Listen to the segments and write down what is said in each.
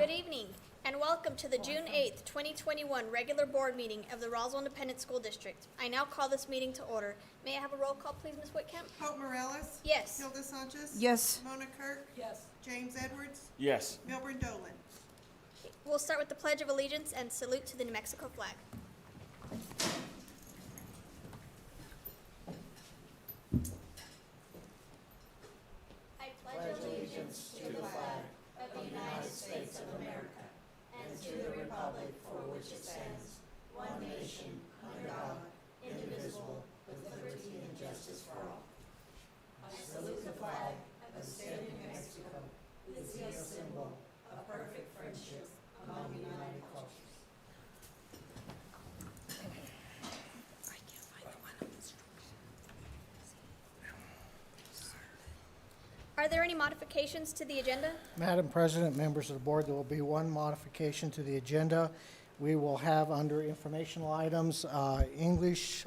Good evening, and welcome to the June 8th, 2021 regular board meeting of the Roswell Independent School District. I now call this meeting to order. May I have a roll call, please, Ms. Whitcamp? Hope Morales? Yes. Hilda Sanchez? Yes. Mona Kirk? Yes. James Edwards? Yes. Milburn Dolan? We'll start with the Pledge of Allegiance and salute to the New Mexico flag. I pledge allegiance to the flag of the United States of America and to the republic for which it stands, one nation, under God, indivisible, with liberty and justice for all. I salute the flag of the state of New Mexico, which is a symbol of perfect friendship among united cultures. Are there any modifications to the agenda? Madam President, members of the board, there will be one modification to the agenda. We will have under informational items, English,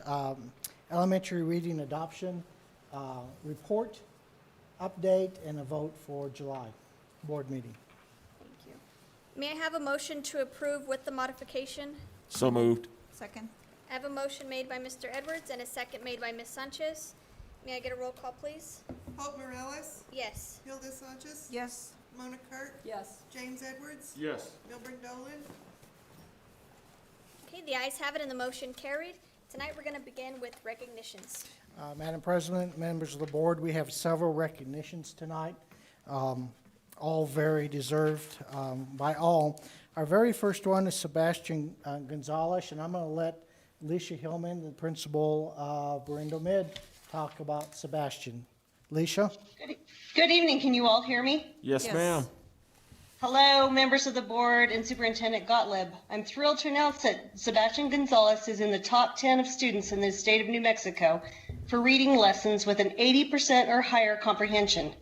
elementary reading adoption, report, update, and a vote for July board meeting. Thank you. May I have a motion to approve with the modification? So moved. Second. I have a motion made by Mr. Edwards and a second made by Ms. Sanchez. May I get a roll call, please? Hope Morales? Yes. Hilda Sanchez? Yes. Mona Kirk? Yes. James Edwards? Yes. Milburn Dolan? Okay, the ayes have it and the motion carried. Tonight we're going to begin with recognitions. Madam President, members of the board, we have several recognitions tonight, all very deserved by all. Our very first one is Sebastian Gonzalez, and I'm going to let Alicia Hillman, the principal of Berendo Mid, talk about Sebastian. Alicia? Good evening. Can you all hear me? Yes, ma'am. Hello, members of the board and Superintendent Gottlieb. I'm thrilled to announce that Sebastian Gonzalez is in the top 10 of students in the state of New Mexico for reading lessons with an 80% or higher comprehension.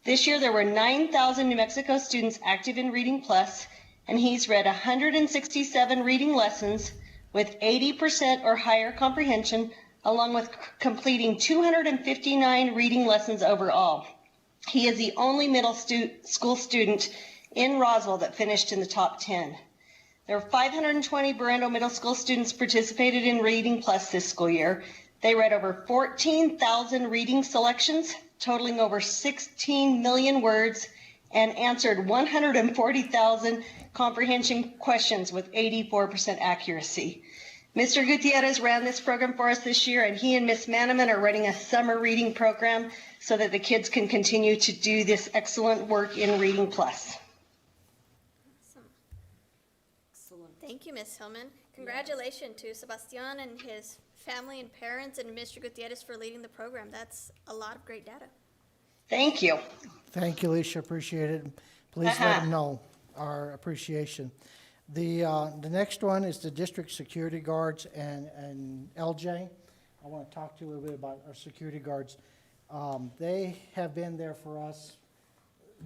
This year, there were 9,000 New Mexico students active in Reading Plus, and he's read 167 reading lessons with 80% or higher comprehension, along with completing 259 reading lessons overall. He is the only middle school student in Roswell that finished in the top 10. There were 520 Berendo Middle School students participated in Reading Plus this school year. They read over 14,000 reading selections, totaling over 16 million words, and answered 140,000 comprehension questions with 84% accuracy. Mr. Gutierrez ran this program for us this year, and he and Miss Manaman are running a summer reading program so that the kids can continue to do this excellent work in Reading Plus. Awesome. Excellent. Thank you, Ms. Hillman. Congratulations to Sebastian and his family and parents and Mr. Gutierrez for leading the program. That's a lot of great data. Thank you. Thank you, Alicia. Appreciate it. Please let them know our appreciation. The next one is the district security guards and LJ. I want to talk to you a little bit about our security guards. They have been there for us.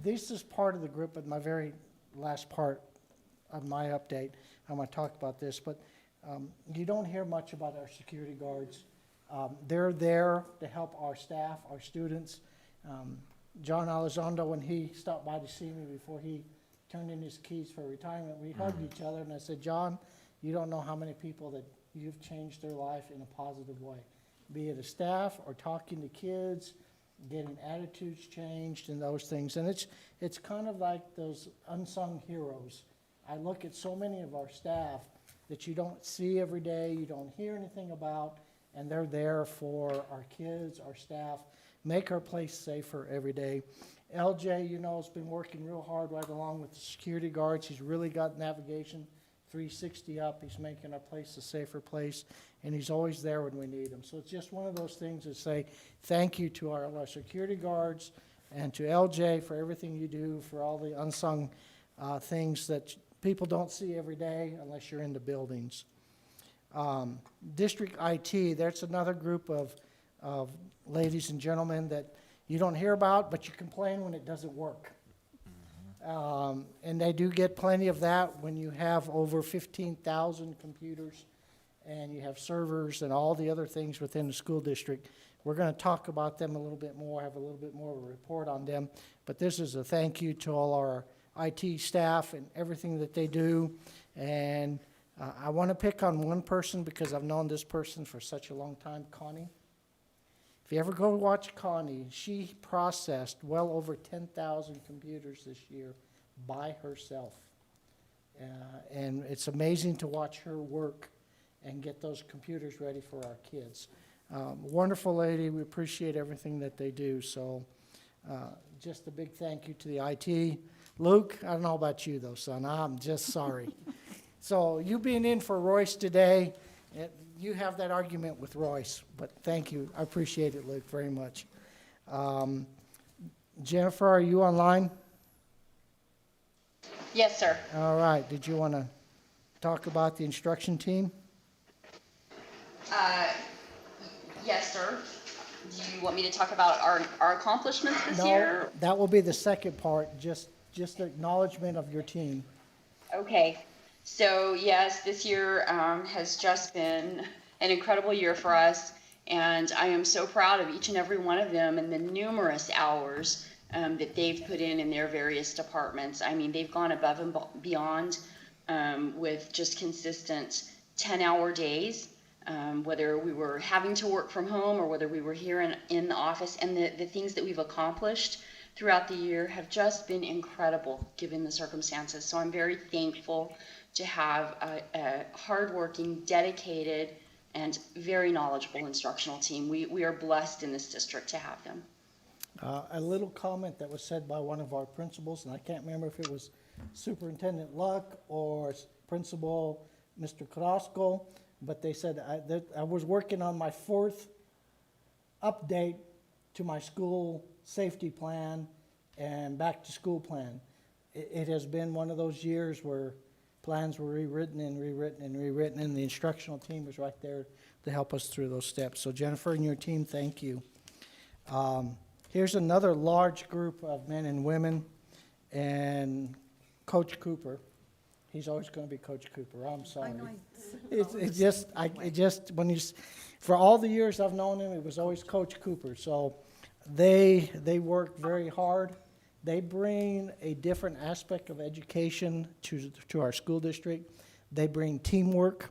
This is part of the group, but my very last part of my update, I want to talk about this, but you don't hear much about our security guards. They're there to help our staff, our students. John Elizondo, when he stopped by to see me before he turned in his keys for retirement, we hugged each other, and I said, John, you don't know how many people that you've changed their life in a positive way, be it a staff or talking to kids, getting attitudes changed and those things. And it's kind of like those unsung heroes. I look at so many of our staff that you don't see every day, you don't hear anything about, and they're there for our kids, our staff, make our place safer every day. LJ, you know, has been working real hard right along with the security guards. He's really got navigation 360 up. He's making our place a safer place, and he's always there when we need him. So it's just one of those things to say thank you to our security guards and to LJ for everything you do, for all the unsung things that people don't see every day unless you're in the buildings. District IT, that's another group of ladies and gentlemen that you don't hear about, but you complain when it doesn't work. And they do get plenty of that when you have over 15,000 computers and you have servers and all the other things within the school district. We're going to talk about them a little bit more, have a little bit more of a report on them. But this is a thank you to all IT staff and everything that they do. And I want to pick on one person because I've known this person for such a long time, Connie. If you ever go watch Connie, she processed well over 10,000 computers this year by herself. And it's amazing to watch her work and get those computers ready for our kids. Wonderful lady. We appreciate everything that they do. So just a big thank you to the IT. Luke, I don't know about you though, son. I'm just sorry. So you being in for Royce today, you have that argument with Royce, but thank you. I appreciate it, Luke, very much. Jennifer, are you online? Yes, sir. All right. Did you want to talk about the instruction team? Yes, sir. Do you want me to talk about our accomplishments this year? No, that will be the second part, just the acknowledgement of your team. Okay. So yes, this year has just been an incredible year for us, and I am so proud of each and every one of them and the numerous hours that they've put in their various departments. I mean, they've gone above and beyond with just consistent 10-hour days, whether we were having to work from home or whether we were here in the office. And the things that we've accomplished throughout the year have just been incredible given the circumstances. So I'm very thankful to have a hardworking, dedicated, and very knowledgeable instructional team. We are blessed in this district to have them. A little comment that was said by one of our principals, and I can't remember if it was Superintendent Luck or Principal Mr. Carrasco, but they said that I was working on my 4th update to my school safety plan and back to school plan. It has been one of those years where plans were rewritten and rewritten and rewritten, and the instructional team was right there to help us through those steps. So Jennifer and your team, thank you. Here's another large group of men and women, and Coach Cooper. He's always going to be Coach Cooper. I'm sorry. For all the years I've known him, it was always Coach Cooper. So they work very hard. They bring a different aspect of education to our school district. They bring teamwork.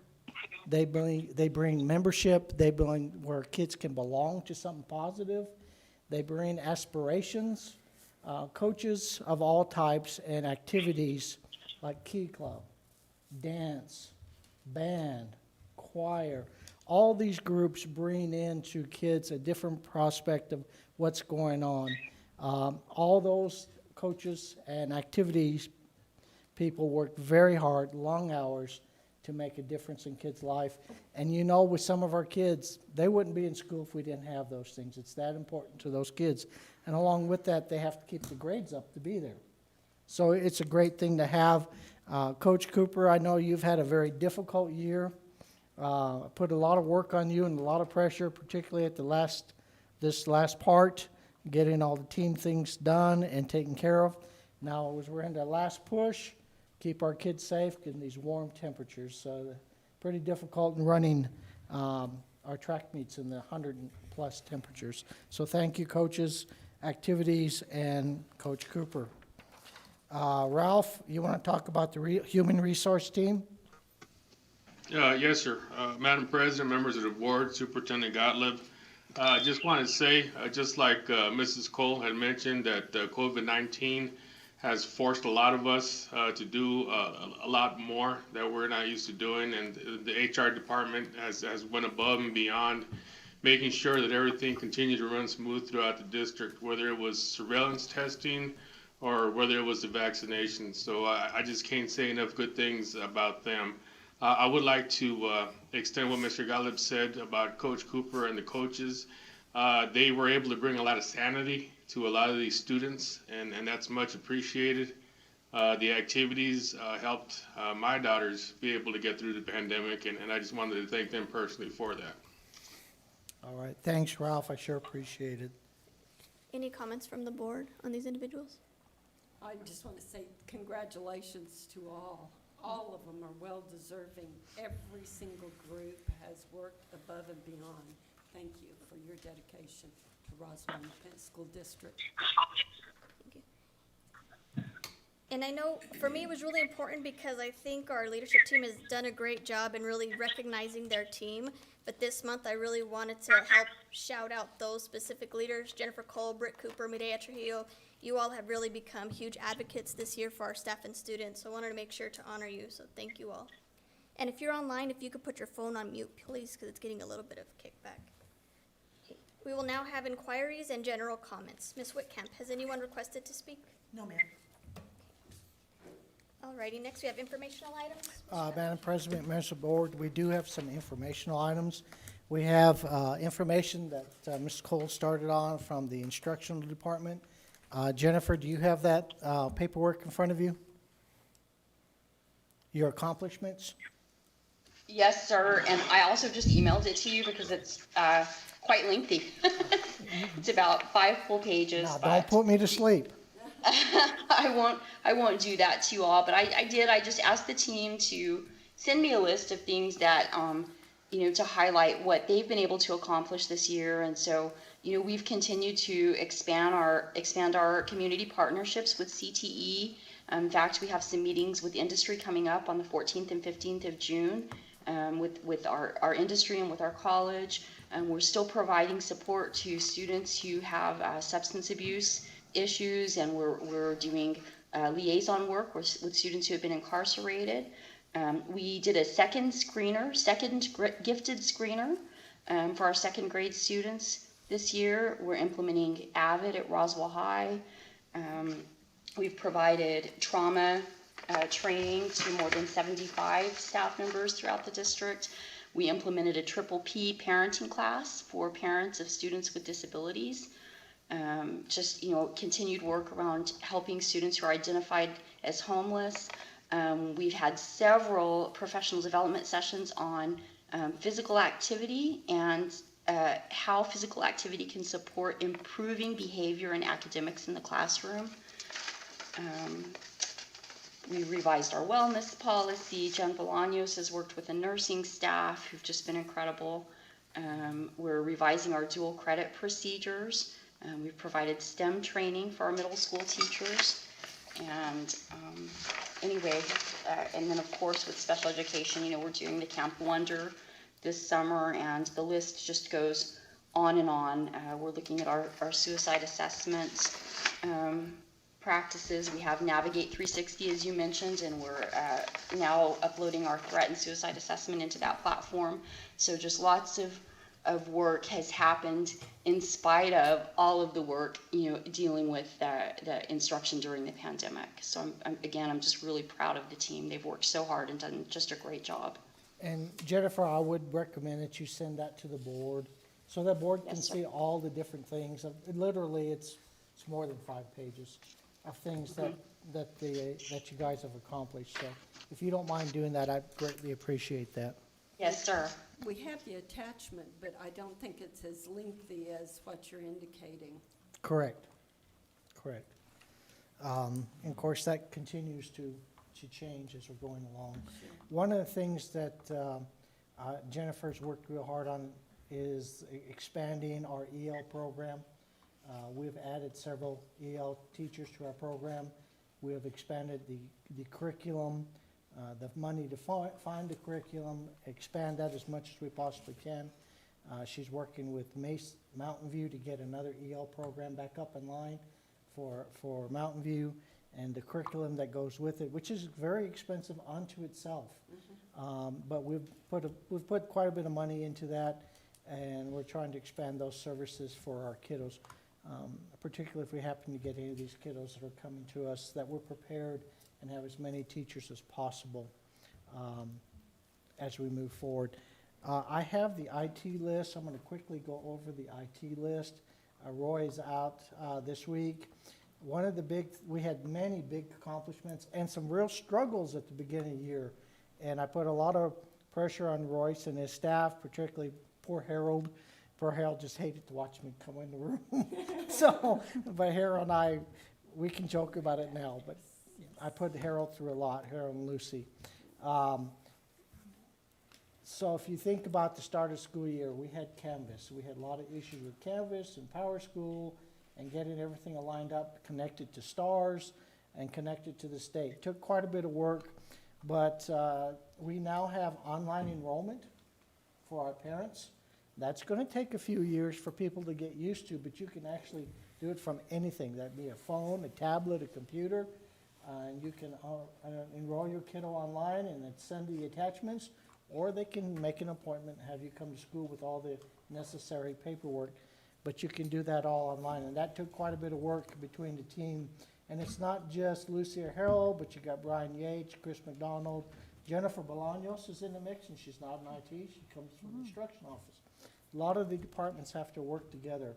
They bring membership. They bring where kids can belong to something positive. They bring aspirations, coaches of all types and activities like Key Club, dance, band, choir. All these groups bring into kids a different prospect of what's going on. All those coaches and activities people work very hard, long hours, to make a difference in kids' life. And you know, with some of our kids, they wouldn't be in school if we didn't have those things. It's that important to those kids. And along with that, they have to keep the grades up to be there. So it's a great thing to have. Coach Cooper, I know you've had a very difficult year. Put a lot of work on you and a lot of pressure, particularly at this last part, getting all the team things done and taken care of. Now, as we're in the last push, keep our kids safe in these warm temperatures. So pretty difficult in running our track meets in the 100+ temperatures. So thank you, coaches, activities, and Coach Cooper. Ralph, you want to talk about the human resource team? Yes, sir. Madam President, members of the board, Superintendent Gottlieb, I just want to say, just like Mrs. Cole had mentioned, that COVID-19 has forced a lot of us to do a lot more that we're not used to doing, and the HR department has went above and beyond, making sure that everything continued to run smooth throughout the district, whether it was surveillance testing or whether it was the vaccination. So I just can't say enough good things about them. I would like to extend what Mr. Gottlieb said about Coach Cooper and the coaches. They were able to bring a lot of sanity to a lot of these students, and that's much appreciated. The activities helped my daughters be able to get through the pandemic, and I just wanted to thank them personally for that. All right. Thanks, Ralph. I sure appreciate it. Any comments from the board on these individuals? I just want to say congratulations to all. All of them are well deserving. Every single group has worked above and beyond. Thank you for your dedication to Roswell Independent School District. Thank you. And I know for me it was really important because I think our leadership team has done a great job in really recognizing their team. But this month I really wanted to help shout out those specific leaders, Jennifer Cole, Britt Cooper, Medea Trujillo. You all have really become huge advocates this year for our staff and students, so I wanted to make sure to honor you, so thank you all. And if you're online, if you could put your phone on mute, please, because it's getting a little bit of kickback. We will now have inquiries and general comments. Ms. Whitcamp, has anyone requested to speak? No, ma'am. Alrighty, next we have informational items. Madam President, members of the board, we do have some informational items. We have information that Ms. Cole started on from the instructional department. Jennifer, do you have that paperwork in front of you? Your accomplishments? Yes, sir, and I also just emailed it to you because it's quite lengthy. It's about 5 full pages. Now, but don't put me to sleep. I won't do that to you all, but I just asked the team to send me a list of things that, to highlight what they've been able to accomplish this year. And so, we've continued to expand our community partnerships with CTE. In fact, we have some meetings with industry coming up on the 14th and 15th of June with our industry and with our college. We're still providing support to students who have substance abuse issues, and we're doing liaison work with students who have been incarcerated. We did a second gifted screener for our second grade students this year. We're implementing AVID at Roswell High. We've provided trauma training to more than 75 staff members throughout the district. We implemented a triple P parenting class for parents of students with disabilities. Continued work around helping students who are identified as homeless. We've had several professional development sessions on physical activity and how physical activity can support improving behavior and academics in the classroom. We revised our wellness policy. Jen Bolaños has worked with the nursing staff who've just been incredible. We're revising our dual credit procedures. We've provided STEM training for our middle school teachers. And and then of course with special education, we're doing the Camp Wonder this summer, and the list just goes on and on. We're looking at our suicide assessment practices. We have Navigate 360, as you mentioned, and we're now uploading our threat and suicide assessment into that platform. So just lots of work has happened in spite of all of the work, dealing with the instruction during the pandemic. So I'm just really proud of the team. They've worked so hard and done just a great job. And Jennifer, I would recommend that you send that to the board so the board can Yes, sir. see all the different things. Literally, it's more than 5 pages of things that you guys have accomplished. So if you don't mind doing that, I'd greatly appreciate that. Yes, sir. We have the attachment, but I don't think it's as lengthy as what you're indicating. Correct. And of course, that continues to change as we're going along. One of the things that Jennifer's worked real hard on is expanding our EL program. We've added several EL teachers to our program. We have expanded the curriculum, the money to find the curriculum, expand that as much as we possibly can. She's working with Mountain View to get another EL program back up in line for Mountain View, and the curriculum that goes with it, which is very expensive unto itself. But we've put quite a bit of money into that, and we're trying to expand those services for our kiddos, particularly if we happen to get any of these kiddos that are coming to us, that we're prepared and have as many teachers as possible as we move forward. I have the IT list. I'm going to quickly go over the IT list. Roy's out this week. We had many big accomplishments and some real struggles at the beginning of the year. And I put a lot of pressure on Royce and his staff, particularly poor Harold. Poor Harold just hated to watch me come in the room. But Harold and I, we can joke about it now, but I put Harold through a lot, Harold and Lucy. So if you think about the start of school year, we had Canvas. We had a lot of issues with Canvas and Power School and getting everything aligned up, connected to STARS. and connected to the state. Took quite a bit of work, but we now have online enrollment for our parents. That's going to take a few years for people to get used to, but you can actually do it from anything. That'd be a phone, a tablet, a computer, and you can enroll your kiddo online and then send the attachments, or they can make an appointment and have you come to school with all the necessary paperwork. But you can do that all online, and that took quite a bit of work between the team. And it's not just Lucia Harrell, but you got Brian Yates, Chris McDonald, Jennifer Bolaños is in the mix, and she's not in IT. She comes from the instruction office. A lot of the departments have to work together.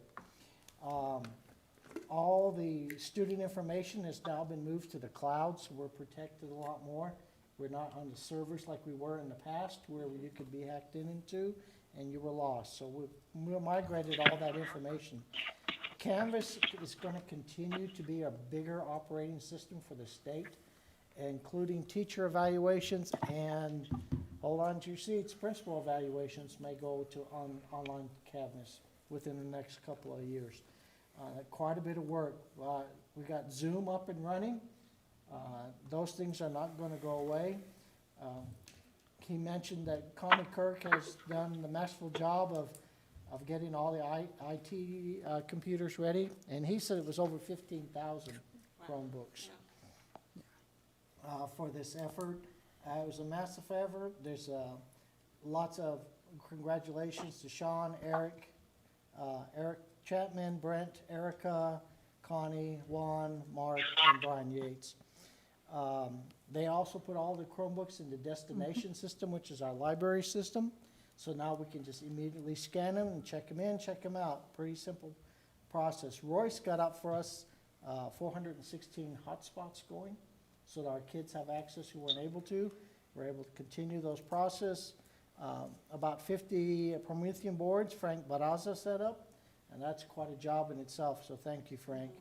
All the student information has now been moved to the cloud, so we're protected a lot more. We're not on the servers like we were in the past, where you could be hacked into and you were lost. So we migrated all that information. Canvas is going to continue to be a bigger operating system for the state, including teacher evaluations and, hold on to your seats, principal evaluations may go to online Canvas within the next couple of years. Quite a bit of work. We got Zoom up and running. Those things are not going to go away. He mentioned that Connie Kirk has done the masterful job of getting all the IT computers ready, and he said it was over 15,000 Chromebooks for this effort. It was a massive effort. There's lots of congratulations to Sean, Eric Chapman, Brent, Erica, Connie, Juan, Mark, and Brian Yates. They also put all the Chromebooks in the destination system, which is our library system. So now we can just immediately scan them and check them in, check them out. Pretty simple process. Royce got up for us 416 hotspots going so that our kids have access who weren't able to. We're able to continue those processes. About 50 Promethean boards Frank Barraza set up, and that's quite a job in itself, so thank you, Frank.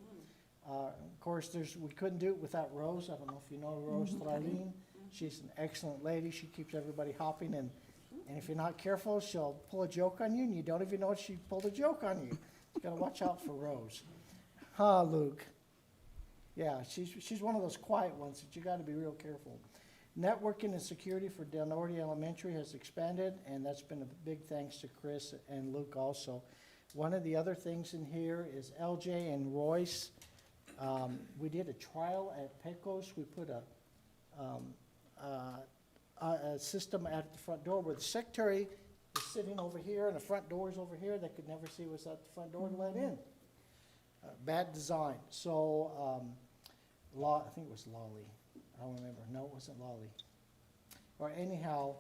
Of course, we couldn't do it without Rose. I don't know if you know Rose Thrylene. She's an excellent lady. She keeps everybody hopping, and if you're not careful, she'll pull a joke on you, and you don't even know she pulled a joke on you. You gotta watch out for Rose. Luke. Yeah, she's one of those quiet ones that you gotta be real careful. Networking and security for Del Norte Elementary has expanded, and that's been a big thanks to Chris and Luke also. One of the other things in here is LJ and Royce. We did a trial at Pecos. We put a system at the front door where the secretary is sitting over here and the front door is over here. They could never see what's at the front door to let in. Bad design. So, I think it was Lolly. I don't remember. No, it wasn't Lolly. Or anyhow,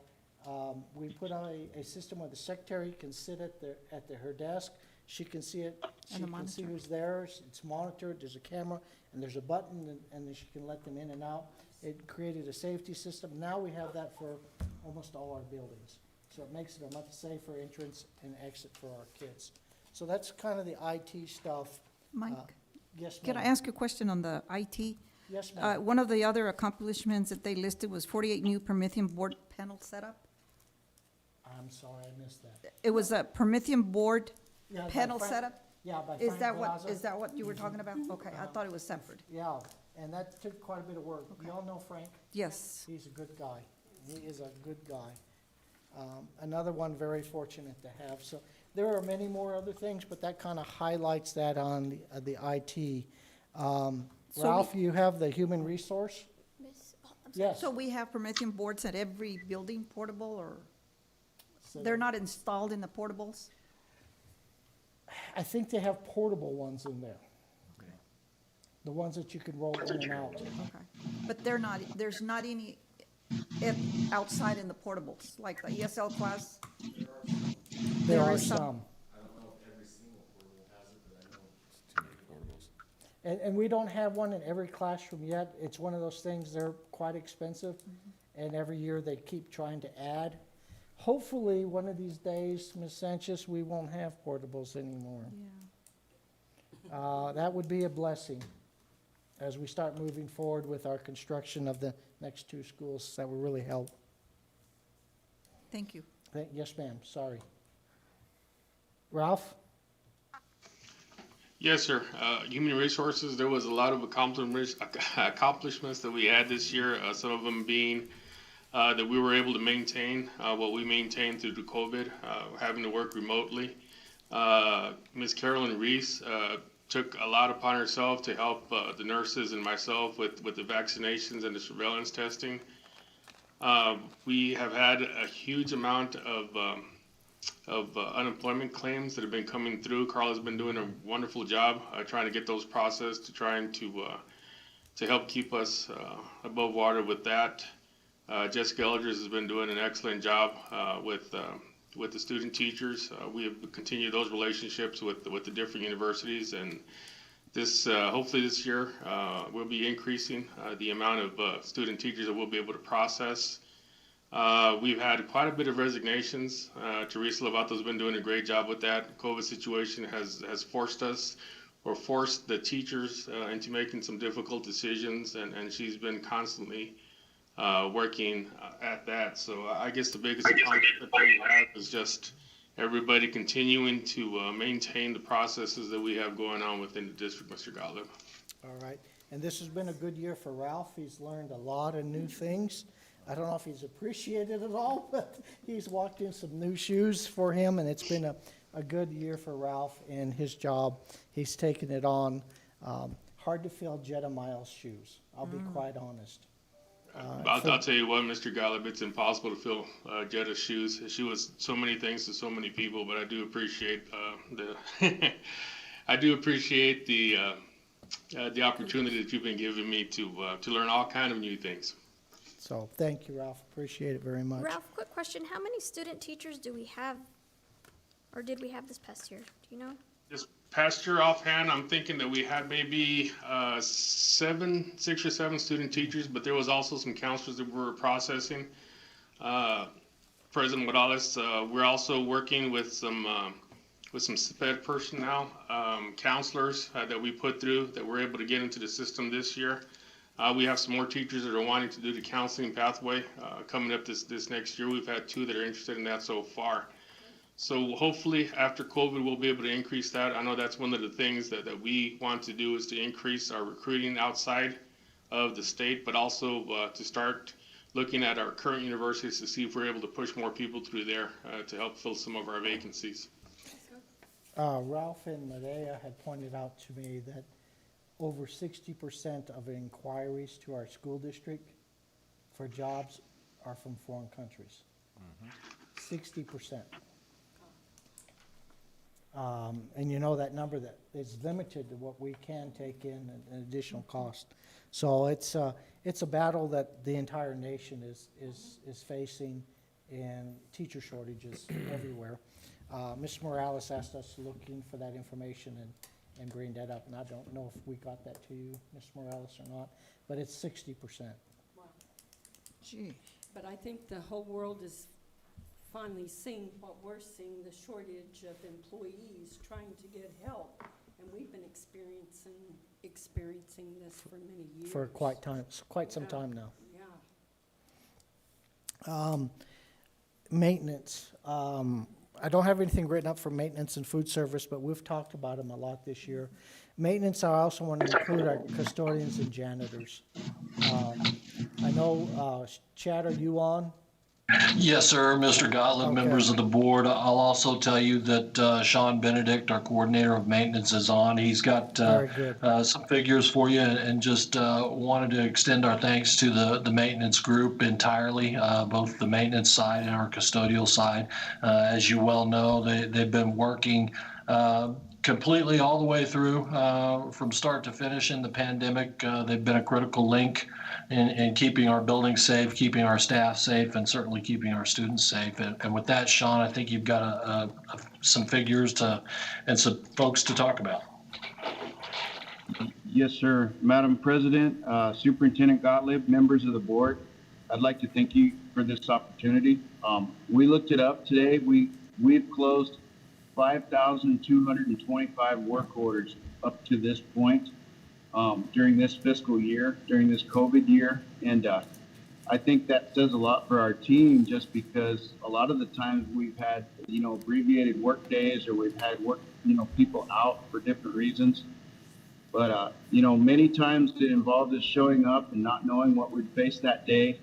we put out a system where the secretary can sit at her desk. She can see it. She can see who's there. It's monitored. There's a camera, and there's a button, and then she can let them in and out. It created a safety system. Now we have that for almost all our buildings. So it makes it a much safer entrance and exit for our kids. So that's kind of the IT stuff. Mike, Yes, can I ma'am. ask a question on the IT? Yes, ma'am. One of the other accomplishments that they listed was 48 new Promethean board panel setup. I'm sorry, I missed that. It was a Promethean board Yeah, by panel Frank- setup? Yeah, by Is Frank that what Glaza. you were talking about? Okay, I thought it was separate. Yeah, and that took quite a bit of work. You all know Frank? Yes. He's a good guy. He is a good guy. Another one very fortunate to have. So there are many more other things, but that kind of highlights that on the IT. So Ralph, you have the human resource? Yes. So we have Promethean boards at every building, portable, or So they're not installed in the portables? I think they have portable ones in there. The ones that you can roll in and out. Okay. But there's not any outside in the portables, like the ESL class? There There are is some. some. And we don't have one in every classroom yet. It's one of those things, they're quite expensive, and every year they keep trying to add. Hopefully, one of these days, Ms. Sanchez, we won't have portables anymore. Yeah. That would be a blessing as we start moving forward with our construction of the next two schools. That would really help. Thank you. Yes, ma'am, sorry. Ralph? Yes, sir. Human resources, there was a lot of accomplishments that we had this year, some of them being that we were able to maintain what we maintained through the COVID, having to work remotely. Ms. Carolyn Reese took a lot upon herself to help the nurses and myself with the vaccinations and the surveillance testing. We have had a huge amount of unemployment claims that have been coming through. Carl has been doing a wonderful job trying to get those processed, trying to help keep us above water with that. Jessica Elders has been doing an excellent job with the student teachers. We have continued those relationships with the different universities, and this hopefully this year we'll be increasing the amount of student teachers that we'll be able to process. We've had quite a bit of resignations. Teresa Lovato's been doing a great job with that. COVID situation has forced us or forced the teachers into making some difficult decisions, and she's been constantly working at that. So I guess the biggest accomplishment that we have is just everybody continuing to maintain the processes that we have going on within the district, Mr. Gottlieb. All right, and this has been a good year for Ralph. He's learned a lot of new things. I don't know if he's appreciated it all, but he's walked in some new shoes for him, and it's been a good year for Ralph in his job. He's taken it on. Hard to fill Jetta Miles' shoes, I'll be quite honest. I'll tell you what, Mr. Gottlieb, it's impossible to fill Jetta's shoes. She was so many things to so many people, but I do appreciate I do appreciate the opportunity that you've been giving me to learn all kind of new things. So thank you, Ralph. Appreciate it very much. Ralph, quick question. How many student teachers do we have, or did we have this past year? Do you know? This past year offhand, I'm thinking that we had maybe 6 or 7 student teachers, but there was also some counselors that we were processing. President Morales, we're also working with some SPED personnel, counselors that we put through that we're able to get into the system this year. We have some more teachers that are wanting to do the counseling pathway coming up this next year. We've had 2 that are interested in that so far. So hopefully after COVID, we'll be able to increase that. I know that's one of the things that we want to do is to increase our recruiting outside of the state, but also to start looking at our current universities to see if we're able to push more people through there to help fill some of our vacancies. Ralph and Medea had pointed out to me that over 60% of inquiries to our school district for jobs are from foreign countries. 60%. And you know that number that is limited to what we can take in an additional cost. So it's a battle that the entire nation is facing, and teacher shortages everywhere. Ms. Morales asked us to look in for that information and bring that up, and I don't know if we got that to you, Ms. Morales, or not, but it's 60%. Wow. Gee. But I think the whole world is finally seeing what we're seeing, the shortage of employees trying to get help. And we've been experiencing this for many years. For quite some time now. Yeah. Maintenance. I don't have anything written up for maintenance and food service, but we've talked about them a lot this year. Maintenance, I also want to include our custodians and janitors. I know, Chad, are you on? Yes, sir, Mr. Gottlieb, Okay. members of the board. I'll also tell you that Sean Benedict, our coordinator of maintenance, is on. He's got Very good. some figures for you, and just wanted to extend our thanks to the maintenance group entirely, both the maintenance side and our custodial side. As you well know, they've been working completely all the way through from start to finish in the pandemic. They've been a critical link in keeping our buildings safe, keeping our staff safe, and certainly keeping our students safe. And with that, Sean, I think you've got some figures and some folks to talk about. Yes, sir. Madam President, Superintendent Gottlieb, members of the board, I'd like to thank you for this opportunity. We looked it up today. We've closed 5,225 work orders up to this point during this fiscal year, during this COVID year. And I think that says a lot for our team, just because a lot of the times we've had, abbreviated work days, or we've had work, people out for different reasons. But, many times it involved us showing up and not knowing what we'd face that day,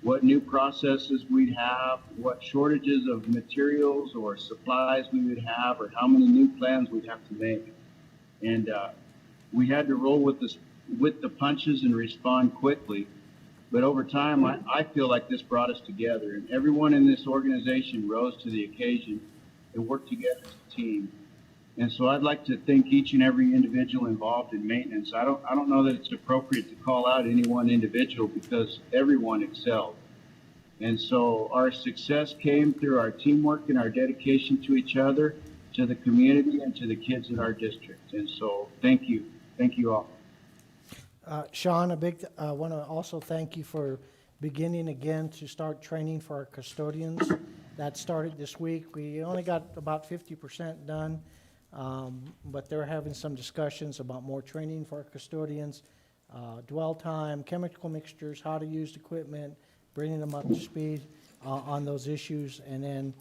what new processes we'd have, what shortages of materials or supplies we would have, or how many new plans we'd have to make. And we had to roll with the punches and respond quickly. But over time, I feel like this brought us together, and everyone in this organization rose to the occasion and worked together as a team. And so I'd like to thank each and every individual involved in maintenance. I don't know that it's appropriate to call out any one individual, because everyone excelled. And so our success came through our teamwork and our dedication to each other, to the community, and to the kids in our district. And so thank you. Thank you all. Sean, I want to also thank you for beginning again to start training for our custodians. That started this week. We only got about 50% done, but they're having some discussions about more training for our custodians, dwell time, chemical mixtures, how to use the equipment, bringing them up to speed on those issues. And then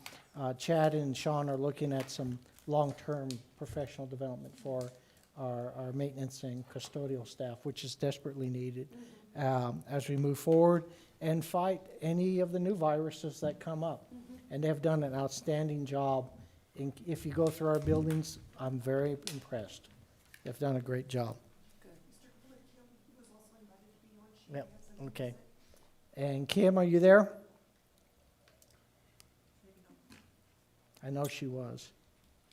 Chad and Sean are looking at some long-term professional development for our maintenance and custodial staff, which is desperately needed as we move forward and fight any of the new viruses that come up. And they've done an outstanding job. If you go through our buildings, I'm very impressed. They've done a great job. Yep, okay. And Kim, are you there? I know she was.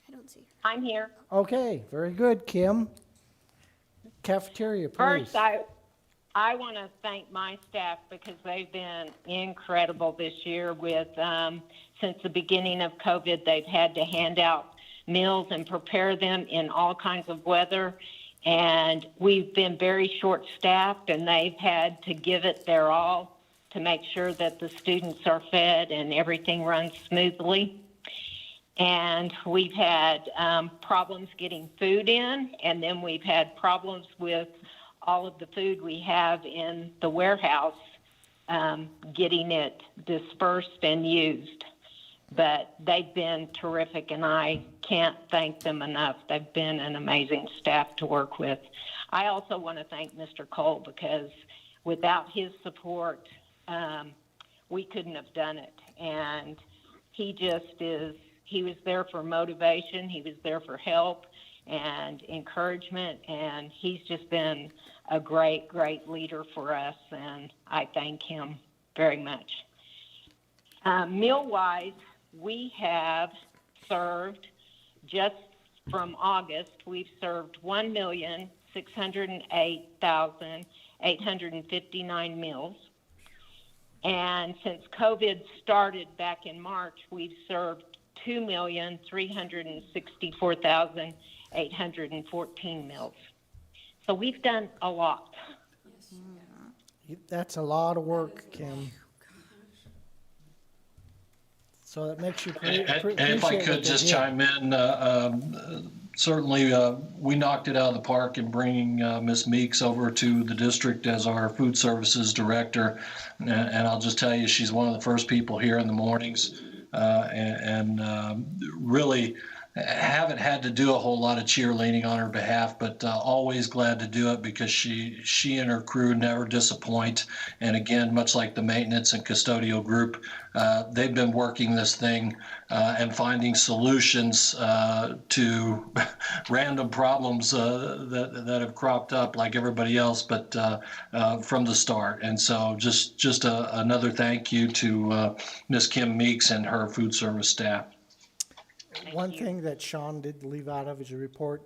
I don't see her. I'm here. Okay, very good, Kim. Cafeteria, please. First, I want to thank my staff, because they've been incredible this year with, since the beginning of COVID, they've had to hand out meals and prepare them in all kinds of weather. And we've been very short-staffed, and they've had to give it their all to make sure that the students are fed and everything runs smoothly. And we've had problems getting food in, and then we've had problems with all of the food we have in the warehouse, getting it dispersed and used. But they've been terrific, and I can't thank them enough. They've been an amazing staff to work with. I also want to thank Mr. Cole, because without his support, we couldn't have done it. And he was there for motivation. He was there for help and encouragement, and he's just been a great, great leader for us, and I thank him very much. Meal-wise, we have served, just from August, we've served 1,608,859 meals. And since COVID started back in March, we've served 2,364,814 meals. So we've done a lot. That's a lot of work, Kim. So that makes you And if I could just chime in, certainly we knocked it out of the park in bringing Ms. Meeks over to the district as our food services director. And I'll just tell you, she's one of the first people here in the mornings, and really haven't had to do a whole lot of cheerleading on her behalf, but always glad to do it, because she and her crew never disappoint. And again, much like the maintenance and custodial group, they've been working this thing and finding solutions to random problems that have cropped up like everybody else, but from the start. And so just another thank you to Ms. Kim Meeks and her food service staff. One thing that Sean did leave out of his report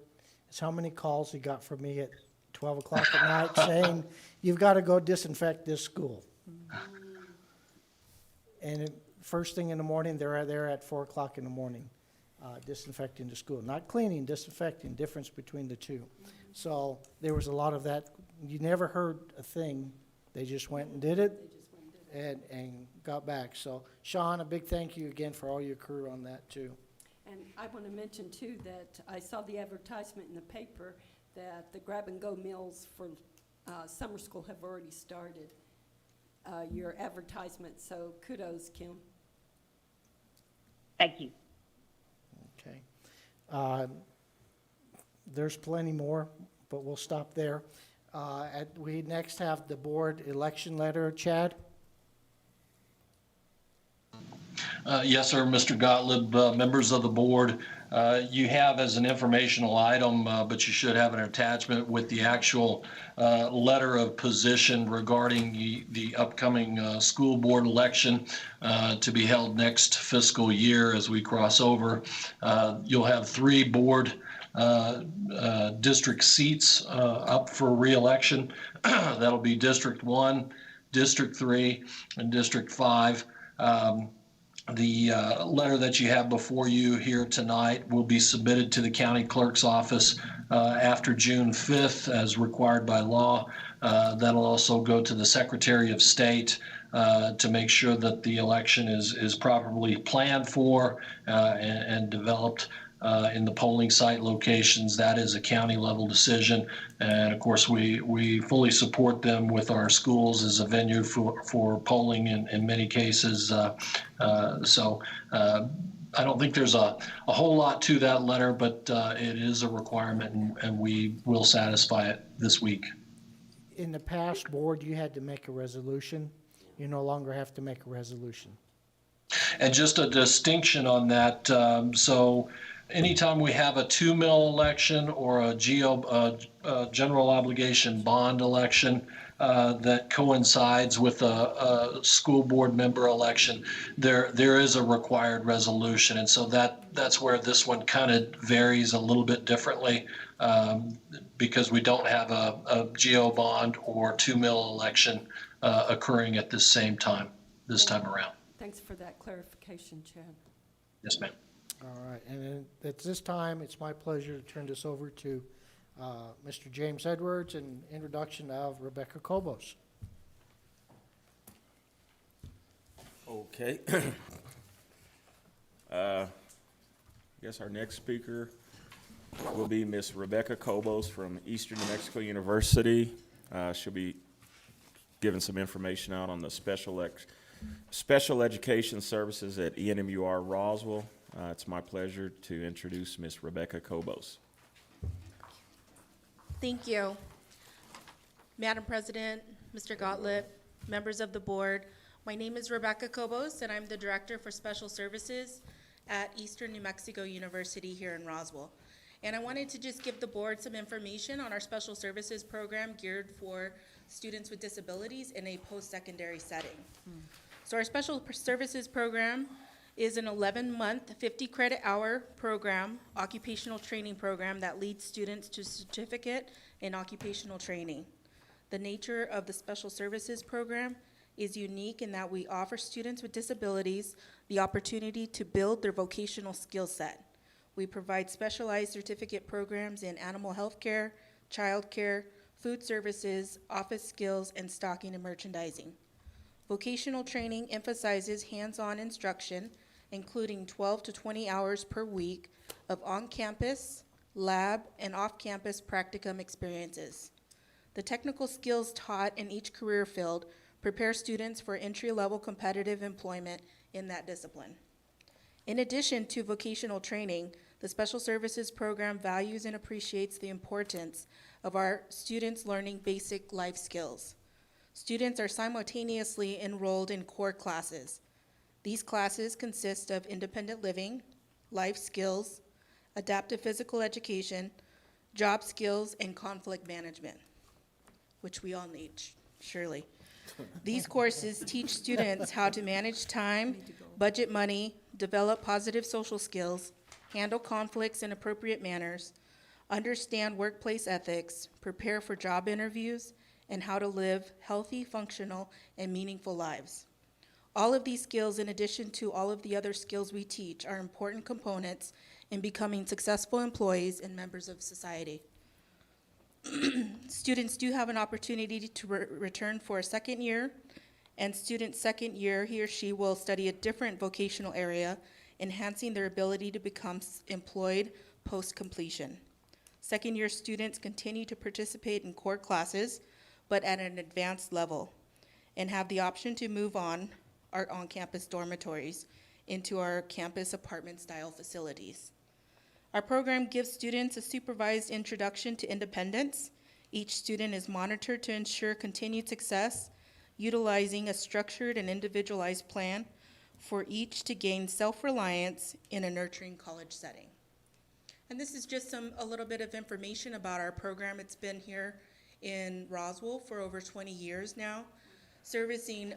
is how many calls he got from me at 12 o'clock at night saying, you've got to go disinfect this school. And first thing in the morning, they're there at 4 o'clock in the morning, disinfecting the school. Not cleaning, disinfecting, difference between the two. So there was a lot of that. You never heard a thing. They just went and did it and got back. So Sean, a big thank you again for all your crew on that too. And I want to mention too that I saw the advertisement in the paper that the grab-and-go meals for summer school have already started. your advertisement, so kudos, Kim. Thank you. Okay. There's plenty more, but we'll stop there. We next have the board election letter. Chad? Yes, sir, Mr. Gottlieb, members of the board. You have as an informational item, but you should have an attachment with the actual letter of position regarding the upcoming school board election to be held next fiscal year as we cross over. You'll have 3 board district seats up for re-election. That'll be District 1, District 3, and District 5. The letter that you have before you here tonight will be submitted to the county clerk's office after June 5th as required by law. That'll also go to the Secretary of State to make sure that the election is properly planned for and developed in the polling site locations. That is a county level decision. And of course, we fully support them with our schools as a venue for polling in many cases. I don't think there's a whole lot to that letter, but it is a requirement and we will satisfy it this week. In the past, board, you had to make a resolution. You no longer have to make a resolution. And just a distinction on that, so anytime we have a 2-mil election or a general obligation bond election that coincides with a school board member election, there is a required resolution. And so that's where this one kind of varies a little bit differently because we don't have a GO bond or 2-mil election occurring at the same time this time around. Thanks for that clarification, Chad. Yes, ma'am. All right, and then at this time, it's my pleasure to turn this over to Mr. James Edwards and introduction of Rebecca Kobos. Okay. I guess our next speaker will be Miss Rebecca Kobos from Eastern New Mexico University. She'll be giving some information out on the special education services at ENMUR Roswell. It's my pleasure to introduce Miss Rebecca Kobos. Thank you. Madam President, Mr. Gottlieb, members of the board, my name is Rebecca Kobos, and I'm the Director for Special Services at Eastern New Mexico University here in Roswell. And I wanted to just give the board some information on our special services program geared for students with disabilities in a post-secondary setting. So our special services program is an 11-month, 50-credit-hour program, occupational training program that leads students to certificate in occupational training. The nature of the special services program is unique in that we offer students with disabilities the opportunity to build their vocational skill set. We provide specialized certificate programs in animal health care, child care, food services, office skills, and stocking and merchandising. Vocational training emphasizes hands-on instruction, including 12 to 20 hours per week of on-campus, lab, and off-campus practicum experiences. The technical skills taught in each career field prepare students for entry-level competitive employment in that discipline. In addition to vocational training, the Special Services Program values and appreciates the importance of our students learning basic life skills. Students are simultaneously enrolled in core classes. These classes consist of independent living, life skills, adaptive physical education, job skills, and conflict management, which we all need, surely. These courses teach students how to manage time, budget money, develop positive social skills, handle conflicts in appropriate manners, understand workplace ethics, prepare for job interviews, and how to live healthy, functional, and meaningful lives. All of these skills, in addition to all of the other skills we teach, are important components in becoming successful employees and members of society. Students do have an opportunity to return for a second year, and student's second year, he or she will study a different vocational area, enhancing their ability to become employed post-completion. Second year students continue to participate in core classes, but at an advanced level. and have the option to move on our on-campus dormitories into our campus apartment-style facilities. Our program gives students a supervised introduction to independence. Each student is monitored to ensure continued success, utilizing a structured and individualized plan for each to gain self-reliance in a nurturing college setting. And this is just a little bit of information about our program. It's been here in Roswell for over 20 years now, servicing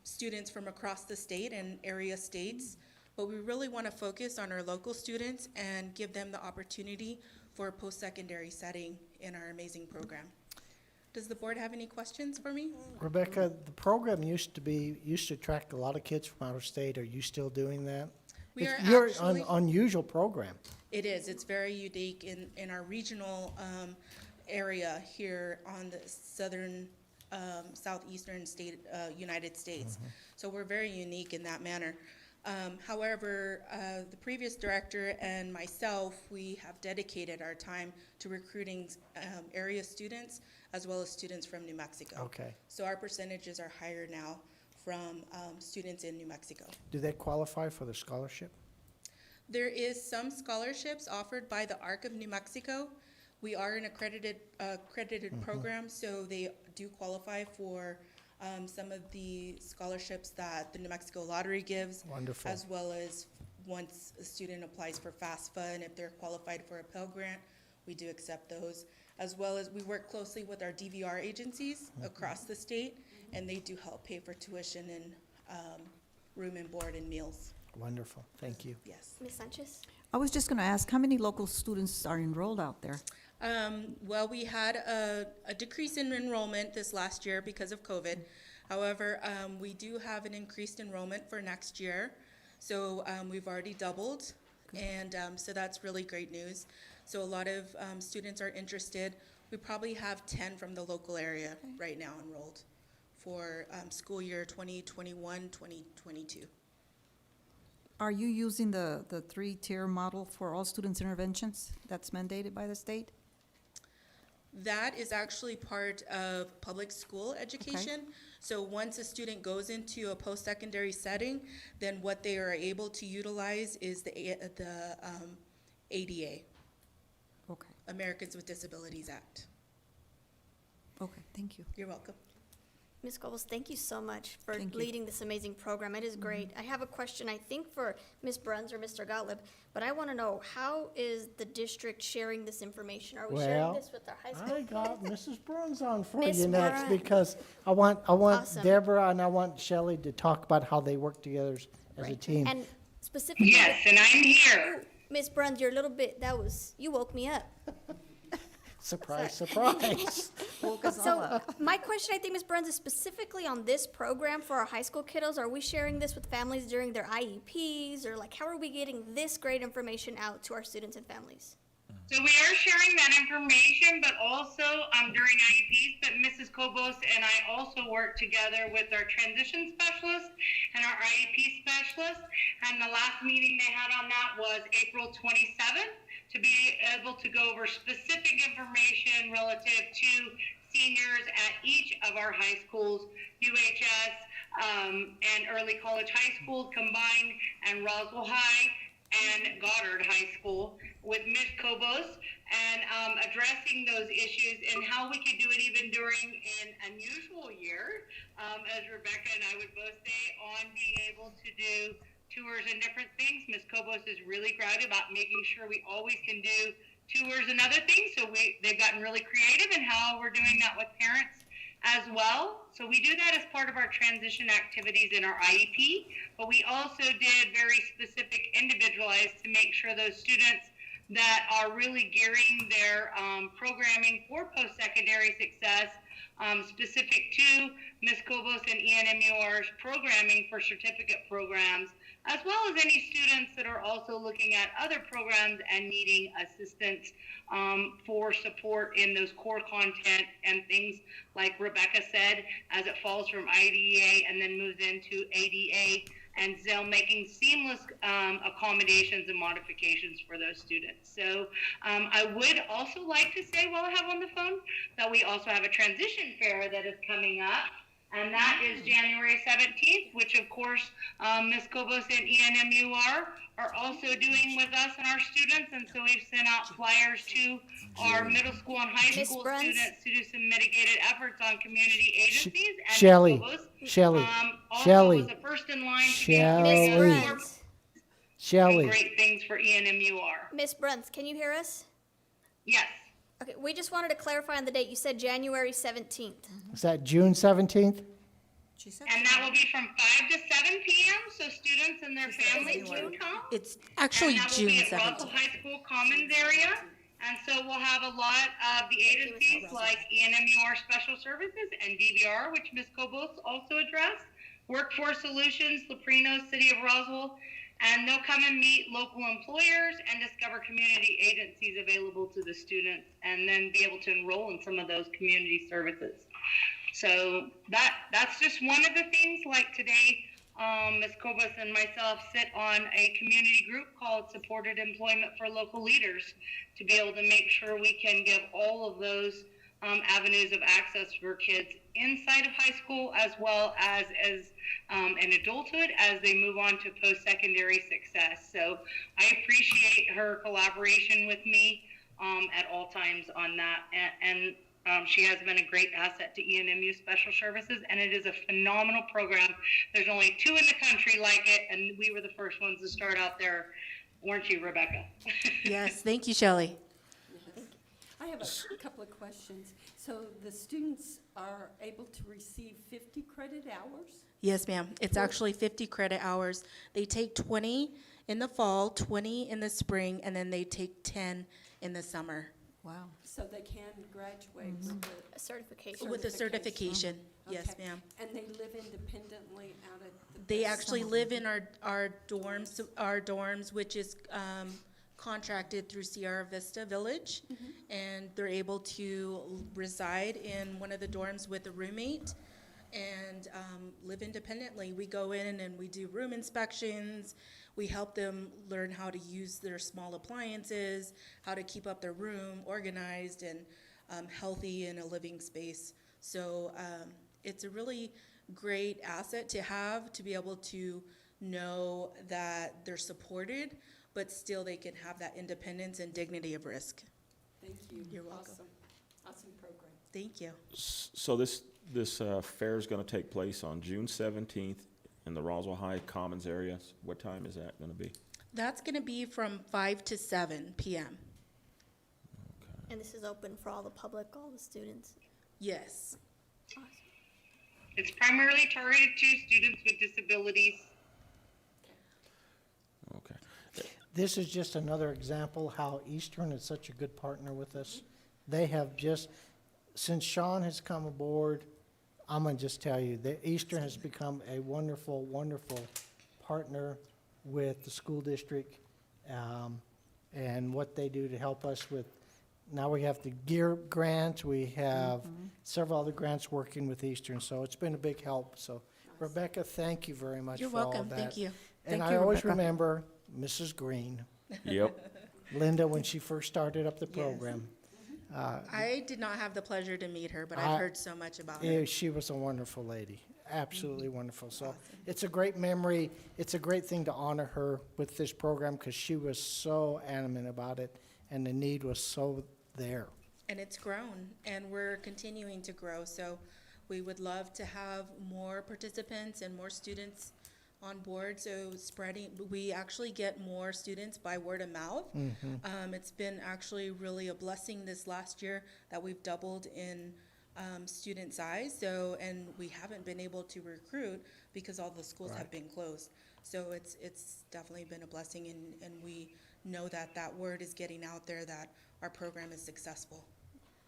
students from across the state and area states. But we really want to focus on our local students and give them the opportunity for a post-secondary setting in our amazing program. Does the board have any questions for me? Rebecca, the program used to attract a lot of kids from out of state. Are you still doing that? We are You're actually- an unusual program. It is. It's very unique in our regional area here on the southern, southeastern state, United States. So we're very unique in that manner. However, the previous director and myself, we have dedicated our time to recruiting area students as well as students from New Mexico. Okay. So our percentages are higher now from students in New Mexico. Do they qualify for the scholarship? There is some scholarships offered by the ARC of New Mexico. We are an accredited program, so they do qualify for some of the scholarships that the New Mexico Lottery gives. Wonderful. As well as once a student applies for FAFSA, and if they're qualified for a Pell Grant, we do accept those. As well as we work closely with our DVR agencies across the state, and they do help pay for tuition and room and board and meals. Wonderful. Thank you. Yes. Ms. Sanchez? I was just going to ask, how many local students are enrolled out there? Well, we had a decrease in enrollment this last year because of COVID. However, we do have an increased enrollment for next year. So we've already doubled, and so that's really great news. So a lot of students are interested. We probably have 10 from the local area right now enrolled for school year 2021, 2022. Are you using the three-tier model for all students' interventions that's mandated by the state? That is actually part of public school education. So once a student goes into a post-secondary setting, then what they are able to utilize is the ADA, Okay, Americans with Disabilities Act. okay, thank you. You're welcome. Ms. Cobos, thank you so much for Thank you. leading this amazing program. It is great. I have a question, I think, for Ms. Bruns or Mr. Gottlieb, but I want to know, how is the district sharing this information? Are we sharing Well, this with our high school? I got Mrs. Bruns on for Miss you next Bruns. because I want Awesome. Deborah and I want Shelley to talk about how they work together as a Right. team. And specifically. Yes, and I'm here. Ms. Bruns, you're a little bit, you woke me up. Surprise, surprise. Woke us all So up. my question, I think, Ms. Bruns, is specifically on this program for our high school kiddos. Are we sharing this with families during their IEPs, or like how are we getting this great information out to our students and families? So we are sharing that information, but also during IEPs, but Mrs. Cobos and I also work together with our transition specialist and our IEP specialist. And the last meeting they had on that was April 27th to be able to go over specific information relative to seniors at each of our high schools, UHS and early college high school combined, and Roswell High and Goddard High School with Ms. Cobos, and addressing those issues and how we could do it even during an unusual year, as Rebecca and I would both say, on being able to do tours and different things. Ms. Cobos is really great about making sure we always can do tours and other things, so they've gotten really creative in how we're doing that with parents as well. So we do that as part of our transition activities in our IEP, but we also did very specific individualized to make sure those students that are really gearing their programming for post-secondary success, specific to Ms. Cobos and ENMUR's programming for certificate programs, as well as any students that are also looking at other programs and needing assistance for support in those core content and things like Rebecca said, as it falls from IDEA and then moves into ADA and Zell, making seamless accommodations and modifications for those students. So I would also like to say, while I have on the phone, that we also have a transition fair that is coming up. and that is January 17th, which of course, Ms. Kobos and ENMUR are also doing with us and our students, and so we've sent out flyers to our middle school and high Miss school Bruns? students to do some mitigated efforts on community agencies. And Ms. Shelley, Kobos, Shelley, also Shelley, was the first in line to Miss Shelley, do Bruns, Shelley. great things for ENMUR. Miss Bruns, can you hear us? Yes. Okay, we just wanted to clarify on the date. You said January 17th. Is that June 17th? She said. And that will be from 5 to 7 p.m. so students and their families can come. It's actually And that will June be at 17th. Russell High School Commons area. And so we'll have a lot of the agencies like ENMUR Special Services and DVR, which Ms. Kobos also addressed, Workforce Solutions, Leprino, City of Roswell, and they'll come and meet local employers and discover community agencies available to the students and then be able to enroll in some of those community services. So that's just one of the things. Like today, Ms. Kobos and myself sit on a community group called Supported Employment for Local Leaders to be able to make sure we can give all of those avenues of access for kids inside of high school as well as in adulthood as they move on to post-secondary success. So I appreciate her collaboration with me at all times on that. And she has been a great asset to ENMU Special Services, and it is a phenomenal program. There's only 2 in the country like it, and we were the first ones to start out there, weren't you, Rebecca? Yes, thank you, Shelley. I have a couple of questions. So the students are able to receive 50 credit hours? Yes, ma'am. It's actually 50 credit hours. They take 20 in the fall, 20 in the spring, and then they take 10 in the summer. Wow. So they can graduate with A certification. With a certification, yes, Okay. ma'am. And they live independently out at the. They actually live in our dorms, which is contracted through Sierra Vista Village, and they're able to reside in one of the dorms with a roommate and live independently. We go in and we do room inspections. We help them learn how to use their small appliances, how to keep up their room organized and healthy in a living space. So it's a really great asset to have, to be able to know that they're supported, but still they can have that independence and dignity of risk. Thank you. You're welcome. Awesome program. Thank you. So this fair is going to take place on June 17th in the Roswell High Commons area. What time is that going to be? That's going to be from 5 to 7 p.m. And this is open for all the public, all the students. Yes. It's primarily targeted to students with disabilities. Okay. This is just another example how Eastern is such a good partner with us. They have just, since Sean has come aboard, I'm gonna just tell you, that Eastern has become a wonderful, wonderful partner with the school district, and what they do to help us with, now we have the gear grant, we have several other grants working with Eastern, so it's been a big help. So Rebecca, thank you very much You're for all of welcome. that. Thank you. And Thank I you, always Rebecca. remember Mrs. Green, Yep. Linda, when she first started up the Yes. program. I did not have the pleasure to meet her, but I- I've heard so much about her. Yeah, she was a wonderful lady, absolutely wonderful. So it's a great memory. It's a great thing to honor her with this program because she was so adamant about it and the need was so there. And it's grown, and we're continuing to grow. So we would love to have more participants and more students on board. So we actually get more students by word of mouth. It's been actually really a blessing this last year that we've doubled in student size. So, and we haven't been able to recruit because all the schools have been closed. So it's definitely been a blessing, and we know that word is getting out there that our program is successful.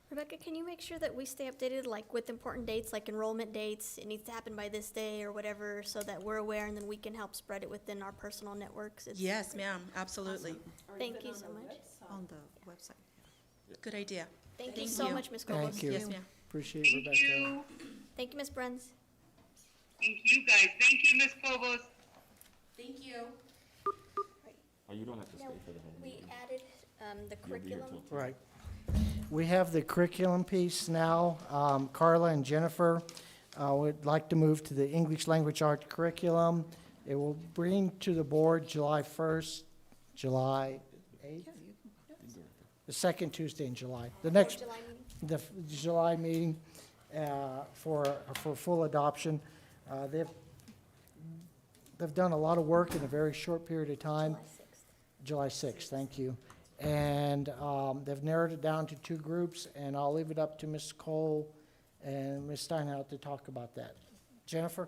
Rebecca, can you make sure that we stay updated, like with important dates, like enrollment dates? It needs to happen by this day or whatever, so that we're aware and then we can help spread it within our personal networks. Yes, ma'am, absolutely. Thank you so much. On the website. Good idea. Thank you so much, Ms. Kobos. Thank you. Yes, ma'am. Appreciate Thank Rebecca. you. Thank you, Ms. Bruns. Thank you, guys. Thank you, Ms. Kobos. Thank you. Oh, you don't have to stay No, for the whole we meeting. added the You'll be here curriculum. till Right. We have the curriculum piece now. Carla and Jennifer I would like to move to the English Language Arts curriculum. It will bring to the board July 1st, July 8th, the second Tuesday in July. The next, the July meeting for full adoption. They've done a lot of work in a very short period of time. July 6th, thank you. And they've narrowed it down to 2 groups, and I'll leave it up to Ms. Cole and Ms. Steinhout to talk about that. Jennifer?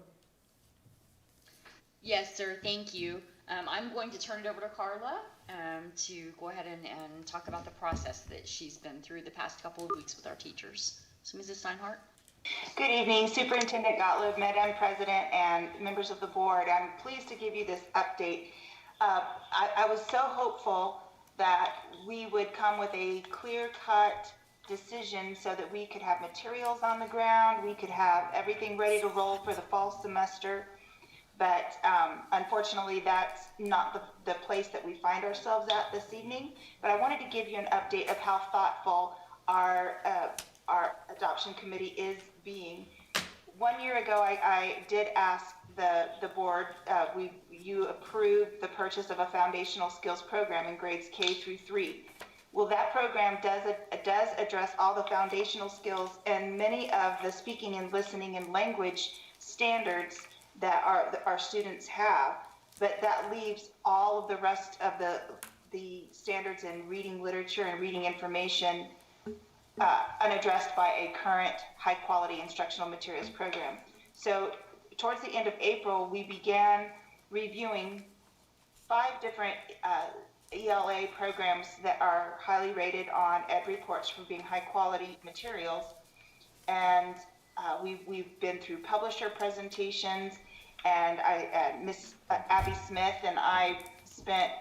Yes, sir, thank you. I'm going to turn it over to Carla to go ahead and talk about the process that she's been through the past couple of weeks with our teachers. So Mrs. Steinhardt? Good evening, Superintendent Gottlieb, Madam President, and members of the board. I'm pleased to give you this update. I was so hopeful that we would come with a clear-cut decision so that we could have materials on the ground, we could have everything ready to roll for the fall semester. But unfortunately, that's not the place that we find ourselves at this evening. But I wanted to give you an update of how thoughtful our adoption committee is being. 1 year ago, I did ask the board, you approved the purchase of a foundational skills program in grades K through 3. Well, that program does address all the foundational skills and many of the speaking and listening and language standards that our students have, but that leaves all of the rest of the standards in reading literature and reading information unaddressed by a current high-quality instructional materials program. So towards the end of April, we began reviewing 5 different ELA programs that are highly rated on Ed Reports for being high-quality materials. And we've been through publisher presentations, and Miss Abby Smith and I spent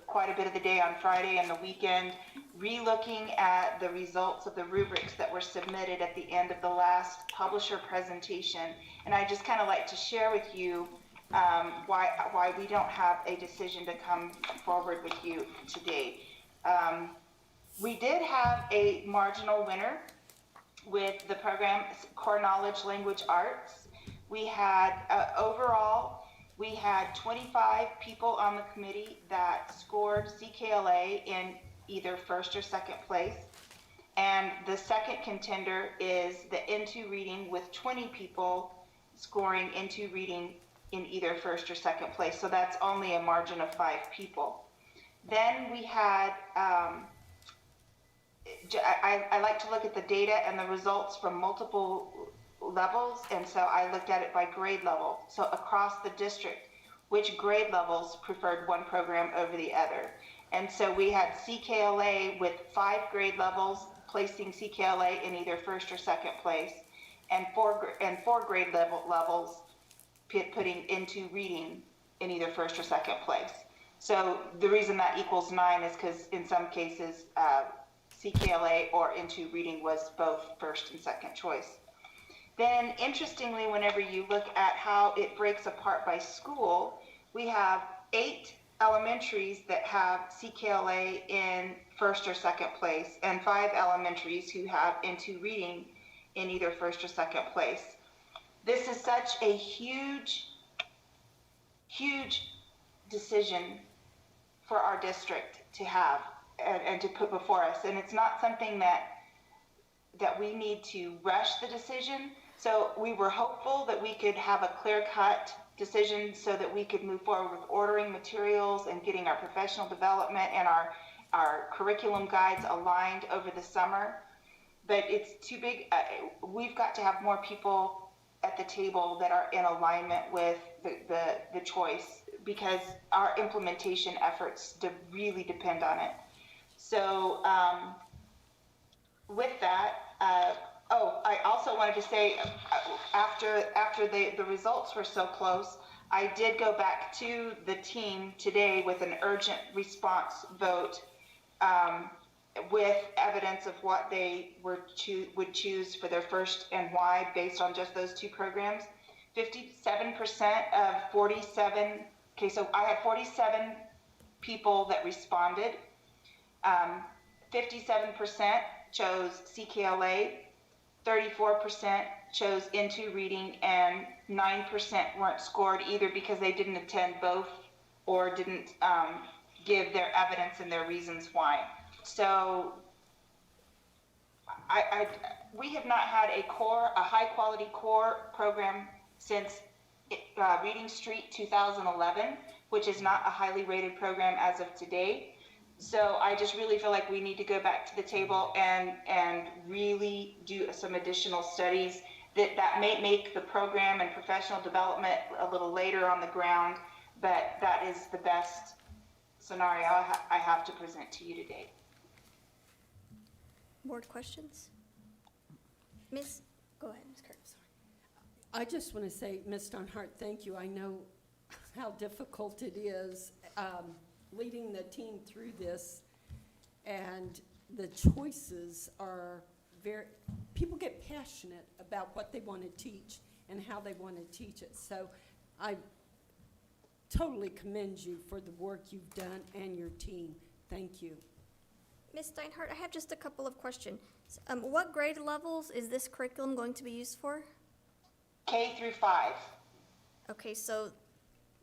quite a bit of the day on Friday and the weekend re-looking at the results of the rubrics that were submitted at the end of the last publisher presentation. And I just kind of like to share with you why we don't have a decision to come forward with you today. We did have a marginal winner with the program Core Knowledge Language Arts. We had overall, we had 25 people on the committee that scored CKLA in either first or second place. And the second contender is the Into Reading with 20 people scoring Into Reading in either first or second place. So that's only a margin of 5 people. Then we had, I like to look at the data and the results from multiple levels, and so I looked at it by grade level. So across the district, which grade levels preferred one program over the other. And so we had CKLA with 5 grade levels placing CKLA in either first or second place, and 4 grade levels putting Into Reading in either first or second place. So the reason that equals 9 is because in some cases CKLA or Into Reading was both first and second choice. Then interestingly, whenever you look at how it breaks apart by school, we have 8 elementaries that have CKLA in first or second place, and 5 elementaries who have Into Reading in either first or second place. This is such a huge, huge decision for our district to have and to put before us. And it's not something that we need to rush the decision. So we were hopeful that we could have a clear-cut decision so that we could move forward with ordering materials and getting our professional development and our curriculum guides aligned over the summer. But it's too big. We've got to have more people at the table that are in alignment with the choice, because our implementation efforts really depend on it. So with that, I also wanted to say, after the results were so close, I did go back to the team today with an urgent response vote with evidence of what they would choose for their first and why based on just those 2 programs. 57% of 47, okay, so I had 47 people that responded. 57% chose CKLA, 34% chose into reading, and 9% weren't scored either because they didn't attend both or didn't give their evidence and their reasons why. So we have not had a high quality core program since Reading Street 2011, which is not a highly rated program as of today. So I just really feel like we need to go back to the table and really do some additional studies that may make the program and professional development a little later on the ground, but that is the best scenario I have to present to you today. Board questions? Go ahead, Ms. Curtis. I just want to say, Ms. Steinhardt, thank you. I know how difficult it is leading the team through this, and the choices are people get passionate about what they want to teach and how they want to teach it. So I totally commend you for the work you've done and your team. Thank you. Ms. Steinhardt, I have just a couple of questions. What grade levels is this curriculum going to be used for? K through 5. Okay, so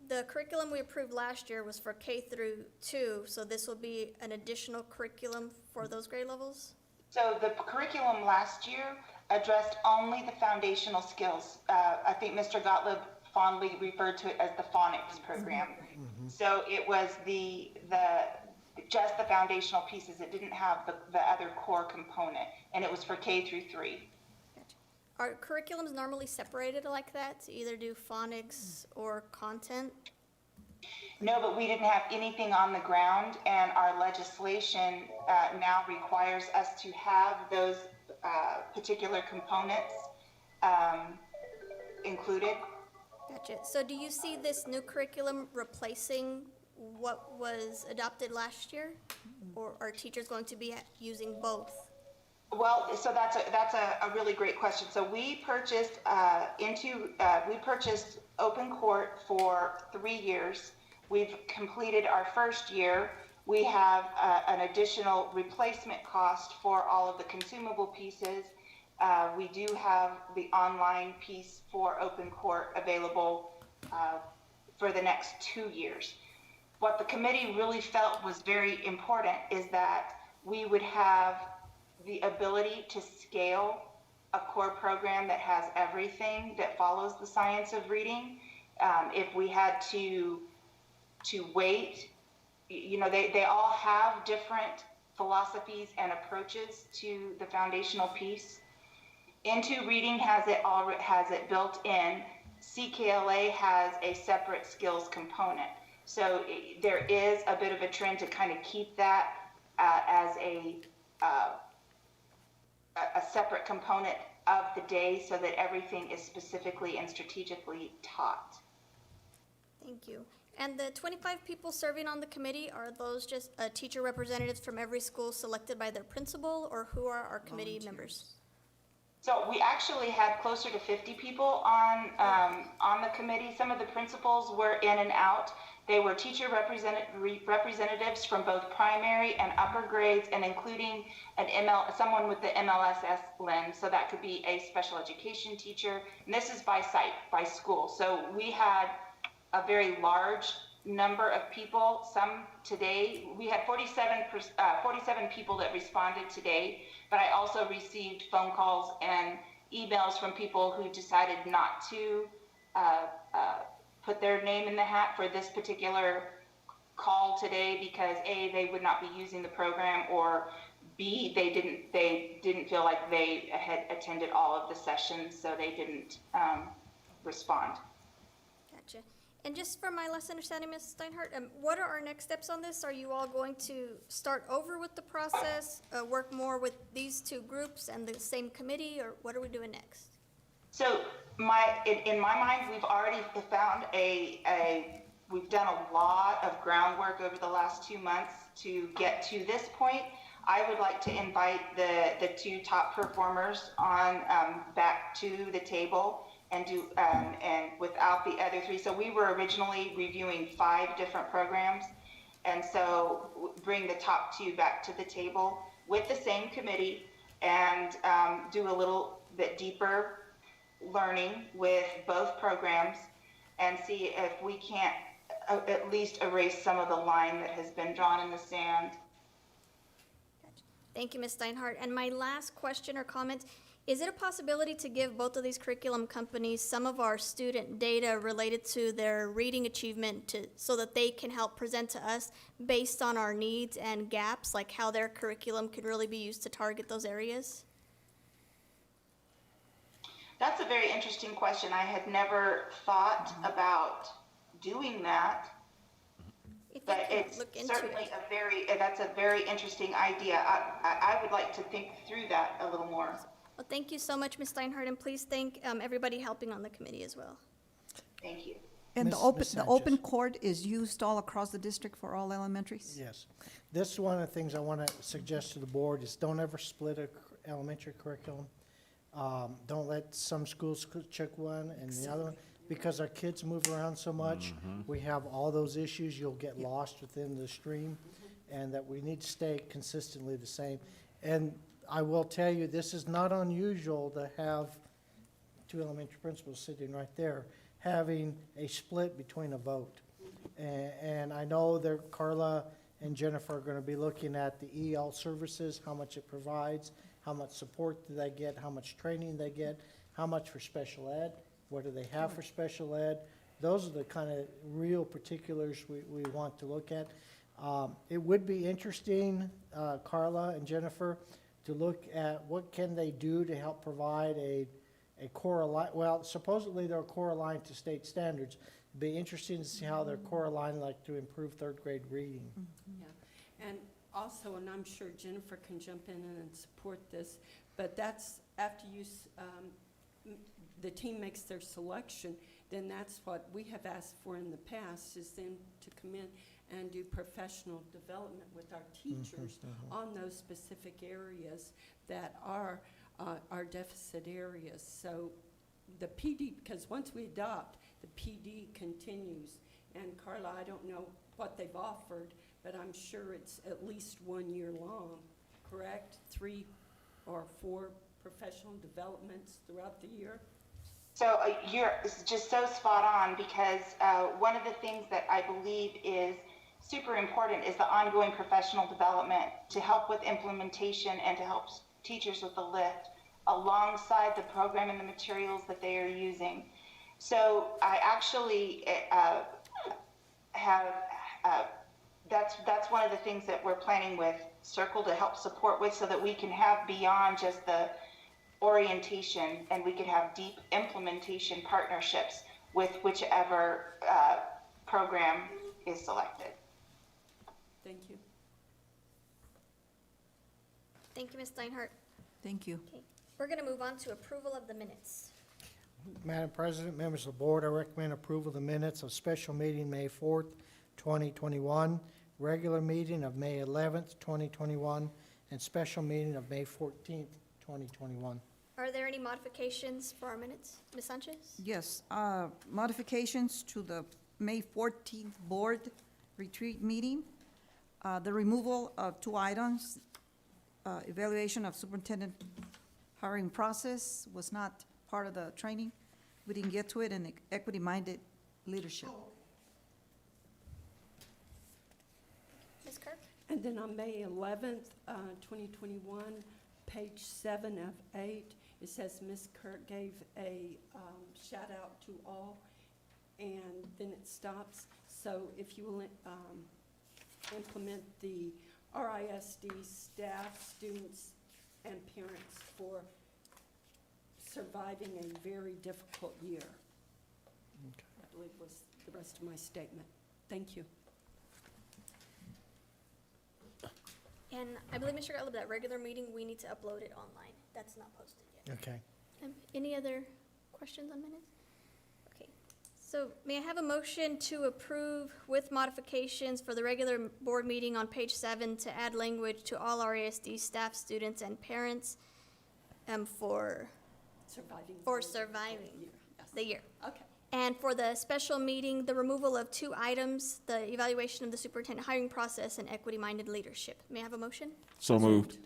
the curriculum we approved last year was for K through 2, so this will be an additional curriculum for those grade levels? So the curriculum last year addressed only the foundational skills. I think Mr. Gottlieb fondly referred to it as the phonics program. So it was just the foundational pieces. It didn't have the other core component, and it was for K through 3. Gotcha. Are curriculums normally separated like that to either do phonics or content? No, but we didn't have anything on the ground, and our legislation now requires us to have those particular components included. Gotcha. So do you see this new curriculum replacing what was adopted last year? Or are teachers going to be using both? Well, so that's a really great question. So we purchased Open Court for 3 years. We've completed our first year. We have an additional replacement cost for all of the consumable pieces. We do have the online piece for Open Court available for the next 2 years. What the committee really felt was very important is that we would have the ability to scale a core program that has everything that follows the science of reading. If we had to wait, they all have different philosophies and approaches to the foundational piece. Into Reading has it built in. CKLA has a separate skills component. So there is a bit of a trend to kind of keep that as a separate component of the day so that everything is specifically and strategically taught. Thank you. And the 25 people serving on the committee, are those just teacher representatives from every school selected by their principal, or who are our committee members? So we actually had closer to 50 people on the committee. Some of the principals were in and out. They were teacher representatives from both primary and upper grades, and including someone with the MLSS lens. So that could be a special education teacher. And this is by site, by school. So we had a very large number of people. Some today, we had 47 people that responded today, but I also received phone calls and emails from people who decided not to put their name in the hat for this particular call today because A, they would not be using the program, or B, they didn't feel like they had attended all of the sessions, so they didn't respond. Gotcha. And just for my last understanding, Ms. Steinhardt, what are our next steps on this? Are you all going to start over with the process, work more with these two groups and the same committee, or what are we doing next? So in my mind, we've already found we've done a lot of groundwork over the last 2 months to get to this point. I would like to invite the two top performers on back to the table and without the other 3. So we were originally reviewing 5 different programs, and so bring the top 2 back to the table with the same committee and do a little bit deeper learning with both programs and see if we can't at least erase some of the line that has been drawn in the sand. Thank you, Ms. Steinhardt. And my last question or comment, is it a possibility to give both of these curriculum companies some of our student data related to their reading achievement so that they can help present to us based on our needs and gaps, like how their curriculum could really be used to target those areas? That's a very interesting question. I had never thought about doing that. But it's certainly that's a very interesting idea. I would like to think through that a little more. Well, thank you so much, Ms. Steinhardt, and please thank everybody helping on the committee as well. Thank you. And Ms. the open court is used all across the district for all elementaries? Yes. This is one of the things I want to suggest to the board is don't ever split a elementary curriculum. Don't let some schools check one and the other one, because our kids move around so much. We have all those issues. You'll get lost within the stream, and that we need to stay consistently the same. And I will tell you, this is not unusual to have two elementary principals sitting right there, having a split between a vote. And I know that Carla and Jennifer are going to be looking at the EL services, how much it provides, how much support do they get, how much training they get, how much for special ed, what do they have for special ed. Those are the kind of real particulars we want to look at. It would be interesting, Carla and Jennifer, to look at what can they do to help provide a core aligned, well, supposedly they're core aligned to state standards. It'd be interesting to see how they're core aligned, like to improve third grade reading. Yeah, and also, and I'm sure Jennifer can jump in and support this, but that's after the team makes their selection, then that's what we have asked for in the past, is then to come in and do professional development with our teachers on those specific areas that are our deficit areas. So the PD, because once we adopt, the PD continues. And Carla, I don't know what they've offered, but I'm sure it's at least 1 year long, correct? 3 or 4 professional developments throughout the year? So you're just so spot on, because one of the things that I believe is super important is the ongoing professional development to help with implementation and to help teachers with the lift alongside the program and the materials that they are using. So I actually have, that's one of the things that we're planning with Circle to help support with, so that we can have beyond just the orientation, and we could have deep implementation partnerships with whichever program is selected. Thank you. Thank you, Ms. Steinhardt. Thank you. Okay, we're going to move on to approval of the minutes. Madam President, members of the board, I recommend approval of the minutes of special meeting May 4th, 2021, regular meeting of May 11th, 2021, and special meeting of May 14th, 2021. Are there any modifications for our minutes? Ms. Sanchez? Yes, modifications to the May 14th board retreat meeting. The removal of 2 items, evaluation of superintendent hiring process was not part of the training. We didn't get to it, and equity-minded leadership. Ms. Kirk? And then on May 11th, 2021, page 7 of 8, it says Ms. Kirk gave a shout out to all, and then it stops. So if you will implement the RISD staff, students, and parents for surviving a very difficult year. Okay. I believe was the rest of my statement. Thank you. And I believe, Mr. Gottlieb, that regular meeting, we need to upload it online. That's not posted yet. Okay. Any other questions on minutes? Okay. So may I have a motion to approve with modifications for the regular board meeting on page 7 to add language to all RISD staff, students, and parents for surviving the year. Okay. And for the special meeting, the removal of 2 items, the evaluation of the superintendent hiring process and equity-minded leadership. May I have a motion? So moved.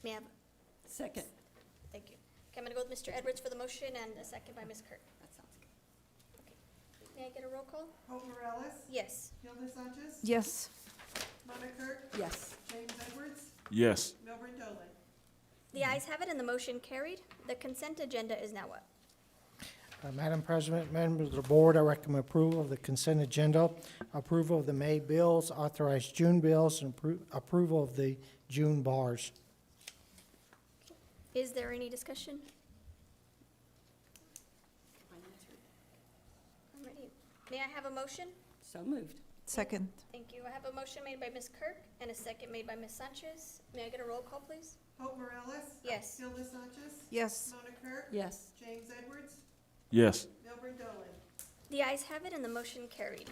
May I have Second. Thank you. Okay, I'm gonna go with Mr. Edwards for the motion and a second by Ms. Kirk. That sounds good. May I get a roll call? Hope Morales, Yes. Hilda Sanchez, Yes. Rhonda Kirk, Yes. James Edwards, Yes. Milburn Dolan. The ayes have it and the motion carried. The consent agenda is now up. Madam President, members of the board, I recommend approval of the consent agenda, approval of the May bills, authorized June bills, and approval of the June bars. Is there any discussion? I'm ready. May I have a motion? So moved. Second. Thank you. I have a motion made by Ms. Kirk and a second made by Ms. Sanchez. May I get a roll call, please? Hope Morales, Yes. Hilda Sanchez, Yes. Rhonda Kirk, Yes. James Edwards, Yes. Milburn Dolan. The ayes have it and the motion carried.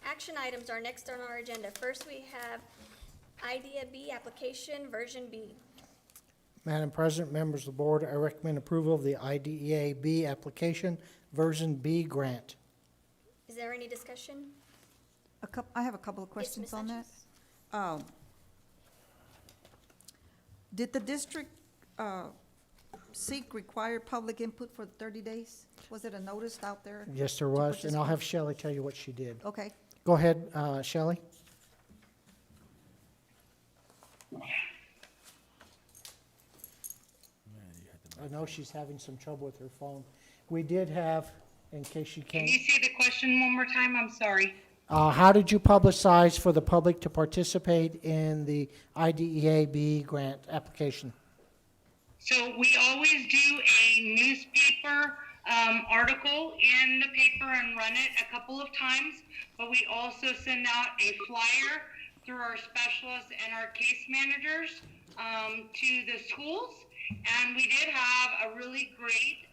Action items are next on our agenda. First, we have IDEA B application, version B. Madam President, members of the board, I recommend approval of the IDEA B application, version B grant. Is there any discussion? I have a couple of Yes, Ms. questions on that. Sanchez. Did the district seek required public input for 30 days? Was it a notice out there? Yes, there to was, and I'll have participate? Shelley tell you what she did. Okay. Go ahead, Shelley. I know she's having some trouble with her phone. We did have, in case she Can can't, you say the question one more time? I'm sorry. how did you publicize for the public to participate in the IDEA B grant application? So we always do a newspaper article in the paper and run it a couple of times, but we also send out a flyer through our specialists and our case managers to the schools. And we did have a really great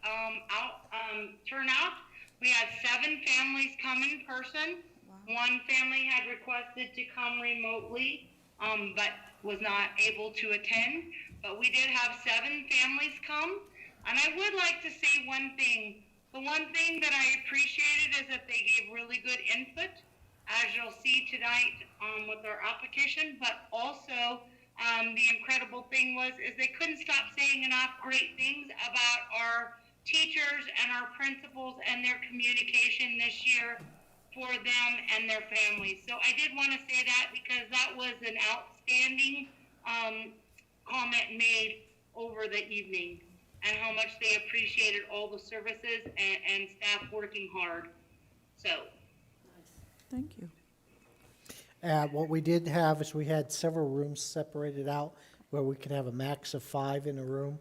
turnout. We had 7 families come in person. Wow. One family had requested to come remotely, but was not able to attend. But we did have 7 families come. And I would like to say one thing. The one thing that I appreciated is that they gave really good input, as you'll see tonight with our application. But also, the incredible thing is they couldn't stop saying enough great things about our teachers and our principals and their communication this year for them and their families. So I did want to say that because that was an outstanding comment made over the evening, and how much they appreciated all the services and staff working hard. So. Thank you. What we did have is we had several rooms separated out where we could have a max of 5 in a room.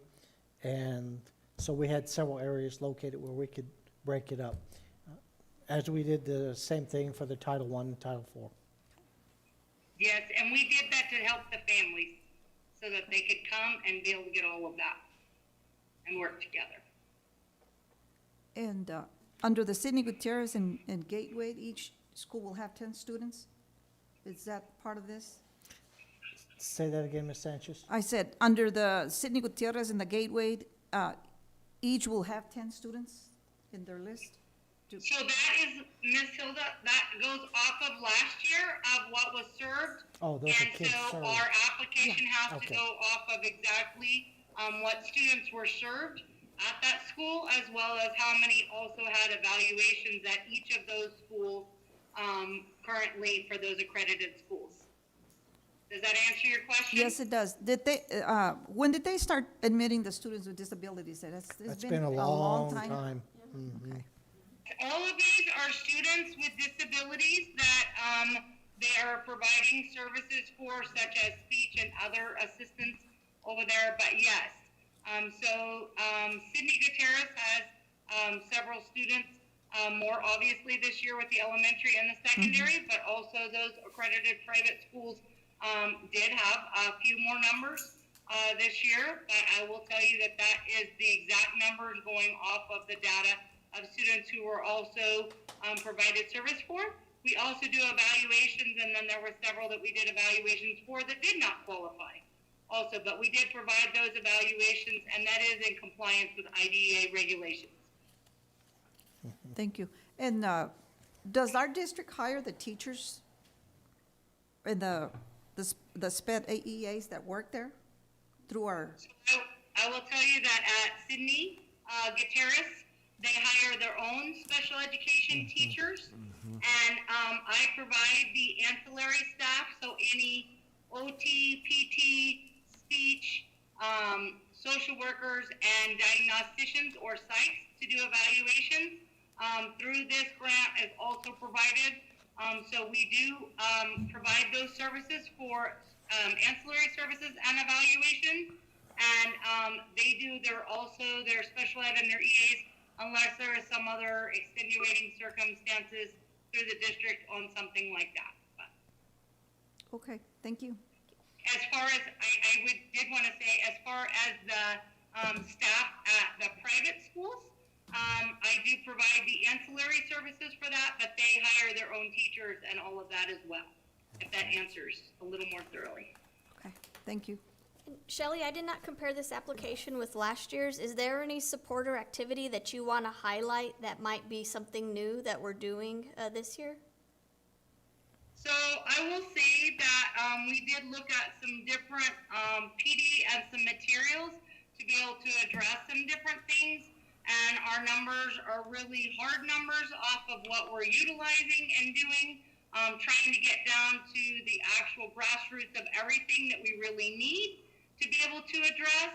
And so we had several areas located where we could break it up. As we did the same thing for the Title I and Title IV. Yes, and we did that to help the families so that they could come and be able to get all of that and work together. And under the Sidney Gutierrez and Gateway, each school will have 10 students? Is that part of this? Say that again, Ms. Sanchez. I said, under the Sidney Gutierrez and the Gateway, each will have 10 students in their list? So that is, Ms. Hilda, that goes off of last year of what was served. Oh, those are kids And so served. our application has Okay. to go off of exactly what students were served at that school, as well as how many also had evaluations at each of those schools currently for those accredited schools. Does that answer your question? Yes, it does. Did they, when did they start admitting the students with disabilities? It's That's been a long time. Mhm. All of these are students with disabilities that they are providing services for, such as speech and other assistance over there, but yes. Sidney Gutierrez has several students, more obviously this year with the elementary and the secondary, but also those accredited private schools did have a few more numbers this year, but I will tell you that that is the exact numbers going off of the data of students who were also provided service for. We also do evaluations, and then there were several that we did evaluations for that did not qualify also, but we did provide those evaluations, and that is in compliance with IDEA regulations. Thank you. And does our district hire the teachers and the SPED AEAs that work there through our? I will tell you that at Sydney Gutierrez, they hire their own special education teachers, and I provide the ancillary staff, so any OT, PT, speech, social workers, and diagnosticians or sites to do evaluations through this grant is also provided. So we do provide those services for ancillary services and evaluation, and they do their special ed and their EAs unless there is some other extenuating circumstances through the district on something like that. But Okay, thank you. as far as, did want to say, as far as the staff at the private schools, I do provide the ancillary services for that, but they hire their own teachers and all of that as well, if that answers a little more thoroughly. Okay, thank you. Shelley, I did not compare this application with last year's. Is there any support or activity that you want to highlight that might be something new that we're doing this year? So I will say that we did look at some different PD and some materials to be able to address some different things. And our numbers are really hard numbers off of what we're utilizing and doing, trying to get down to the actual grassroots of everything that we really need to be able to address.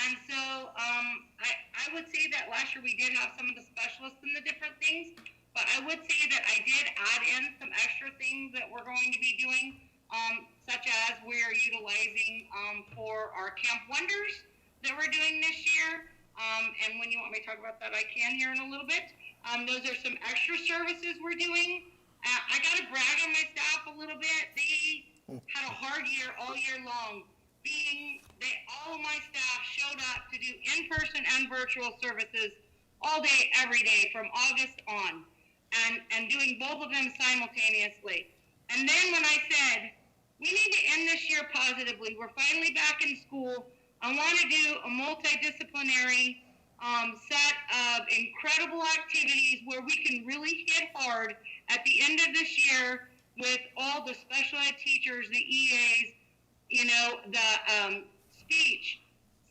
And so I would say that last year we did have some of the specialists in the different things, but I would say that I did add in some extra things that we're going to be doing, such as we're utilizing for our Camp Wonders that we're doing this year. And when you want me to talk about that, I can here in a little bit. Those are some extra services we're doing. I got to brag on my staff a little bit. They had a hard year all year long. All of my staff showed up to do in-person and virtual services all day, every day, from August on, and doing both of them simultaneously. And then when I said, we need to end this year positively, we're finally back in school, I want to do a multidisciplinary set of incredible activities where we can really hit hard at the end of this year with all the special ed teachers, the EAs, the speech,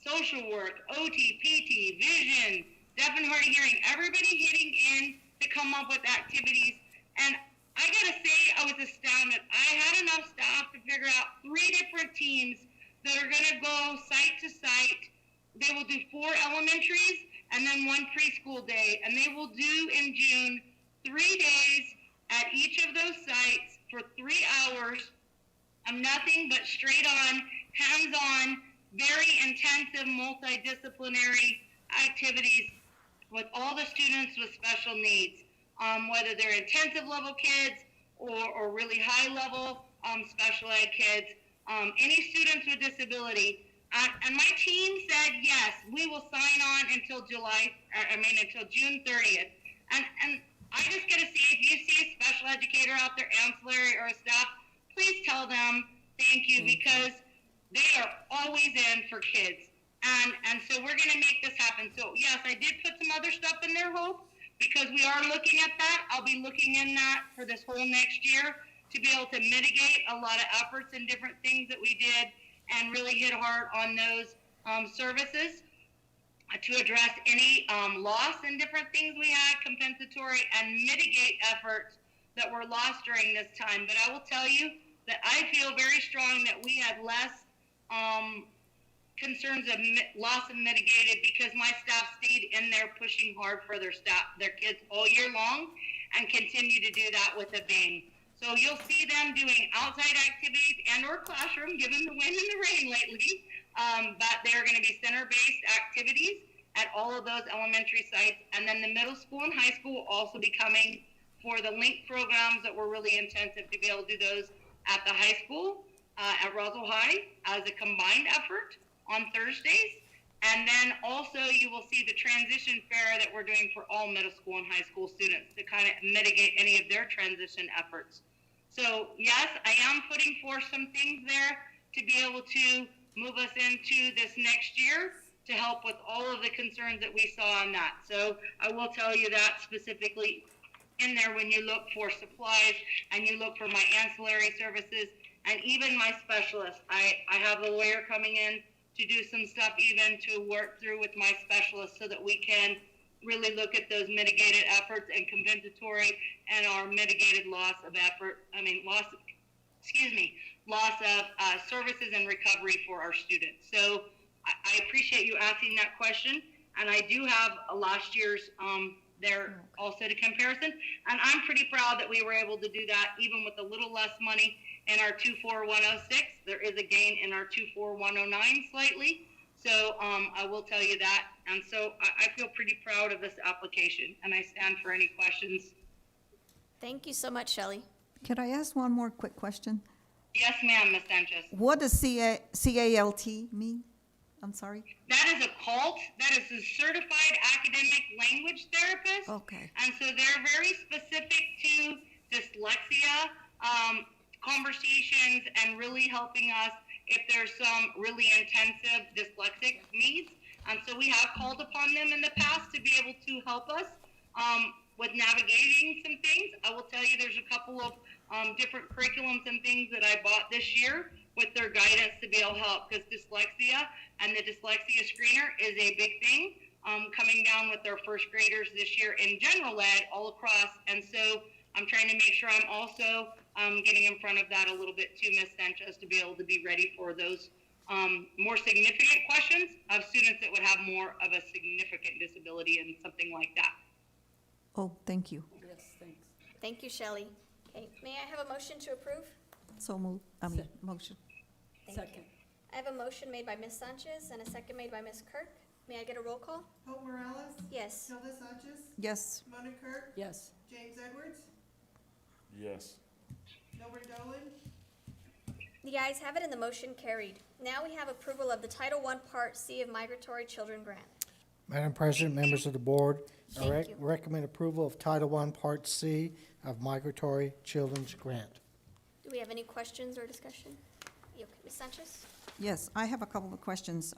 social work, OT, PT, vision, deaf and hard of hearing, everybody hitting in to come up with activities. And I gotta say, I was astounded. I had enough staff to figure out 3 different teams that are gonna go site to site. They will do 4 elementaries and then 1 preschool day. And they will do in June 3 days at each of those sites for 3 hours of nothing but straight on, hands-on, very intensive multidisciplinary activities with all the students with special needs, whether they're intensive level kids or really high level special ed kids, any students with disability. And my team said, yes, we will sign on until until June 30th. And I just gotta say, if you see a special educator out there, ancillary or a staff, please tell them thank you, because they are always in for kids. And so we're going to make this happen. So yes, I did put some other stuff in there, Hope, because we are looking at that. I'll be looking in that for this whole next year to be able to mitigate a lot of efforts and different things that we did and really hit hard on those services to address any loss and different things we had, compensatory, and mitigate efforts that were lost during this time. But I will tell you that I feel very strong that we had less concerns of loss and mitigated because my staff stayed in there pushing hard for their kids all year long and continue to do that with a bang. So you'll see them doing outside activities and or classroom, given the wind and the rain lately, but they're going to be center-based activities at all of those elementary sites. And then the middle school and high school will also be coming for the link programs that were really intensive to be able to do those at the high school, at Roswell High, as a combined effort on Thursdays. And then also you will see the transition fair that we're doing for all middle school and high school students to kind of mitigate any of their transition efforts. So yes, I am putting forth some things there to be able to move us into this next year to help with all of the concerns that we saw on that. So I will tell you that specifically in there when you look for supplies and you look for my ancillary services and even my specialists. I have a lawyer coming in to do some stuff even to work through with my specialists so that we can really look at those mitigated efforts and compensatory and our mitigated loss of services and recovery for our students. So I appreciate you asking that question. And I do have last year's there also to comparison. And I'm pretty proud that we were able to do that even with a little less money in our 24106. There is a gain in our 24109 slightly. So I will tell you that. And so I feel pretty proud of this application, and I stand for any questions. Thank you so much, Shelley. Can I ask one more quick question? Yes, ma'am, Ms. Sanchez. What does CALT mean? I'm sorry? That is a CALT. That is a Certified Academic Language Therapist. Okay. And so they're very specific to dyslexia conversations and really helping us if there's some really intensive dyslexic needs. And so we have called upon them in the past to be able to help us with navigating some things. I will tell you there's a couple of different curriculums and things that I bought this year with their guidance to be able to help, because dyslexia and the dyslexia screener is a big thing coming down with our first graders this year in general ed all across. And so I'm trying to make sure I'm also getting in front of that a little bit too, Ms. Sanchez, to be able to be ready for those more significant questions of students that would have more of a significant disability and something like that. Oh, thank you. Yes, thanks. Thank you, Shelley. Okay, may I have a motion to approve? So moved, motion. Second. I have a motion made by Ms. Sanchez and a second made by Ms. Kirk. May I get a roll call? Hope Morales? Yes. Hilda Sanchez? Yes. Mona Kirk? Yes. James Edwards? Yes. Gilbert Dolan? The ayes have it and the motion carried. Now we have approval of the Title I Part C of Migratory Children Grant. Madam President, members of the board, I Thank you. recommend approval of Title I Part C of Migratory Children's Grant. Do we have any questions or discussion? You okay, Ms. Sanchez? Yes, I have a couple of questions.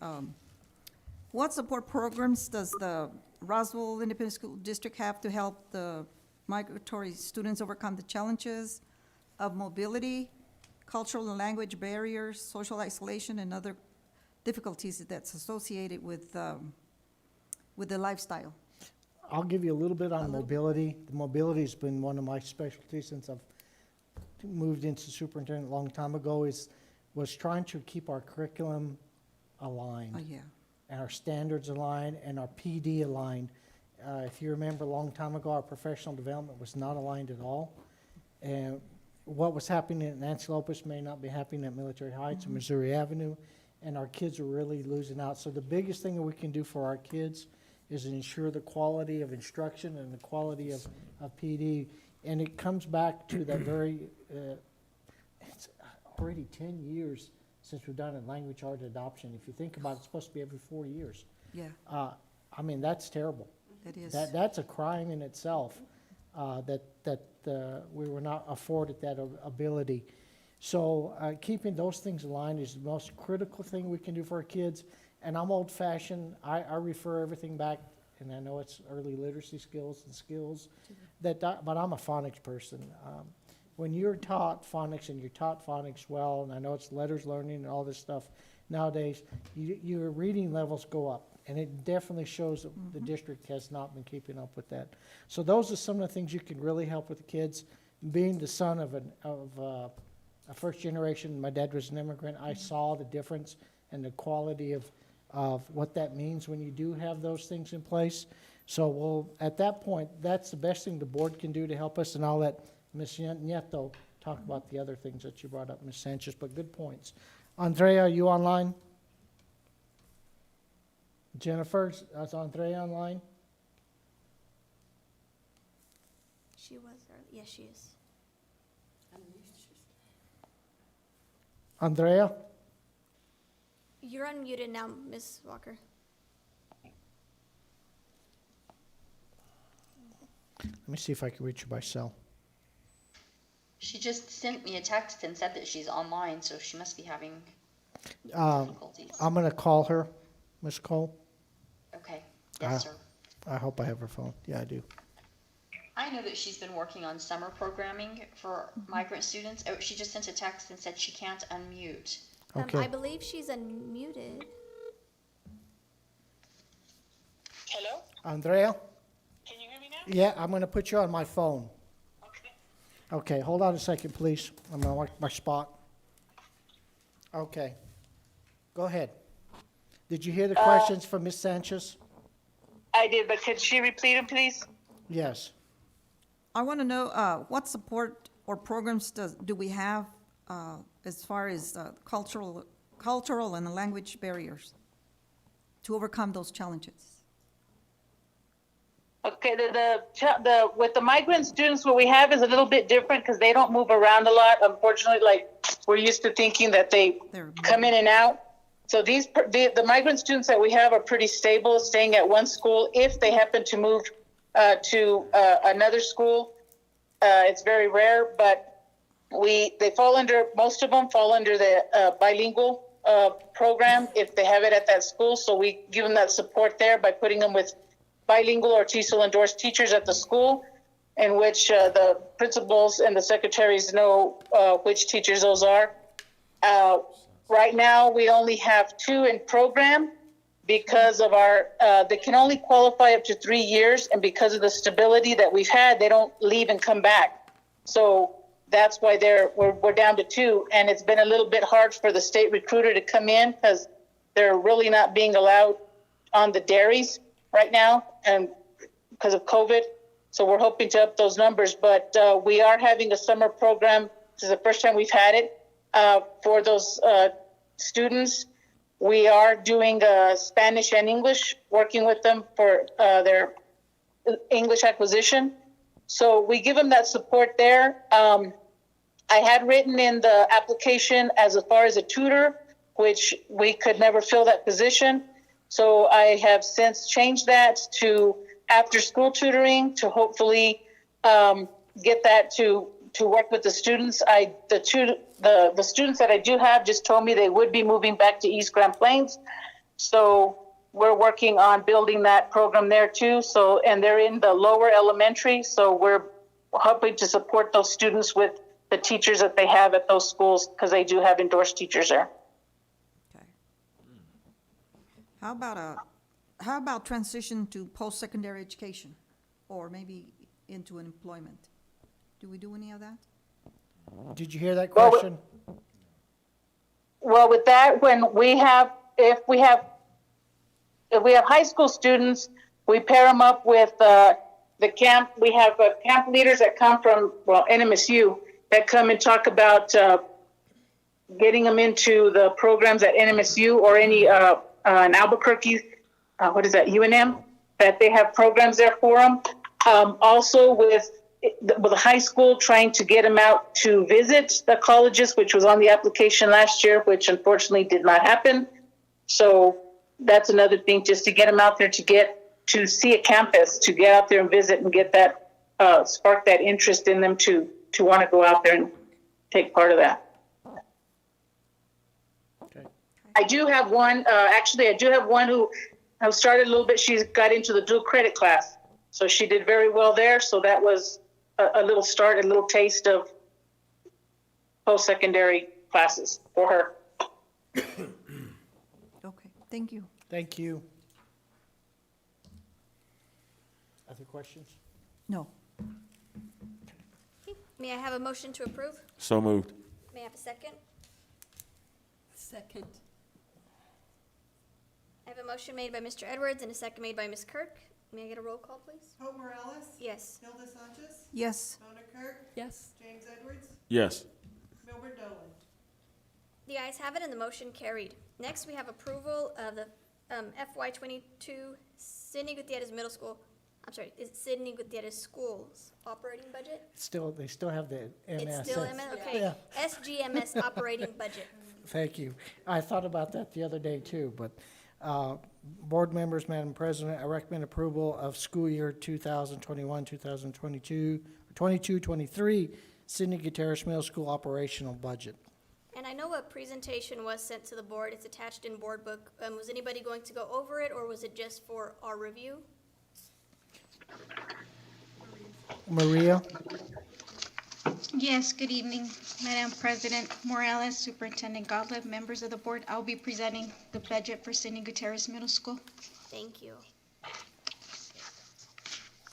What support programs does the Roswell Independent School District have to help the migratory students overcome the challenges of mobility, cultural and language barriers, social isolation, and other difficulties that's associated with the lifestyle? I'll give you a little bit on mobility. The mobility's been one of my specialties since I've moved into superintendent a long time ago, was trying to keep our curriculum aligned. Oh, yeah. And our standards aligned and our PD aligned. If you remember a long time ago, our professional development was not aligned at all. And what was happening at Nancy Lopez may not be happening at Military Heights or Missouri Avenue, and our kids are really losing out. So the biggest thing that we can do for our kids is ensure the quality of instruction and the quality of PD. And it comes back to that very, it's already 10 years since we've done a language art adoption. If you think about it, it's supposed to be every 4 years. Yeah, I mean, that's terrible. it is. That's a crime in itself, that we were not afforded that ability. So keeping those things aligned is the most critical thing we can do for our kids. And I'm old-fashioned. I refer everything back, and I know it's early literacy skills, but I'm a phonics person. When you're taught phonics and you're taught phonics well, and I know it's letters learning and all this stuff nowadays, your reading levels go up. And it definitely shows that the district has not been keeping up with that. So those are some of the things you can really help with the kids. Being the son of a first generation, my dad was an immigrant, I saw the difference and the quality of what that means when you do have those things in place. So at that point, that's the best thing the board can do to help us, and I'll let Ms. Nieto talk about the other things that you brought up, Ms. Sanchez, but good points. Andrea, are you online? Jennifer, is Andrea online? She was early. Yes, she is. Andrea? You're unmuted now, Ms. Walker. Let me see if I can reach you by cell. She just sent me a text and said that she's online, so she must be having difficulties. I'm going to call her, Ms. Cole. Okay, yes, sir. I hope I have her phone. Yeah, I do. I know that she's been working on summer programming for migrant students. Oh, she just sent a text and said she can't unmute. Okay. I believe she's unmuted. Andrea? Can you hear me now? Yeah, I'm going to put you on my phone. Okay, hold on a second, please. I'm going to mark my spot. Okay. Go ahead. Did you hear the questions from Ms. Sanchez? I did, but could she repeat them, please? Yes. I want to know what support or programs do we have as far as cultural and language barriers to overcome those challenges? Okay, with the migrant students, what we have is a little bit different because they don't move around a lot. Unfortunately, like we're used to thinking that they come in and out. So the migrant students that we have are pretty stable, staying at one school. If they happen to move to another school, it's very rare, but most of them fall under the bilingual program if they have it at that school. So we give them that support there by putting them with bilingual or TESOL endorsed teachers at the school, in which the principals and the secretaries know which teachers those are. Right now, we only have 2 in program because of they can only qualify up to 3 years, and because of the stability that we've had, they don't leave and come back. So that's why we're down to 2, and it's been a little bit hard for the state recruiter to come in because they're really not being allowed on the dairies right now, and because of COVID. So we're hoping to up those numbers, but we are having a summer program. This is the first time we've had it for those students. We are doing Spanish and English, working with them for their English acquisition. So we give them that support there. I had written in the application as far as a tutor, which we could never fill that position. So I have since changed that to after-school tutoring to hopefully get that to work with the students. The students that I do have just told me they would be moving back to East Grand Plains. So we're working on building that program there too. So, and they're in the lower elementary. So we're hoping to support those students with the teachers that they have at those schools because they do have endorsed teachers there. Okay. How about transition to post-secondary education, or maybe into employment? Do we do any of that? Did you hear that question? Well, with that, if we have high school students, we pair them up with the camp. We have camp leaders that come from NMSU that come and talk about getting them into the programs at NMSU or any in Albuquerque. What is that? UNM, that they have programs there for them. Also with the high school, trying to get them out to visit the colleges, which was on the application last year, which unfortunately did not happen. So that's another thing, just to get them out there to see a campus, to get out there and visit and get that, spark that interest in them to want to go out there and take part of that. Okay. I do have one, who started a little bit. She got into the dual credit class. So she did very well there. So that was a little start, a little taste of post-secondary classes for her. Okay, thank you. Thank you. Other questions? No. May I have a motion to approve? So moved. May I have a second? Second. I have a motion made by Mr. Edwards and a second made by Ms. Kirk. May I get a roll call, please? Hope Morales? Yes. Hilda Sanchez? Yes. Donna Kirk? Yes. James Edwards? Yes. Milburn Dolan? The ayes have it and the motion carried. Next, we have approval of the FY22 Sidney Gutierrez Middle School, is it Sidney Gutierrez Schools operating budget? They still have the MS. It's still MS, okay. Yeah. SGMS operating budget. Thank you. I thought about that the other day too, but board members, Madam President, I recommend approval of school year 2021, 2022, 22-23 Sidney Gutierrez Middle School operational budget. And I know a presentation was sent to the board. It's attached in board book. Was anybody going to go over it, or was it just for our review? Maria? Yes, good evening, Madam President Morales, Superintendent Gottlieb, members of the board. I'll be presenting the budget for Sidney Gutierrez Middle School. Thank you.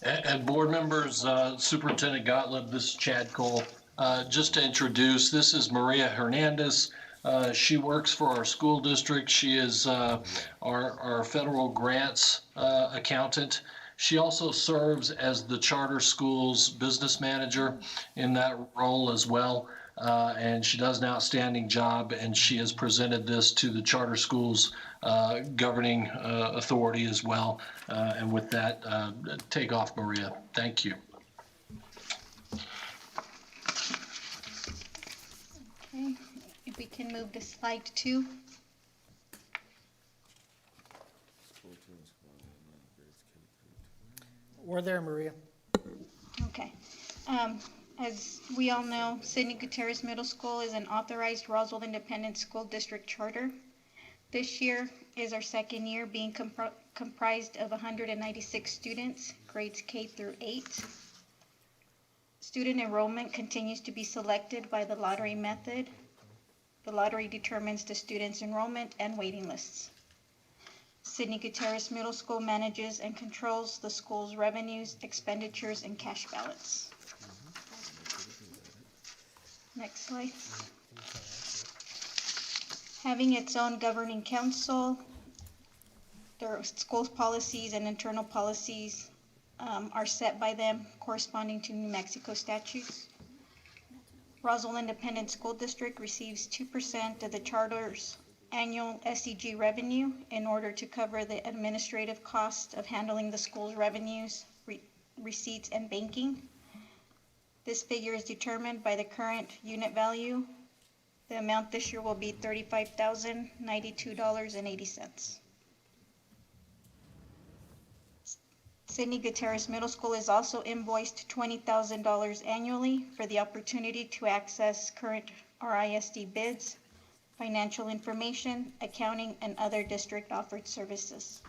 And board members, Superintendent Gottlieb, this is Chad Cole. Just to introduce, this is Maria Hernandez. She works for our school district. She is our federal grants accountant. She also serves as the charter school's business manager in that role as well. And she does an outstanding job, and she has presented this to the charter schools governing authority as well. And with that, take off, Maria. Thank you. Okay, if we can move to slide 2. We're there, Maria. Okay. As we all know, Sidney Gutierrez Middle School is an authorized Roswell Independent School District charter. This year is our second year being comprised of 196 students, grades K through 8. Student enrollment continues to be selected by the lottery method. The lottery determines the students' enrollment and waiting lists. Sidney Gutierrez Middle School manages and controls the school's revenues, expenditures, and cash balance. Next slide. Having its own governing council, their school policies and internal policies are set by them corresponding to New Mexico statutes. Roswell Independent School District receives 2% of the charter's annual SEG revenue in order to cover the administrative cost of handling the school's revenues, receipts, and banking. This figure is determined by the current unit value. The amount this year will be $35,092.80. Sidney Gutierrez Middle School is also invoiced $20,000 annually for the opportunity to access current RISD bids, financial information, accounting, and other district-offered services.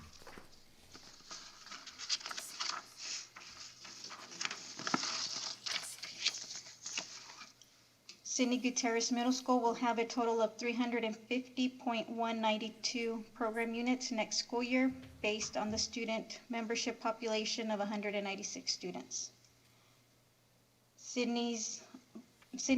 Sidney Gutierrez Middle School will have a total of 350.192 program units next school year based on the student membership population of 196 students. Sidney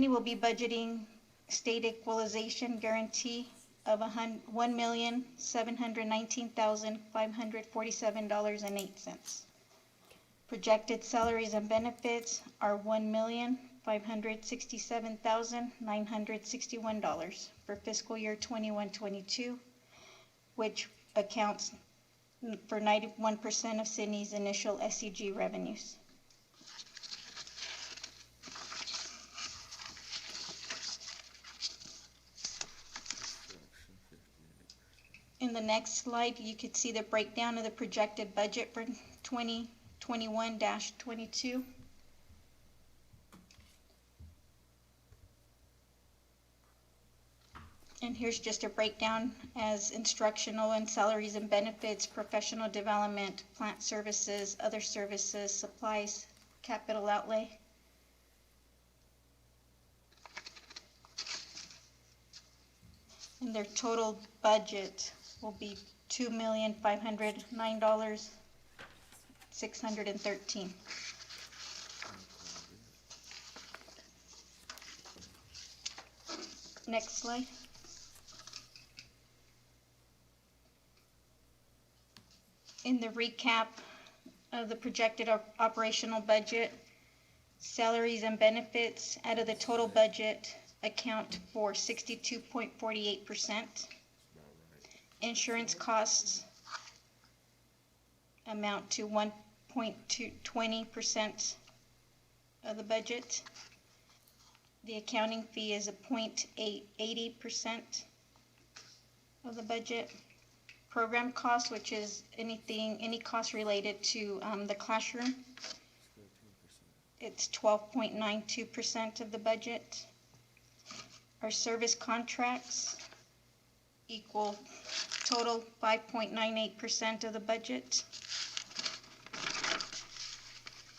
will be budgeting state equalization guarantee of $1,719,547.08. Projected salaries and benefits are $1,567,961 for fiscal year 21-22, which accounts for 91% of Sidney's initial SEG revenues. In the next slide, you could see the breakdown of the projected budget for 2021-22. And here's just a breakdown as instructional and salaries and benefits, professional development, plant services, other services, supplies, capital outlay. And their total budget will be $2,509,613. Next slide. In the recap of the projected operational budget, salaries and benefits out of the total budget account for 62.48%. Insurance costs amount to 1.20% of the budget. The accounting fee is a 0.80% of the budget. Program cost, which is any cost related to the classroom, it's 12.92% of the budget. Our service contracts equal total 5.98% of the budget.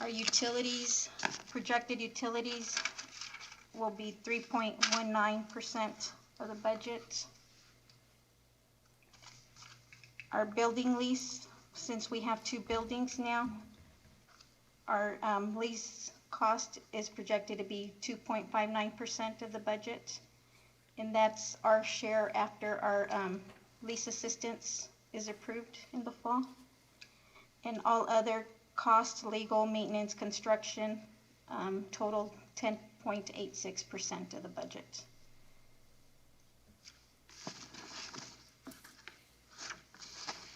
Our utilities, projected utilities, will be 3.19% of the budget. Our building lease, since we have two buildings now, Our lease cost is projected to be 2.59% of the budget, and that's our share after our lease assistance is approved in the fall. And all other costs, legal, maintenance, construction, total 10.86% of the budget.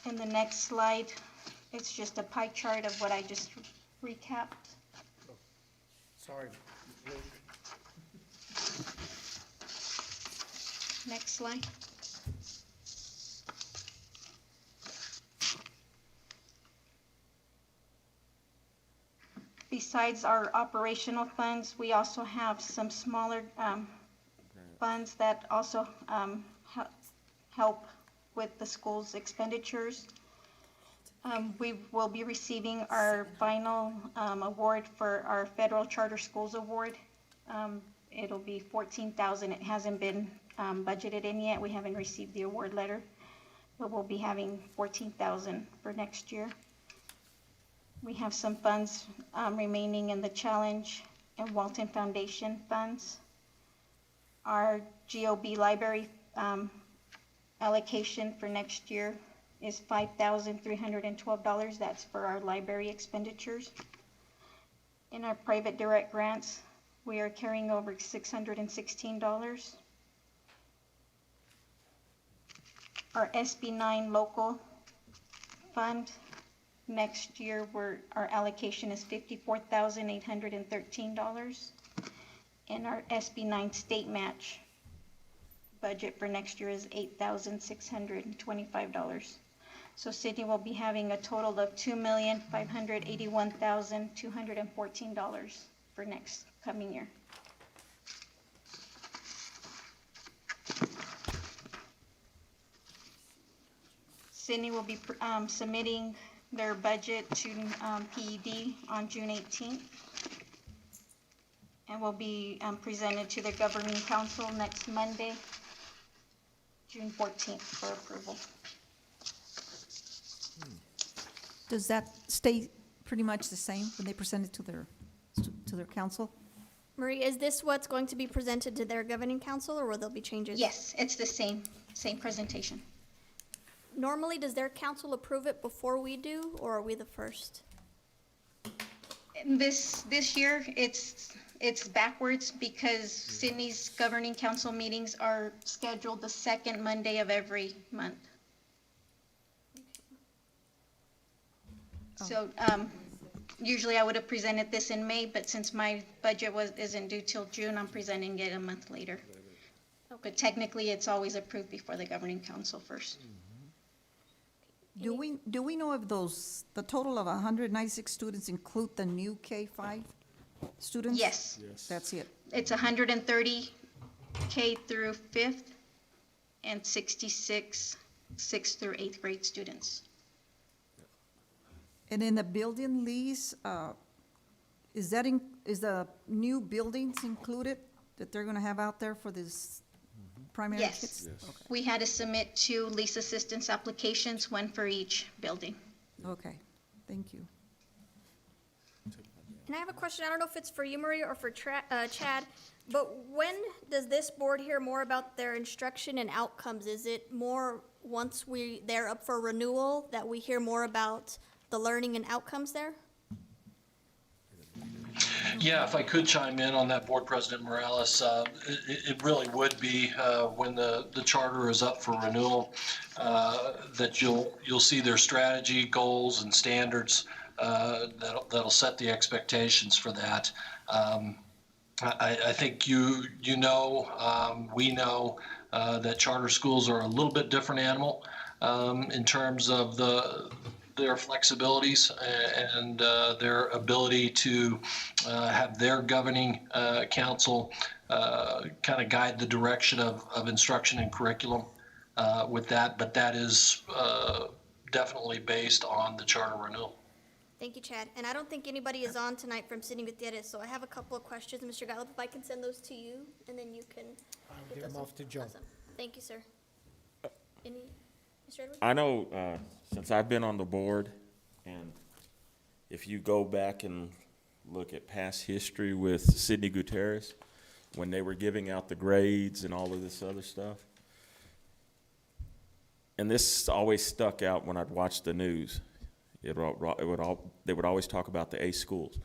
In the next slide, it's just a pie chart of what I just recapped. Sorry. Next slide. Besides our operational funds, we also have some smaller funds that also help with the school's expenditures. We will be receiving our final award for our Federal Charter Schools Award. It'll be $14,000. It hasn't been budgeted in yet. We haven't received the award letter, but we'll be having $14,000 for next year. We have some funds remaining in the Challenge and Walton Foundation funds. Our GOB library allocation for next year is $5,312. That's for our library expenditures. In our private direct grants, we are carrying over $616. Our SB9 local fund, next year our allocation is $54,813. And our SB9 state match budget for next year is $8,625. So Sydney will be having a total of $2,581,214 for next coming year. Sydney will be submitting their budget to PED on June 18th. And will be presented to the Governing Council next Monday, June 14th, for approval. Does that stay pretty much the same when they present it to their council? Marie, is this what's going to be presented to their governing council, or will there be changes? Yes, it's the same presentation. Normally, does their council approve it before we do, or are we the first? This year, it's backwards because Sydney's governing council meetings are scheduled the second Monday of every month. So usually I would have presented this in May, but since my budget isn't due till June, I'm presenting it a month later. But technically, it's always approved before the governing council first. Do we know if the total of 196 students include the new K-5 students? Yes. That's it. It's 130 K through 5th and 66 6th through 8th grade students. And in the building lease, is the new buildings included that they're gonna have out there for this primary Yes. kids? We had to submit 2 lease assistance applications, 1 for each building. Okay, thank you. And I have a question, I don't know if it's for you, Maria, or for Chad, but when does this board hear more about their instruction and outcomes? Is it more once they're up for renewal that we hear more about the learning and outcomes there? Yeah, if I could chime in on that, Board President Morales, it really would be when the charter is up for renewal, that you'll see their strategy, goals, and standards that'll set the expectations for that. I think we know that charter schools are a little bit different animal in terms of their flexibilities and their ability to have their governing council kind of guide the direction of instruction and curriculum with that, but that is definitely based on the charter renewal. Thank you, Chad. And I don't think anybody is on tonight from Sydney Gutierrez, so I have a couple of questions, Mr. Gottlieb, if I can send those to you, and then you can. I'll give them off to Joe. Awesome. Thank you, sir. Mr. Edwards? I know, since I've been on the board, and if you go back and look at past history with Sidney Gutierrez, when they were giving out the grades and all of this other stuff, and this always stuck out when I'd watch the news. They would always talk about the A schools.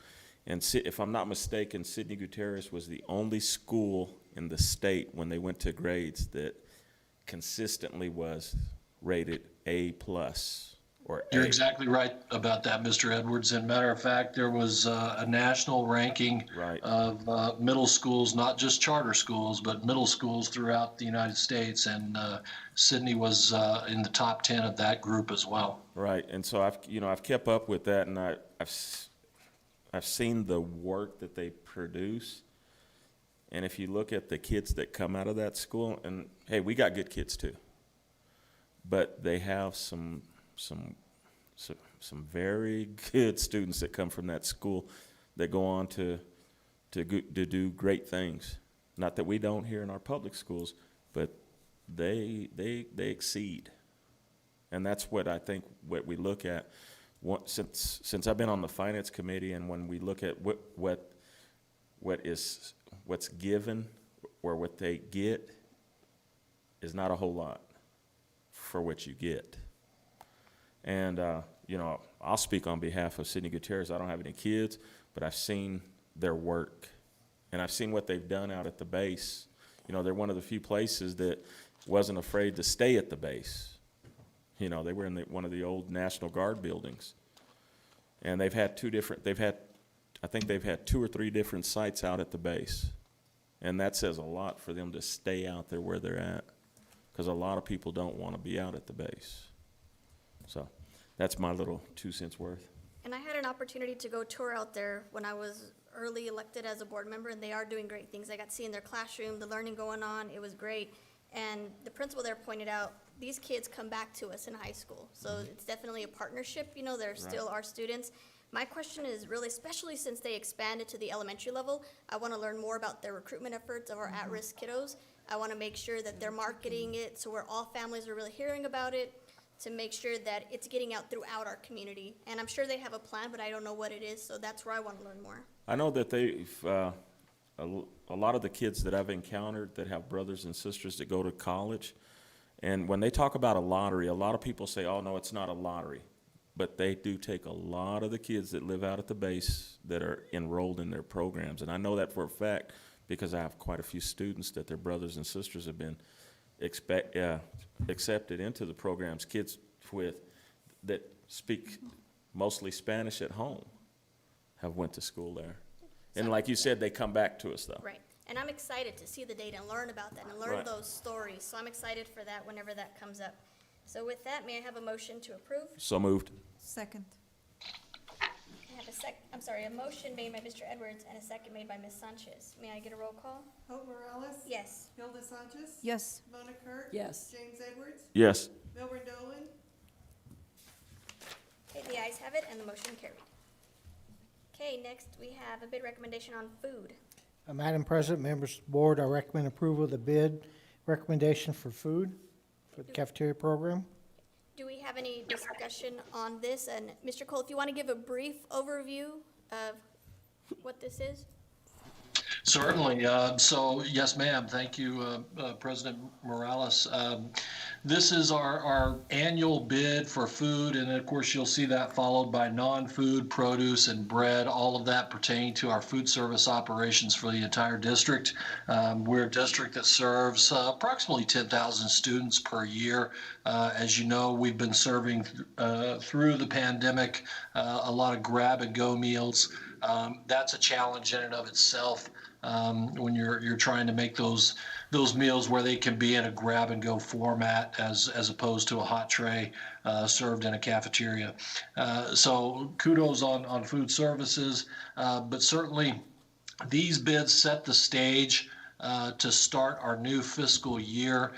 And if I'm not mistaken, Sidney Gutierrez was the only school in the state when they went to grades that consistently was rated A+ or You're A. exactly right about that, Mr. Edwards. And matter of fact, there was a national ranking Right. of middle schools, not just charter schools, but middle schools throughout the United States. And Sydney was in the top 10 of that group as well. Right, and so I've kept up with that, and I've seen the work that they produce. And if you look at the kids that come out of that school, and hey, we got good kids too, but they have some very good students that come from that school that go on to do great things. Not that we don't here in our public schools, but they exceed. And that's what I think what we look at. Since I've been on the finance committee, and when we look at what's given or what they get is not a whole lot for what you get. And I'll speak on behalf of Sidney Gutierrez. I don't have any kids, but I've seen their work, and I've seen what they've done out at the base. They're one of the few places that wasn't afraid to stay at the base. They were in one of the old National Guard buildings, and I think they've had 2 or 3 different sites out at the base, and that says a lot for them to stay out there where they're at, because a lot of people don't want to be out at the base. So that's my little 2 cents worth. And I had an opportunity to go tour out there when I was early elected as a board member, and they are doing great things. I got to see in their classroom, the learning going on. It was great. And the principal there pointed out, these kids come back to us in high school. So it's definitely a partnership. They're still our students. My question is really, especially since they expanded to the elementary level, I want to learn more about their recruitment efforts of our at-risk kiddos. I want to make sure that they're marketing it so where all families are really hearing about it, to make sure that it's getting out throughout our community. And I'm sure they have a plan, but I don't know what it is, so that's where I want to learn more. I know that a lot of the kids that I've encountered that have brothers and sisters that go to college, and when they talk about a lottery, a lot of people say, oh, no, it's not a lottery. But they do take a lot of the kids that live out at the base that are enrolled in their programs. And I know that for a fact because I have quite a few students that their brothers and sisters have been accepted into the programs, kids that speak mostly Spanish at home have went to school there. And like you said, they come back to us, though. Right. And I'm excited to see the data and learn about that and learn those stories. So I'm excited for that whenever that comes up. So with that, may I have a motion to approve? So moved. Second. I have a motion made by Mr. Edwards and a second made by Ms. Sanchez. May I get a roll call? Hope Morales? Yes. Hilda Sanchez? Yes. Mona Kurt? Yes. James Edwards? Yes. Milburn Dolan? Okay, the ayes have it and the motion carried. Okay, next we have a bid recommendation on food. Madam President, members of the board, I recommend approval of the bid recommendation for food for the cafeteria program. Do we have any discussion on this? And Mr. Cole, if you want to give a brief overview of what this is? Certainly. So, yes, ma'am. Thank you, President Morales. This is our annual bid for food, and of course, you'll see that followed by non-food, produce, and bread, all of that pertaining to our food service operations for the entire district. We're a district that serves approximately 10,000 students per year. As you know, we've been serving through the pandemic a lot of grab-and-go meals. That's a challenge in and of itself. When you're trying to make those meals where they can be in a grab and go format as opposed to a hot tray served in a cafeteria. So kudos on food services, but certainly these bids set the stage to start our new fiscal year.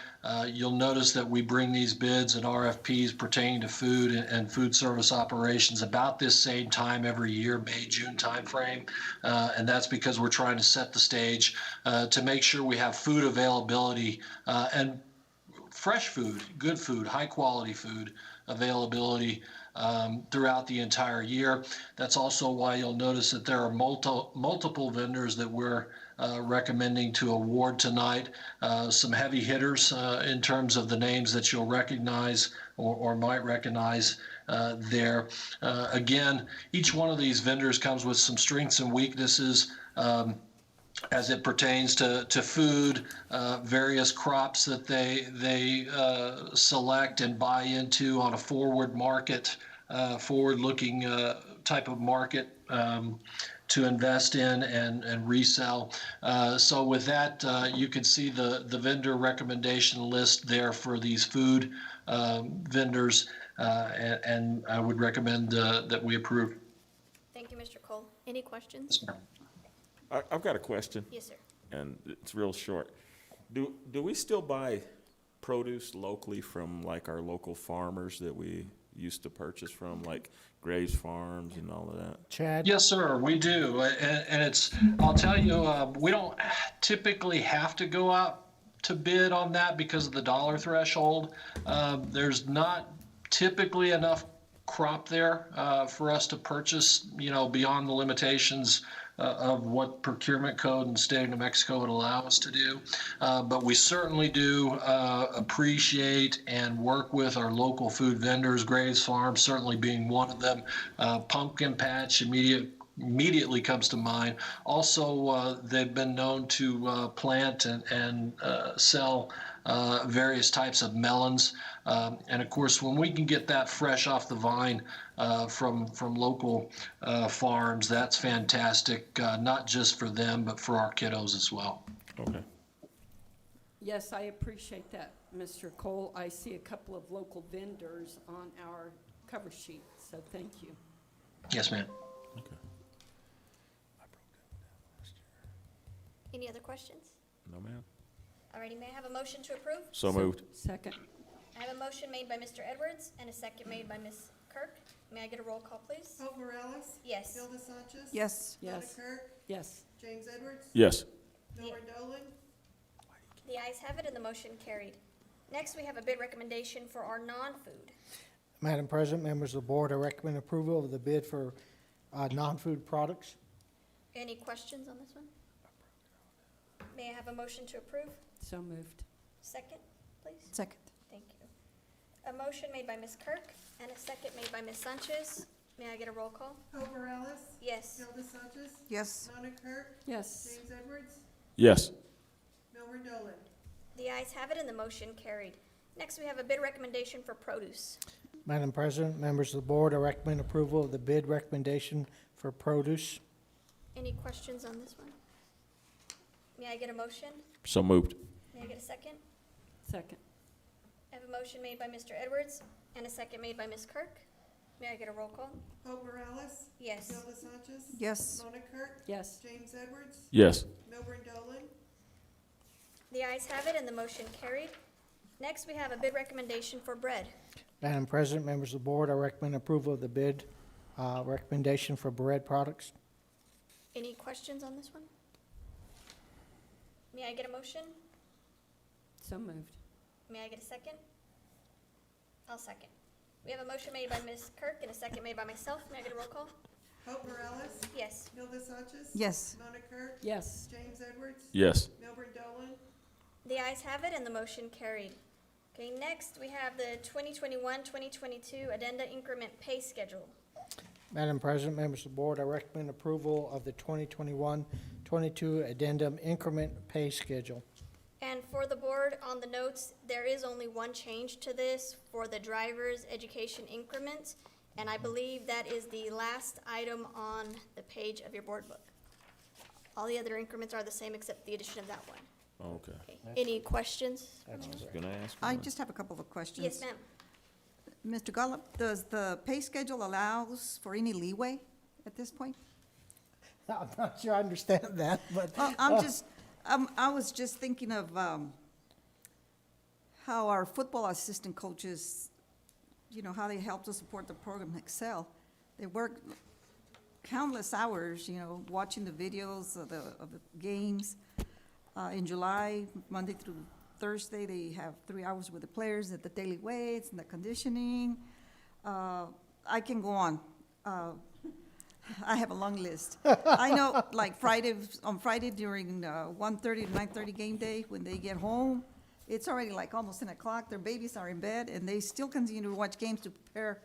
You'll notice that we bring these bids and RFPs pertaining to food and food service operations about this same time every year, May, June timeframe. And that's because we're trying to set the stage to make sure we have food availability and fresh food, good food, high quality food availability throughout the entire year. That's also why you'll notice that there are multiple vendors that we're recommending to award tonight. Some heavy hitters in terms of the names that you'll recognize or might recognize there. Again, each one of these vendors comes with some strengths and weaknesses as it pertains to food, various crops that they select and buy into on a forward-looking type of market to invest in and resell. So with that, you can see the vendor recommendation list there for these food vendors, and I would recommend that we approve. Thank you, Mr. Cole. Any questions? I've got a question. Yes, sir. And it's real short. Do we still buy produce locally from like our local farmers that we used to purchase from, like Graves Farms and all of that? Chad? Yes, sir, we do. And it's, I'll tell you, we don't typically have to go out to bid on that because of the dollar threshold. There's not typically enough crop there for us to purchase, beyond the limitations of what procurement code in the state of New Mexico would allow us to do. But we certainly do appreciate and work with our local food vendors, Graves Farm certainly being one of them. Pumpkin Patch immediately comes to mind. Also, they've been known to plant and sell various types of melons. And of course, when we can get that fresh off the vine from local farms, that's fantastic, not just for them, but for our kiddos as well. Okay. Yes, I appreciate that, Mr. Cole. I see a couple of local vendors on our cover sheet, so thank you. Yes, ma'am. Okay. Any other questions? No, ma'am. Alrighty, may I have a motion to approve? So moved. Second. I have a motion made by Mr. Edwards and a second made by Ms. Kirk. May I get a roll call, please? Hope Morales. Yes. Hilda Sanchez. Yes. Donna Yes. Kirk. Yes. James Edwards. Yes. Milburn Dolan. The ayes have it and the motion carried. Next, we have a bid recommendation for our non-food. Madam President, members of the board, I recommend approval of the bid for non-food products. Any questions on this one? May I have a motion to approve? So moved. Second, please? Second. Thank you. A motion made by Ms. Kirk and a second made by Ms. Sanchez. May I get a roll call? Hope Morales. Yes. Hilda Sanchez. Yes. Donna Kirk. Yes. James Edwards. Yes. Milburn Dolan. The ayes have it and the motion carried. Next, we have a bid recommendation for produce. Madam President, members of the board, I recommend approval of the bid recommendation for produce. Any questions on this one? May I get a motion? So moved. May I get a second? Second. I have a motion made by Mr. Edwards and a second made by Ms. Kirk. May I get a roll call? Hope Morales. Yes. Hilda Sanchez. Yes. Donna Kirk. Yes. James Edwards. Yes. Milburn Dolan. The ayes have it and the motion carried. Next, we have a bid recommendation for bread. Madam President, members of the board, I recommend approval of the bid recommendation for bread products. Any questions on this one? May I get a motion? So moved. May I get a second? I'll second. We have a motion made by Ms. Kirk and a second made by myself. May I get a roll call? Hope Morales. Yes. Hilda Sanchez. Yes. Donna Kirk. Yes. James Edwards. Yes. Milburn Dolan. The ayes have it and the motion carried. Okay, next we have the 2021-2022 addenda increment pay schedule. Madam President, members of the board, I recommend approval of the 2021-22 addendum increment pay schedule. And for the board, on the notes, there is only one change to this for the driver's education increments, and I believe that is the last item on the page of your board book. All the other increments are the same except the addition of that one. Okay. Okay. Any questions? I was gonna ask. I one. just have a couple of questions. Yes, ma'am. Mr. Gollop, does the pay schedule allows for any leeway at this point? I'm not sure I understand that, but. I was just thinking of how our football assistant coaches, how they help to support the program Excel. They work countless hours, watching the videos of the games. In July, Monday through Thursday, they have 3 hours with the players at the daily weights and the conditioning. I can go on. I have a long list. I know, like on Friday during 1:30 to 9:30 game day, when they get home, it's already like almost 10 o'clock. Their babies are in bed, and they still continue to watch games to prepare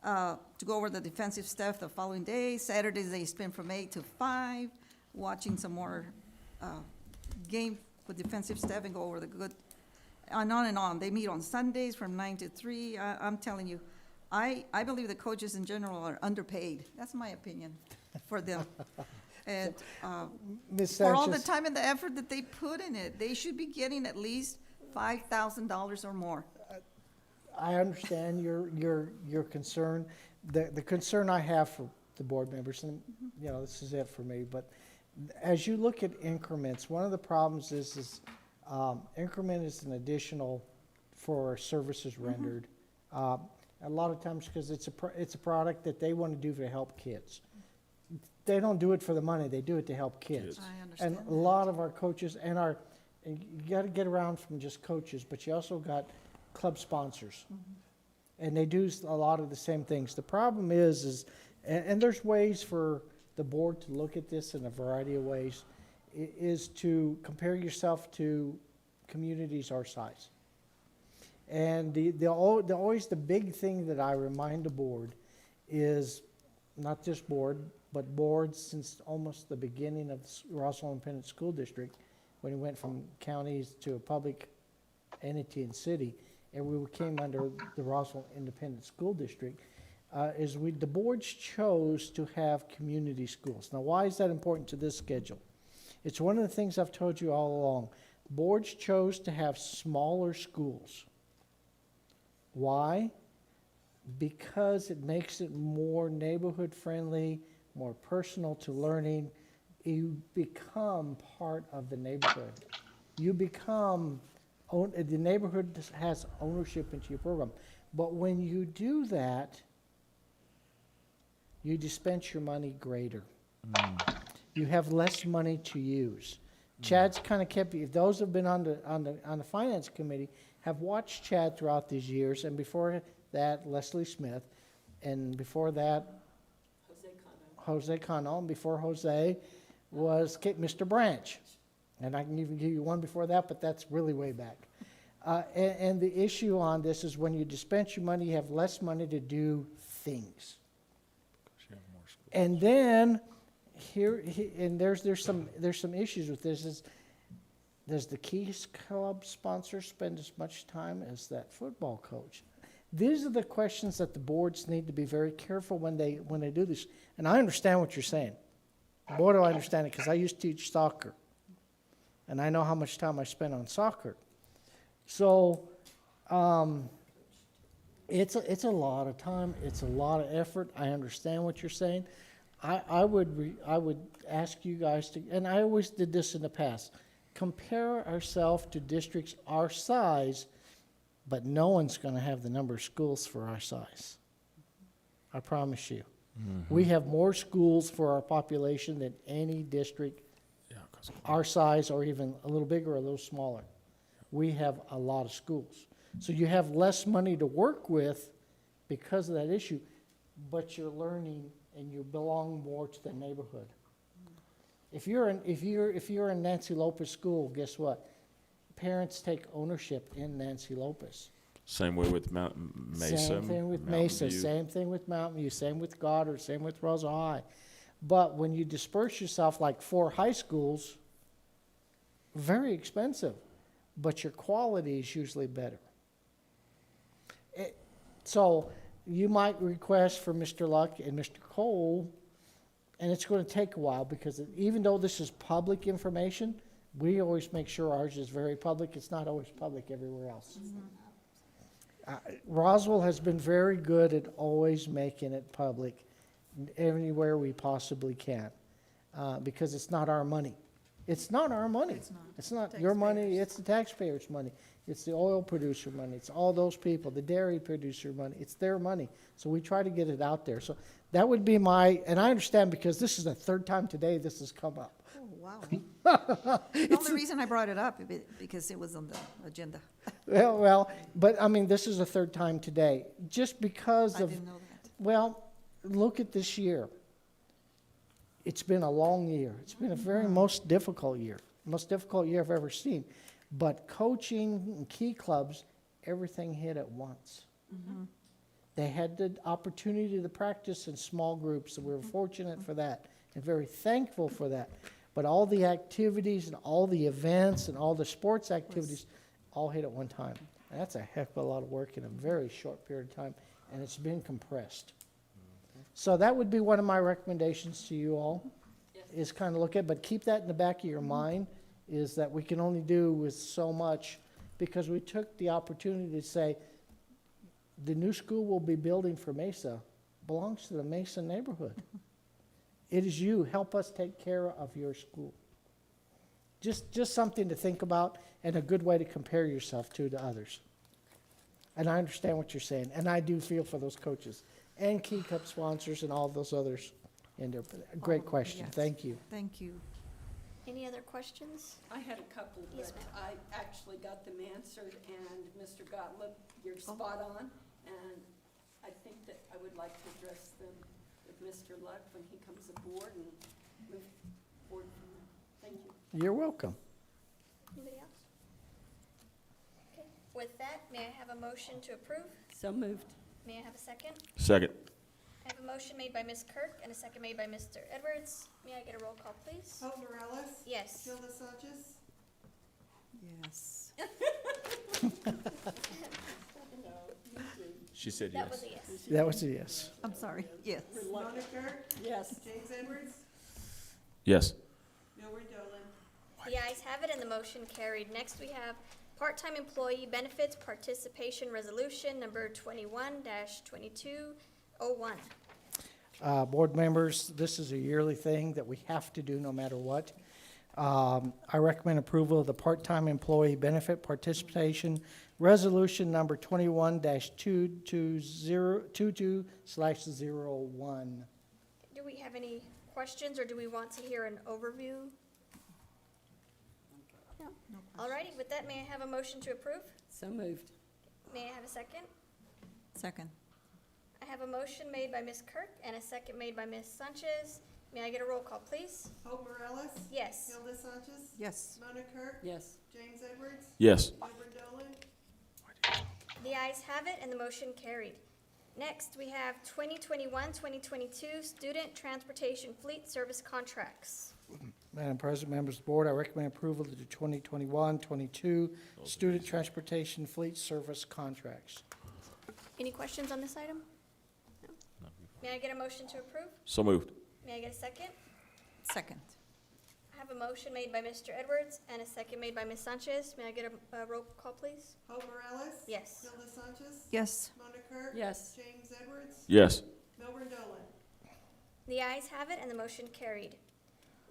to go over the defensive stuff the following day. Saturdays, they spend from 8 to 5 watching some more game with defensive stuff and go over the good, and on and on. They meet on Sundays from 9 to 3. I'm telling you, I believe the coaches in general are underpaid. That's my opinion for them. And Ms. for all the Sanchez, time and the effort that they put in it, they should be getting at least $5,000 or more. I understand your concern. The concern I have for the board members, and you know, this is it for me, but as you look at increments, one of the problems is increment is an additional for services rendered. A lot of times because it's a product that they want to do to help kids. They don't do it for the money, they do it to help kids. I understand And a lot of our coaches and you got to get around from just coaches, but you also got club sponsors. And they do a lot of the same things. The problem is and there's ways for the board to look at this in a variety of ways, is to compare yourself to communities our size. And always the big thing that I remind the board is, not just board, but boards since almost the beginning of the Roswell Independent School District, when it went from counties to a public entity and city, and we came under the Roswell Independent School District, the boards chose to have community schools. Now, why is that important to this schedule? It's one of the things I've told you all along. Boards chose to have smaller schools. Why? Because it makes it more neighborhood friendly, more personal to learning. You become part of the neighborhood. You become, the neighborhood has ownership into your program. But when you do that, you dispense your money greater. You have less money to use. Chad's kind of kept, if those have been on the finance committee, have watched Chad throughout these years, and before that, Leslie Smith, and before that, Jose Cano, and before Jose was Mr. Branch. And I can even give you one before that, but that's really way back. And the issue on this is when you dispense your money, you have less money to do things. And then there's some issues with this. Does the Keys Club sponsor spend as much time as that football coach? These are the questions that the boards need to be very careful when they do this. And I understand what you're saying. Boy, do I understand it, because I used to teach soccer. And I know how much time I spent on soccer. So it's a lot of time. It's a lot of effort. I understand what you're saying. I would ask you guys to, and I always did this in the past, compare ourselves to districts our size, but no one's going to have the number of schools for our size. I promise you. We have more schools for our population than any district our size, or even a little bigger or a little smaller. We have a lot of schools. So you have less money to work with because of that issue, but you're learning and you belong more to the neighborhood. If you're in Nancy Lopez school, guess what? Parents take ownership in Nancy Lopez. Same way with Mesa. Same thing with Mountain Mesa, View. same thing with Mountain View, same with Goddard, same with Rosa High. But when you disperse yourself like 4 high schools, very expensive, but your quality is usually better. So you might request for Mr. Luck and Mr. Cole, and it's going to take a while, because even though this is public information, we always make sure ours is very public. It's not always public everywhere else. Roswell has been very good at always making it public anywhere we possibly can, because it's not our money. It's not our money. It's not your money. It's the taxpayers' money. It's the oil producer money. It's all those people, the dairy producer money. It's their money. So we try to get it out there. So that would be and I understand, because this is the 3rd time today this has come up. wow. The only reason I brought it up is because it was on the agenda. Well, but I mean, this is the third time today, just because I of, didn't know that. well, look at this year. It's been a long year. It's been a very most difficult year I've ever seen. But coaching and key clubs, everything hit at once. They had the opportunity to practice in small groups, and we were fortunate for that and very thankful for that. But all the activities and all the events and all the sports activities all hit at one time. And that's a heck of a lot of work in a very short period of time, and it's been compressed. So that would be one of my recommendations to you all, is kind of look at, but keep that in the back of your mind, is that we can only do with so much, because we took the opportunity to say, the new school we'll be building for Mesa belongs to the Mesa neighborhood. It is you. Help us take care of your school. Just something to think about and a good way to compare yourself to others. And I understand what you're saying, and I do feel for those coaches and Key Cup sponsors and all those others in there. Great question. Yes. Thank you. Thank you. Any other questions? I had a couple, Yes, but I actually got them answered, and Mr. Gottlieb, you're spot on, and I think that I would like to address them with Mr. Luck when he comes aboard and move forward from there. Thank you. You're welcome. Anybody else? Okay. With that, may I have a motion to approve? So moved. May I have a second? Second. I have a motion made by Ms. Kirk and a second made by Mr. Edwards. May I get a roll call, please? Hope Morales. Yes. Gilda Sanchez. Yes. She said That yes. was a yes. That was a yes. I'm sorry, yes. Mona Kirk. Yes. James Edwards. Yes. Milburn Dolan. The ayes have it and the motion carried. Next, we have part-time employee benefits participation resolution number 21-2201. Board members, this is a yearly thing that we have to do no matter what. I recommend approval of the part-time employee benefit participation resolution number 21-22/01. Do we have any questions, or do we want to hear an overview? No. Alrighty, with that, may I have a motion to approve? So moved. May I have a second? Second. I have a motion made by Ms. Kirk and a second made by Ms. Sanchez. May I get a roll call, please? Hope Morales. Yes. Gilda Sanchez. Yes. Mona Kirk. Yes. James Edwards. Yes. The Milburn Dolan. ayes have it and the motion carried. Next, we have 2021-2022 student transportation fleet service contracts. Madam President, members of the board, I recommend approval of the 2021-22 student transportation fleet service contracts. Any questions on this item? No. May I get a motion to approve? So moved. May I get a second? Second. I have a motion made by Mr. Edwards and a second made by Ms. Sanchez. May I get a roll call, please? Hope Morales. Yes. Gilda Sanchez. Yes. Mona Kirk. Yes. James Edwards. Yes. Milburn Dolan. The ayes have it and the motion carried.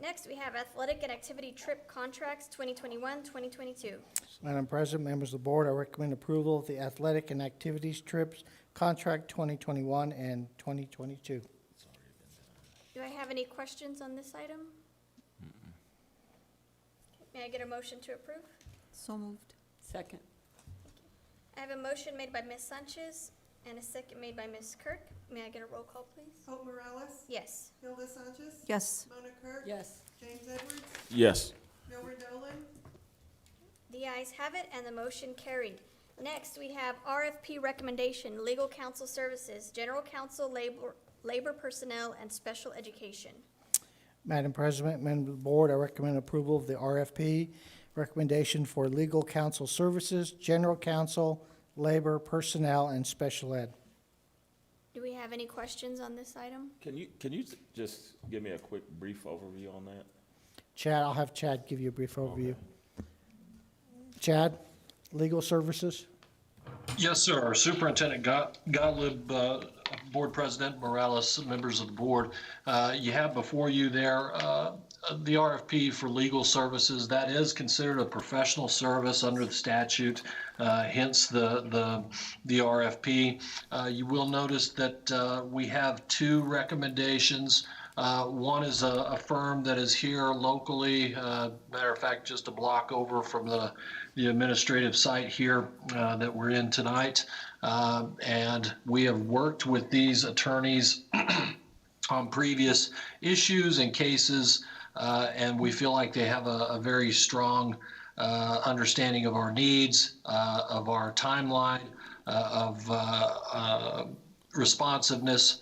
Next, we have athletic and activity trip contracts 2021-2022. Madam President, members of the board, I recommend approval of the athletic and activities trips contract 2021 and 2022. Do I have any questions on this item? May I get a motion to approve? So moved. Second. I have a motion made by Ms. Sanchez and a second made by Ms. Kirk. May I get a roll call, please? Hope Morales. Yes. Gilda Sanchez. Yes. Mona Kirk. Yes. James Edwards. Yes. Milburn Dolan. The ayes have it and the motion carried. Next, we have RFP recommendation, legal counsel services, general counsel, labor personnel, and special education. Madam President, members of the board, I recommend approval of the RFP recommendation for legal counsel services, general counsel, labor, personnel, and special ed. Do we have any questions on this item? Can you just give me a quick brief overview on that? Chad, I'll have Chad give you a brief overview. Chad, legal services? Yes, sir. Superintendent Gottlieb, Board President Morales, members of the board, you have before you there the RFP for legal services, that is considered a professional service under the statute, hence the RFP. You will notice that we have two recommendations. One is a firm that is here locally, matter of fact, just a block over from the administrative site here that we're in tonight. And we have worked with these attorneys on previous issues and cases, and we feel like they have a very strong understanding of our needs, of our timeline, of responsiveness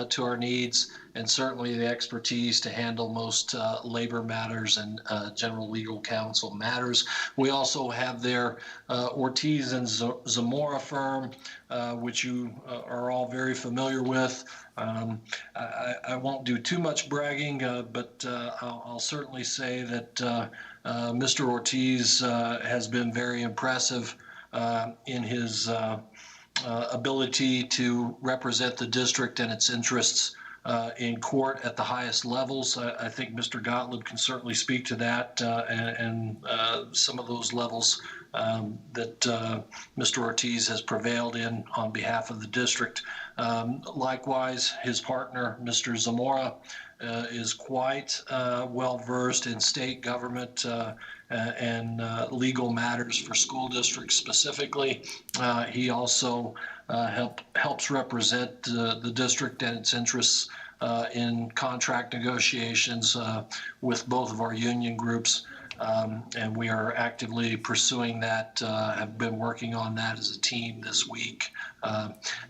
to our needs, and certainly the expertise to handle most labor matters and general legal counsel matters. We also have their Ortiz and Zamora firm, which you are all very familiar with. I won't do too much bragging, but I'll certainly say that Mr. Ortiz has been very impressive in his ability to represent the district and its interests in court at the highest levels. I think Mr. Gottlieb can certainly speak to that and some of those levels that Mr. Ortiz has prevailed in on behalf of the district. Likewise, his partner, Mr. Zamora, is quite well versed in state government and legal matters for school districts specifically. He also helps represent the district and its interests in contract negotiations with both of our union groups. And we are actively pursuing that, have been working on that as a team this week.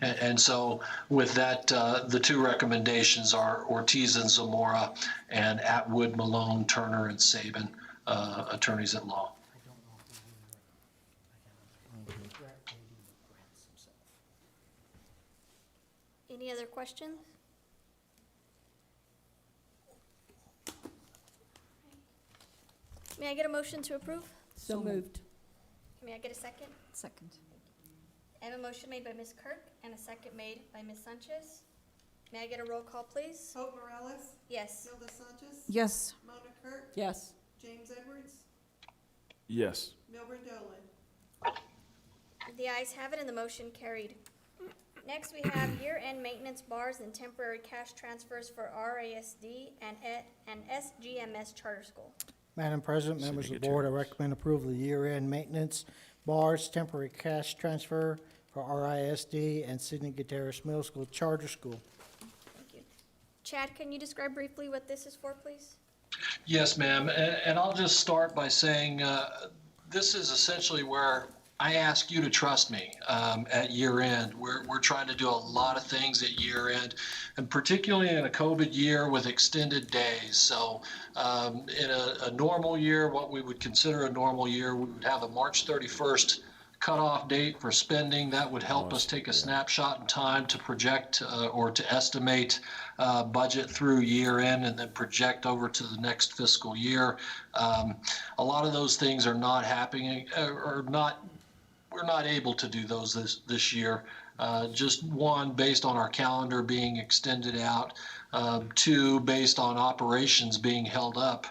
And so with that, the two recommendations are Ortiz and Zamora and Atwood, Malone, Turner, and Sabin, attorneys at law. Any other questions? May I get a motion to approve? So moved. May I get a second? Second. I have a motion made by Ms. Kirk and a second made by Ms. Sanchez. May I get a roll call, please? Hope Morales, Yes. Hilda Sanchez, Yes. Mona Kirk, Yes. James Edwards, Yes. Milburn Dolan. The ayes have it and the motion carried. Next, we have year-end maintenance bars and temporary cash transfers for RISD and SGMS Charter School. Madam President, members of the board, I recommend approval of the year-end maintenance bars, temporary cash transfer for RISD and Sidney Gutierrez Middle School Charter School. Thank you. Chad, can you describe briefly what this is for, please? Yes, ma'am. And I'll just start by saying this is essentially where I ask you to trust me at year end. We're trying to do a lot of things at year end, and particularly in a COVID year with extended days. So in a normal year, what we would consider a normal year, we would have a March 31st cutoff date for spending. That would help us take a snapshot in time to project or to estimate budget through year end and then project over to the next fiscal year. A lot of those things are not happening or not. We're not able to do those this year. Just one, based on our calendar being extended out. Two, based on operations being held up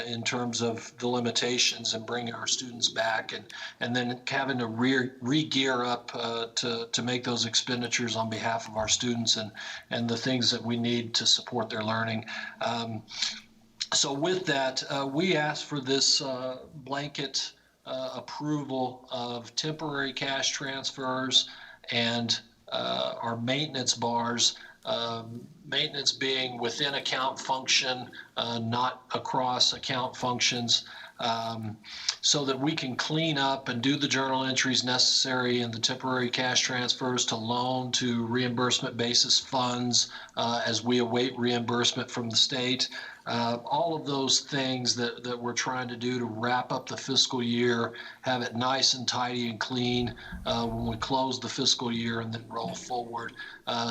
in terms of the limitations and bringing our students back, and then having to re-gear up to make those expenditures on behalf of our students and the things that we need to support their learning. So with that, we asked for this blanket approval of temporary cash transfers and our maintenance bars, maintenance being within account function, not across account functions, so that we can clean up and do the journal entries necessary in the temporary cash transfers to loan to reimbursement basis funds as we await reimbursement from the state. All of those things that we're trying to do to wrap up the fiscal year, have it nice and tidy and clean when we close the fiscal year and then roll forward.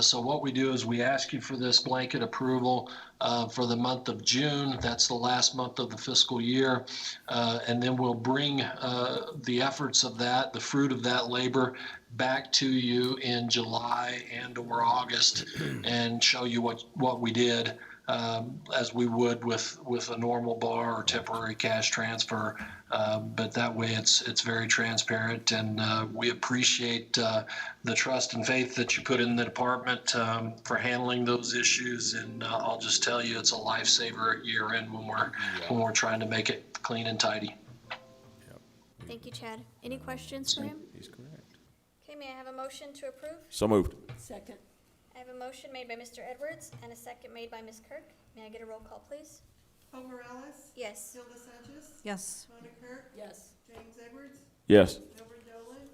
So what we do is we ask you for this blanket approval for the month of June. That's the last month of the fiscal year. And then we'll bring the efforts of that, the fruit of that labor, back to you in July and or August and show you what we did as we would with a normal bar or temporary cash transfer. But that way it's very transparent, and we appreciate the trust and faith that you put in the department for handling those issues. And I'll just tell you, it's a lifesaver at year end when we're trying to make it clean and tidy. Thank you, Chad. Any questions for him? He's correct. Okay, may I have a motion to approve? So moved. Second. I have a motion made by Mr. Edwards and a second made by Ms. Kirk. May I get a roll call, please? Paul Morales? Yes. Hilda Sanchez? Yes. Rhonda Kirk? Yes. James Edwards? Yes. Gilbert Dolan?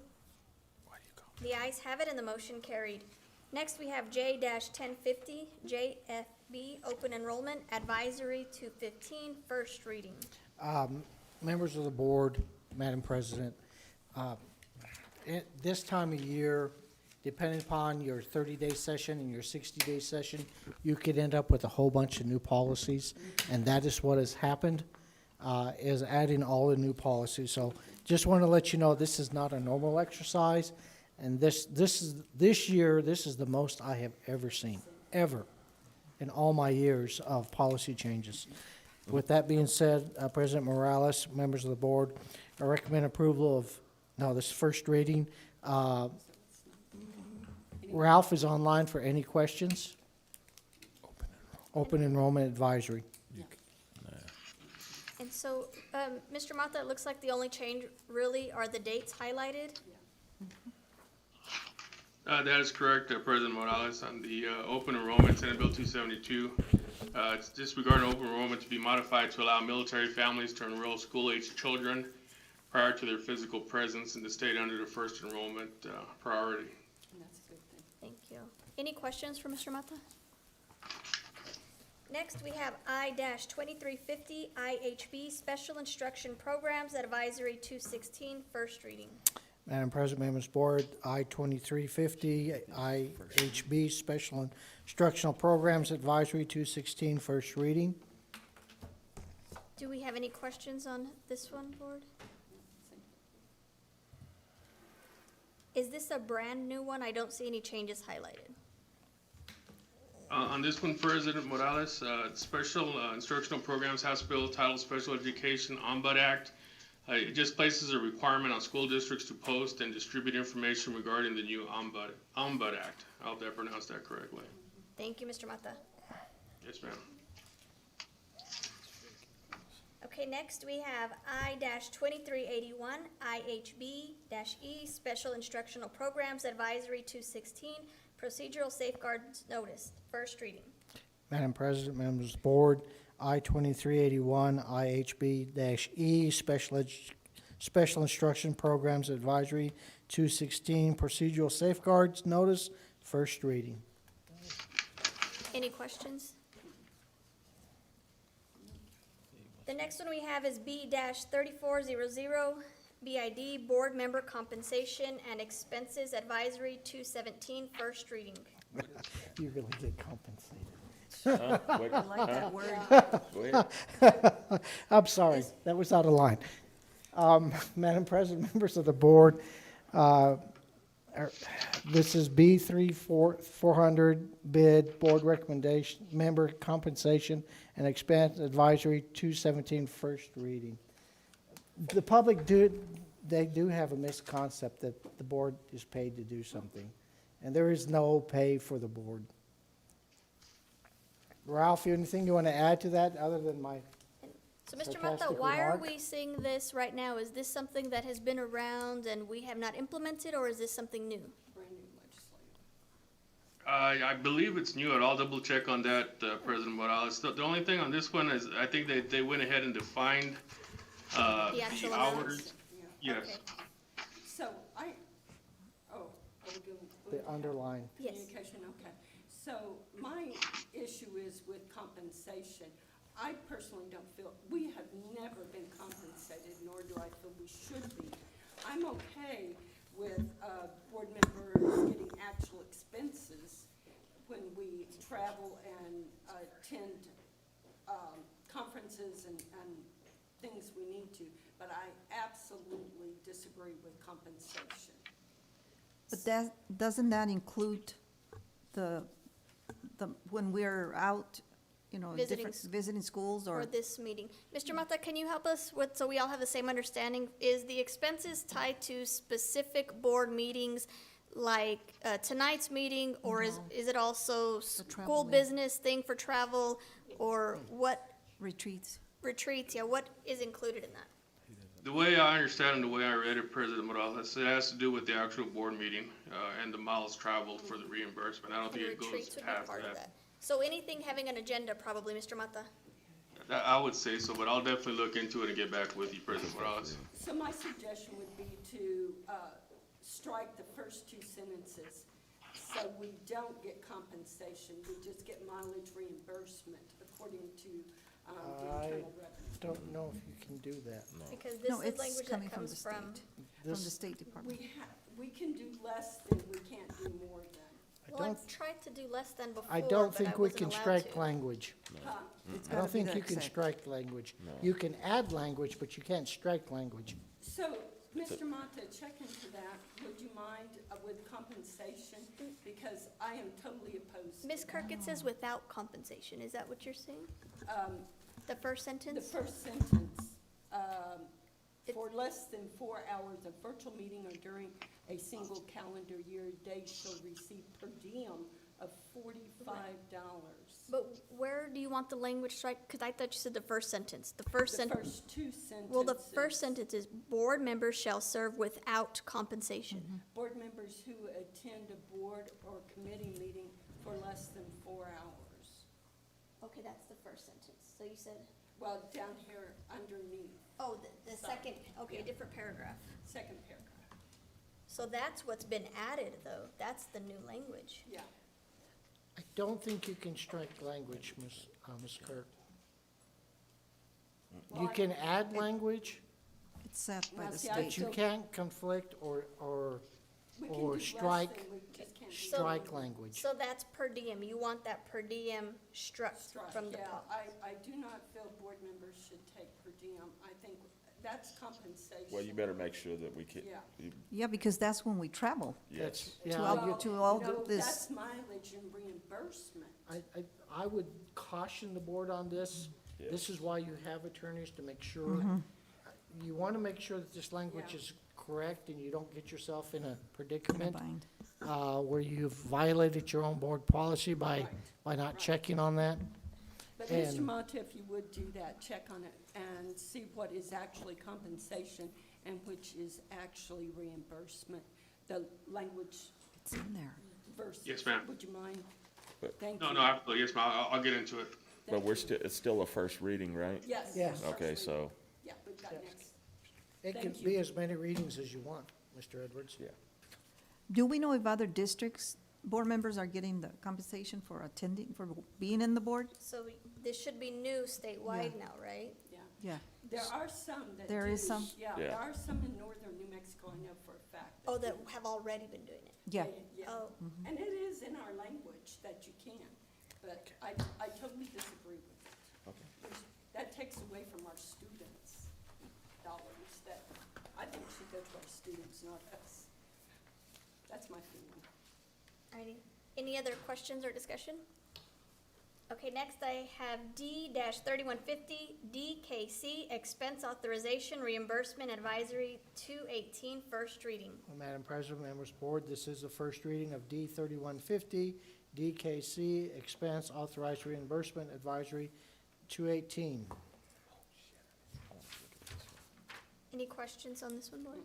The ayes have it and the motion carried. Next, we have J-1050, JFB, Open Enrollment Advisory 215, first reading. Members of the board, Madam President, this time of year, depending upon your 30-day session and your 60-day session, you could end up with a whole bunch of new policies, and that is what has happened, is adding all the new policies. So just want to let you know, this is not a normal exercise, and this year, this is the most I have ever seen, ever, in all my years of policy changes. With that being said, President Morales, members of the board, I recommend approval of, no, this first reading. Ralph is online for any questions. Open Enrollment Advisory. And so, Mr. Mata, it looks like the only change really are the dates highlighted. That is correct, President Morales. On the open enrollment, Senate Bill 272, it's disregarding open enrollment to be modified to allow military families to enroll school-aged children prior to their physical presence in the state under the first enrollment priority. And that's a good thing. Thank you. Any questions for Mr. Mata? Next, we have I-2350, IHB, Special Instruction Programs Advisory 216, first reading. Madam President, members of the board, I-2350, IHB, Special Instructional Programs Advisory 216, first reading. Do we have any questions on this one, board? Is this a brand new one? I don't see any changes highlighted. On this one, President Morales, Special Instructional Programs House Bill titled Special Education Ombud Act. It just places a requirement on school districts to post and distribute information regarding the new Ombud Act. I hope I pronounced that correctly. Thank you, Mr. Mata. Yes, ma'am. Okay, next we have I-2381, IHB-E, Special Instructional Programs Advisory 216, Procedural Safeguards Notice, first reading. Madam President, members of the board, I-2381, IHB-E, Special Instruction Programs Advisory 216, Procedural Safeguards Notice, first reading. Any questions? The next one we have is B-3400, BID, Board Member Compensation and Expenses Advisory 217, first reading. You really get compensated. I like that word. Go ahead. I'm sorry, that was out of line. Madam President, members of the board, this is B-400 bid, board recommendation, member compensation and expense advisory 217, first reading. The public do have a misconcept that the board is paid to do something, and there is no pay for the board. Ralph, anything you want to add to that other than my So, Mr. Mata, sarcastic why are remark? we seeing this right now? Is this something that has been around and we have not implemented, or is this something new? Brand new legislative. I believe it's new. I'll double check on that, President Morales. The only thing on this one is I think they went ahead and defined The actual the amounts? hours. Yes. Okay. So are we doing? the underline? Yes. Communication, okay. So my issue is with compensation. I personally don't feel, we have never been compensated, nor do I feel we should be. I'm okay with board members getting actual expenses when we travel and attend conferences and things we need to, but I absolutely disagree with compensation. But doesn't that include when we're out you know, Visiting different, s- visiting schools for or, this meeting. Mr. Mata, can you help us with, so we all have the same understanding? Is the expenses tied to specific board meetings like tonight's meeting? Or is it also school traveling. business thing for travel? Or what retreats? retreats, yeah, what is included in that? The way I understand and the way I read it, President Morales, it has to do with the actual board meeting, and the miles traveled for the reimbursement. I don't think And it goes retreats would be past part of that. that. So anything having an agenda probably, Mr. Mata? I would say so, but I'll definitely look into it and get back with you, President Morales. So my suggestion would be to strike the first two sentences, so we don't get compensation, we just get mileage reimbursement according to the I internal revenue. don't know if you can do that. Because this No, is it's language coming that from comes the from. state, from the This, State Department. We can do less than, we can't do more than. Well, don't- I've tried to do less than before, I don't but I think we wasn't can allowed strike to. language. Huh? It's I gotta don't be think the you can exact. strike language. You can add language, but you can't strike language. So, Mr. Mata, check into that, would you mind with compensation? Because I am totally opposed to Ms. that. Kirk, it says without compensation, is that what you're saying? The first The sentence? first sentence, for less than 4 hours of virtual meeting or during a single calendar year, they shall receive per diem of $45. But where do you want the language strike? Because I thought you said the first sentence. The first The sentence. first two sentences. Well, the first sentence is, board members shall serve without compensation. Board members who attend a board or committee meeting for less than 4 hours. Okay, that's the first sentence. So you said, Well, down here underneath, oh, the second, okay, Yeah. different paragraph. second paragraph, So that's what's been added, though. That's the new language. yeah. I don't think you can strike language, Ms. Kirk. You can add language, It's set by Now, the see, I state. but you don't- can't conflict or We can do or less strike, than we just can't do strike more. language. So that's per diem. You want that per diem struck Strike, from the yeah, pol- I do not feel board members should take per diem. I think that's compensation. Well, you better make sure that we can, Yeah. Yeah, because that's when we travel. yes. Yeah, To all No, this. that's mileage and reimbursement. I would caution the board on this. Yeah. This is why you have attorneys, to make sure. You want to make sure that this language Yeah. is correct and you don't get yourself in a predicament Combined. where you've violated your own board policy by not checking on that. But Mr. And- Mata, if you would do that, check on it and see what is actually compensation and which is actually reimbursement, the language It's in there. versus. Yes, ma'am. Would you mind? But- Thank you. No, absolutely, yes, ma'am, I'll get into it. But we're still, it's still a first reading, right? Yes. Yes. first Okay, reading. so, Yeah, we've got next. It can Thank be you. as many readings as you want, Mr. Edwards. yeah. Do we know if other districts, board members are getting the compensation for attending, for being in the board? So this should be new statewide now, right? Yeah. Yeah. There are some that do. There is some? Yeah, Yeah. there are some in northern New Mexico, I know for a fact. Oh, that have already been doing it. Yeah. Oh, And it is in our language that you can, but I totally disagree with it. Okay. That takes away from our students' dollars that I think should go to our students, not us. That's my feeling. alrighty. Any other questions or discussion? Okay, next I have D-3150, DKC, Expense Authorization Reimbursement Advisory 218, first reading. Well, Madam President, members of the board, this is the first reading of D 3150, DKC, Expense Authorized Reimbursement Advisory 218. Any questions on this one, board?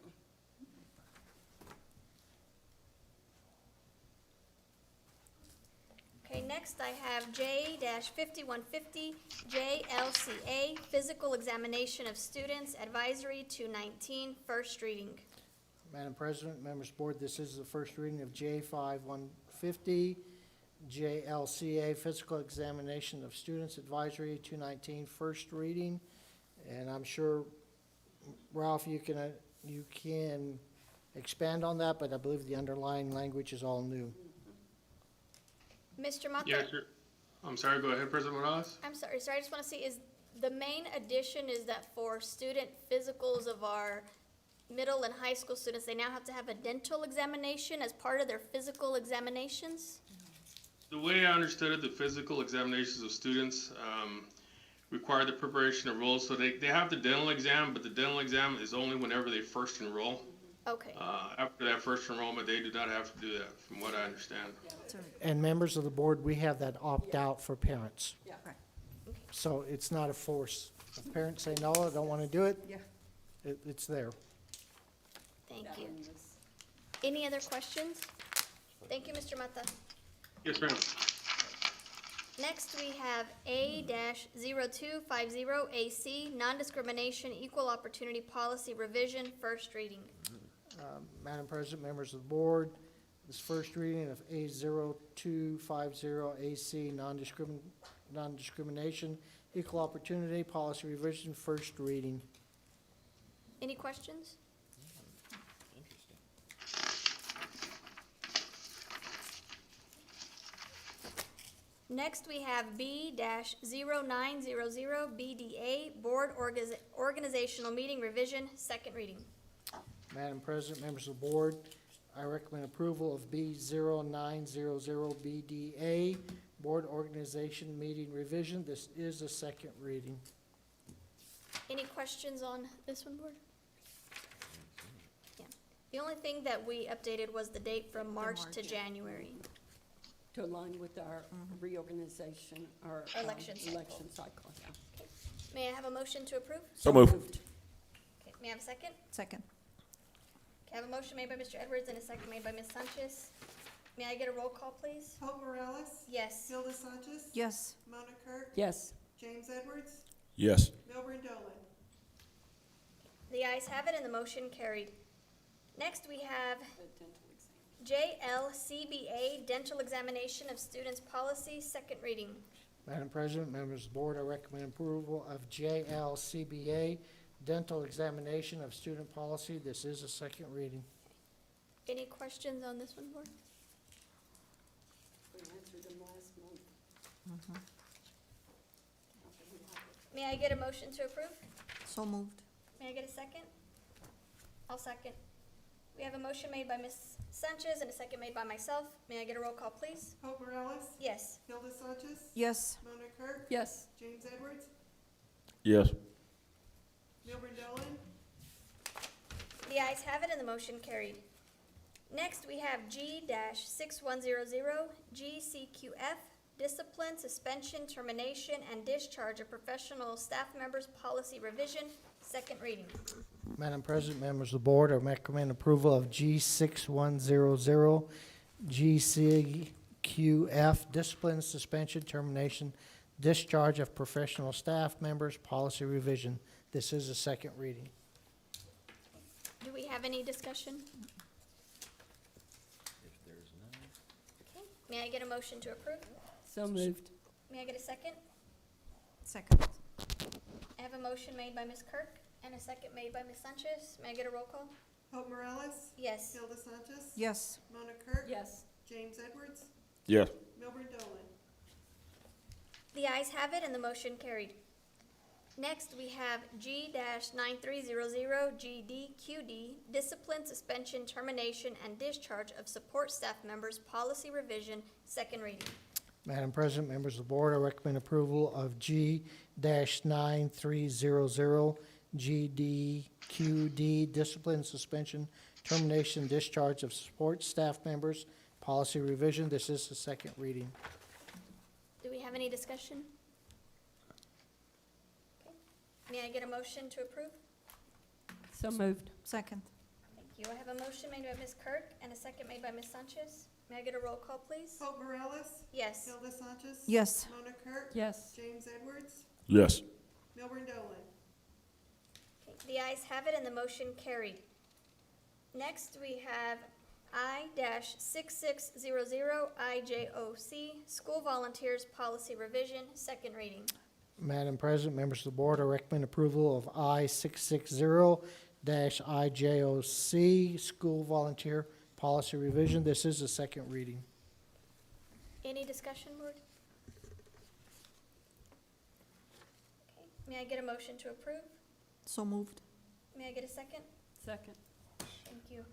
Okay, next I have J-5150, JLCA, Physical Examination of Students Advisory 219, first reading. Madam President, members of the board, this is the first reading of J 5150, JLCA, Physical Examination of Students Advisory 219, first reading. And I'm sure, Ralph, you can expand on that, but I believe the underlying language is all new. Mr. Mata? Yes, sir. I'm sorry, go ahead, President Morales. I'm sorry, I just want to see, is the main addition is that for student physicals of our middle and high school students, they now have to have a dental examination as part of their physical examinations? The way I understood it, the physical examinations of students require the preparation of rolls. So they have the dental exam, but the dental exam is only whenever they first enroll. Okay. After that first enrollment, they do not have to do that, from what I understand. And members of the board, we have that opt-out for parents. Yeah. So it's not a force. If parents say, no, I don't want to do it, Yeah. it's there. Thank you. Any other questions? Thank you, Mr. Mata. Yes, ma'am. Next, we have A-0250AC, Non-Discrimination Equal Opportunity Policy Revision, first reading. Madam President, members of the board, this first reading of A0250AC, non-discrimination, equal opportunity policy revision, first reading. Any questions? Next, we have B-0900 BDA, Board Organizational Meeting Revision, second reading. Madam President, members of the board, I recommend approval of B0900 BDA, Board Organization Meeting Revision. This is a second reading. Any questions on this one, board? Yeah. The only thing that we updated was the date from March to January. To align with our reorganization, our Election cycle. election cycle, yeah. May I have a motion to approve? So moved. Okay, may I have a second? Second. Okay, I have a motion made by Mr. Edwards and a second made by Ms. Sanchez. May I get a roll call, please? Hope Morales. Yes. Hilda Sanchez. Yes. Mona Kirk. Yes. James Edwards. Yes. Milburn Dolan. The ayes have it and the motion carried. Next, we have JLCBA, Dental Examination of Students Policy, second reading. Madam President, members of the board, I recommend approval of JLCBA, Dental Examination of Student Policy. This is a second reading. Any questions on this one, board? We answered them last month. May I get a motion to approve? So moved. May I get a second? I'll second. We have a motion made by Ms. Sanchez and a second made by myself. May I get a roll call, please? Hope Morales. Yes. Hilda Sanchez. Yes. Mona Kirk. Yes. James Edwards. Yes. Milburn Dolan. The ayes have it and the motion carried. Next, we have G-6100 GCQF, Discipline, Suspension, Termination, and Discharge of Professional Staff Members Policy Revision, second reading. Madam President, members of the board, I recommend approval of G6100 GCQF, Discipline, Suspension, Termination, Discharge of Professional Staff Members Policy Revision. This is a second reading. Do we have any discussion? Okay, may I get a motion to approve? So moved. May I get a second? Second. I have a motion made by Ms. Kirk and a second made by Ms. Sanchez. May I get a roll call? Hope Morales. Yes. Hilda Sanchez. Yes. Mona Kirk. Yes. James Edwards. Yes. Milburn Dolan. The ayes have it and the motion carried. Next, we have G-9300 GDQD, Discipline, Suspension, Termination, and Discharge of Support Staff Members Policy Revision, second reading. Madam President, members of the board, I recommend approval of G-9300 GDQD, Discipline, Suspension, Termination, Discharge of Support Staff Members Policy Revision. This is the second reading. Do we have any discussion? Okay. May I get a motion to approve? So moved. Second. Thank you. I have a motion made by Ms. Kirk and a second made by Ms. Sanchez. May I get a roll call, please? Hope Morales. Yes. Hilda Sanchez. Yes. Mona Kirk. Yes. James Edwards. Yes. Milburn Dolan. Okay, the ayes have it and the motion carried. Next, we have I-6600 IJOC, School Volunteers Policy Revision, second reading. Madam President, members of the board, I recommend approval of I-660-IJOC, School Volunteer Policy Revision. This is the second reading. Any discussion, board? Okay, may I get a motion to approve? So moved. May I get a second? Second. Thank you.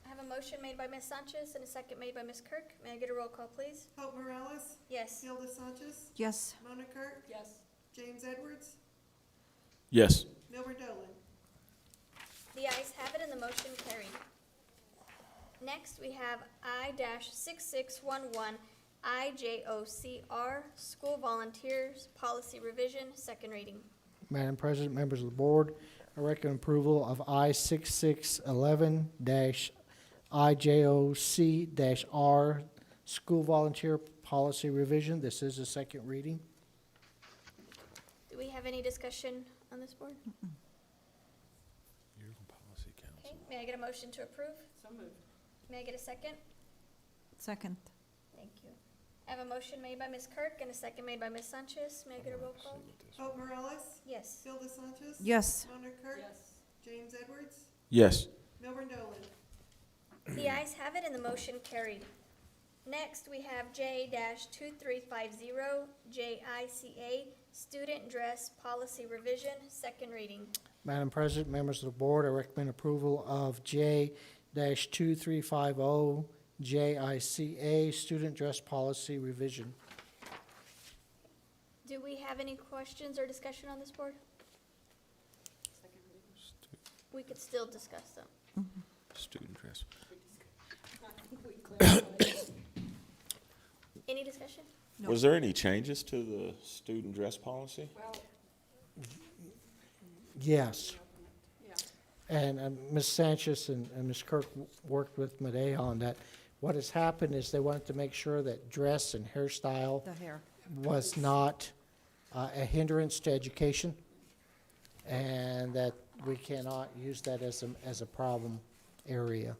I I have a motion made by Ms. Sanchez and a second made by Ms. Kirk. May I get a roll call, please? Hope Morales, Yes. Hilda Sanchez, Yes. Mona Kurt, Yes. James Edwards, Yes. Milburn Dolan. The ayes have it and the motion carried. Next, we have I-6611, IJOCR, School Volunteers Policy Revision, second reading. Madam President, members of the board, I recommend approval of I-6611-IJOC-R, School Volunteer Policy Revision. This is a second reading. Do we have any discussion on this board? Okay, may I get a motion to approve? So moved. May I get a second? Second. Thank you. I have a motion made by Ms. Kirk and a second made by Ms. Sanchez. May I get a roll call? Hope Morales, Yes. Hilda Sanchez. Yes. Mona Kurt, Yes. James Edwards, Yes. Milburn Dolan. The ayes have it and the motion carried. Next, we have J-2350, JICA, Student Dress Policy Revision, second reading. Madam President, members of the board, I recommend approval of J-2350, JICA, Student Dress Policy Revision. Do we have any questions or discussion on this board? Second reading. We could still discuss them. Student dress. I think we clarified it. Any discussion? No. Was there any changes to the student dress policy? Well, Yes. yeah. And Ms. Sanchez and Ms. Kirk worked with Medea on that. What has happened is they wanted to make sure that dress and hairstyle The hair. was not a hindrance to education, and that we cannot use that as a problem area.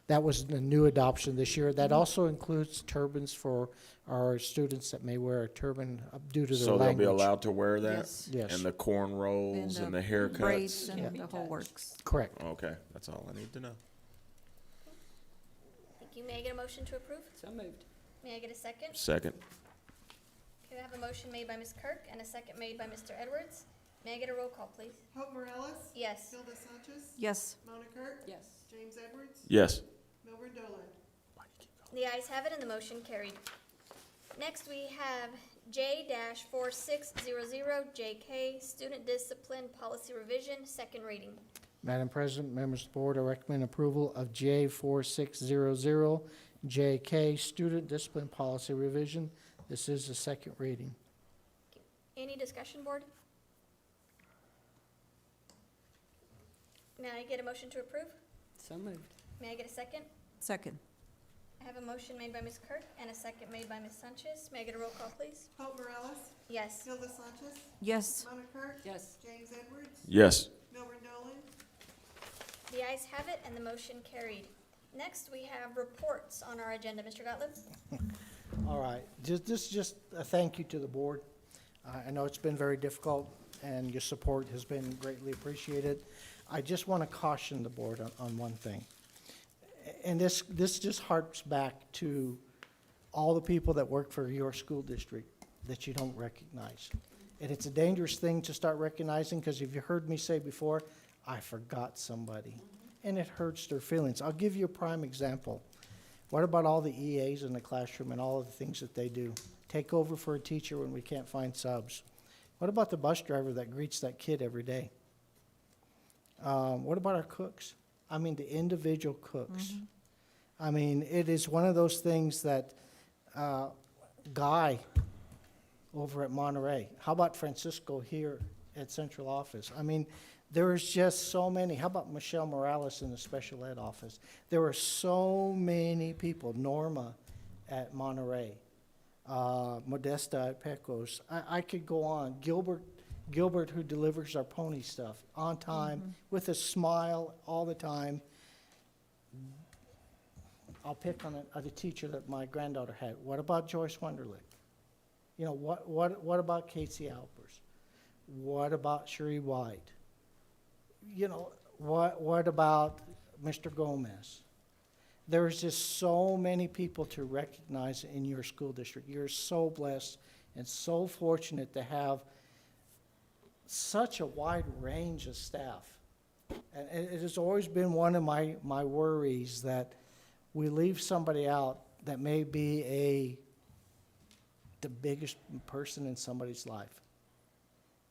That was the new adoption this year. That also includes turbans for our students that may wear a turban due to their So they'll be language. allowed to wear that? Yes. Yes. And the cornrows and the Braids haircuts? and the whole works. Correct. Okay, that's all I need to know. Thank you. May I get a motion to approve? So moved. May I get a second? Second. Okay, I have a motion made by Ms. Kirk and a second made by Mr. Edwards. May I get a roll call, please? Hope Morales, Yes. Hilda Sanchez, Yes. Mona Kurt, Yes. James Edwards, Yes. Milburn Dolan. The ayes have it and the motion carried. Next, we have J-4600, JK, Student Discipline Policy Revision, second reading. Madam President, members of the board, I recommend approval of J4600, JK, Student Discipline Policy Revision. This is the second reading. Any discussion, board? May I get a motion to approve? So moved. May I get a second? Second. I have a motion made by Ms. Kirk and a second made by Ms. Sanchez. May I get a roll call, please? Hope Morales, Yes. Hilda Sanchez, Yes. Mona Kurt, Yes. James Edwards, Yes. Milburn Dolan. The ayes have it and the motion carried. Next, we have reports on our agenda. Mr. Gottlieb? All right, just a thank you to the board. I know it's been very difficult, and your support has been greatly appreciated. I just want to caution the board on one thing. And this just harps back to all the people that work for your school district that you don't recognize. And it's a dangerous thing to start recognizing, because if you heard me say before, I forgot somebody, and it hurts their feelings. I'll give you a prime example. What about all the EAs in the classroom and all of the things that they do? Take over for a teacher when we can't find subs. What about the bus driver that greets that kid every day? What about our cooks? I mean, the individual cooks. I mean, it is one of those things that Guy over at Monterey. How about Francisco here at central office? I mean, there is just so many. How about Michelle Morales in the special ed office? There are so many people. Norma at Monterey, Modesta at Pecos. I could go on. Gilbert, who delivers our pony stuff on time, with a smile all the time. I'll pick on the teacher that my granddaughter had. What about Joyce Wunderlich? You know, what about Casey Alpers? What about Sherry White? You know, what about Mr. Gomez? There's just so many people to recognize in your school district. You're so blessed and so fortunate to have such a wide range of staff And it has always been one of my worries that we leave somebody out that may be the biggest person in somebody's life.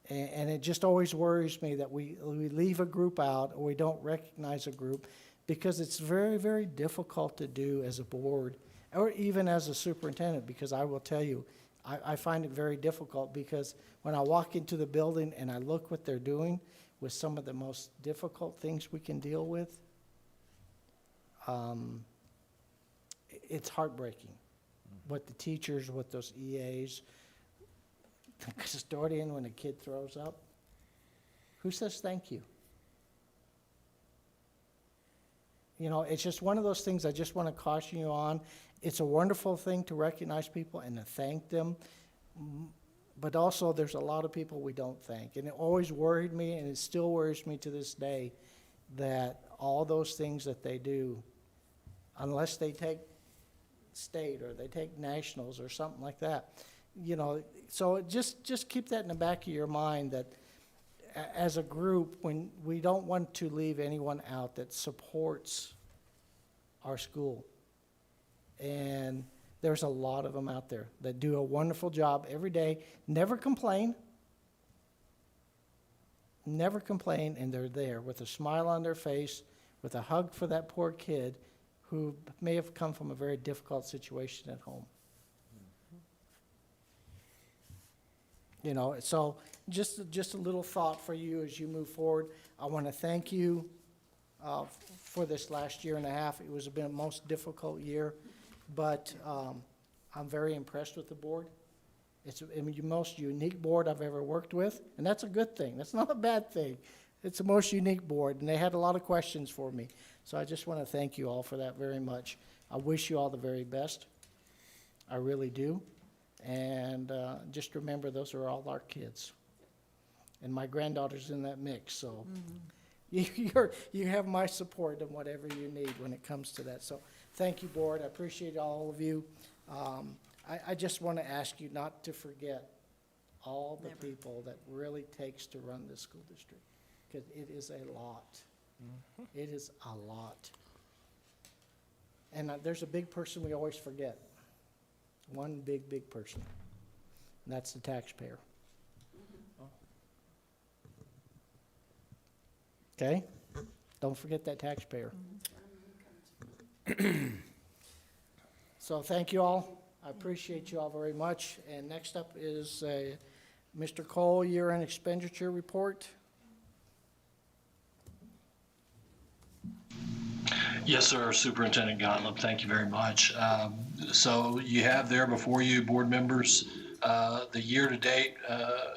And it just always worries me that we leave a group out or we don't recognize a group, because it's very, very difficult to do as a board or even as a superintendent, because I will tell you, I find it very difficult, because when I walk into the building and I look what they're doing with some of the most difficult things we can deal with, it's heartbreaking. What the teachers, what those EAs, the custodian, when a kid throws up, who says thank you? You know, it's just one of those things I just want to caution you on. It's a wonderful thing to recognize people and to thank them, but also there's a lot of people we don't thank. And it always worried me, and it still worries me to this day, that all those things that they do, unless they take state or they take nationals or something like that, you know, so just keep that in the back of your mind, that as a group, when we don't want to leave anyone out that supports our school. And there's a lot of them out there that do a wonderful job every day, never complain, and they're there with a smile on their face, with a hug for that poor kid who may have come from a very difficult situation at home. You know, so just a little thought for you as you move forward. I want to thank you for this last year and a half. It was the most difficult year, but I'm very impressed with the board. It's the most unique board I've ever worked with, and that's a good thing. That's not a bad thing. It's the most unique board, and they had a lot of questions for me. So I just want to thank you all for that very much. I wish you all the very best. I really do. And just remember, those are all our kids. And my granddaughter's in that mix, so you have my support in whatever you need when it comes to that. So thank you, board. I appreciate all of you. I just want to ask you not to forget all the people that really takes to run this school district, because it is a lot. It is a lot. And there's a big person we always forget. One big person, and that's the taxpayer. Okay? Don't forget that taxpayer. So thank you all. I appreciate you all very much. And next up is Mr. Cole, year-end expenditure report. Yes, sir, Superintendent Gottlieb, thank you very much. So you have there before you, board members, the year-to-date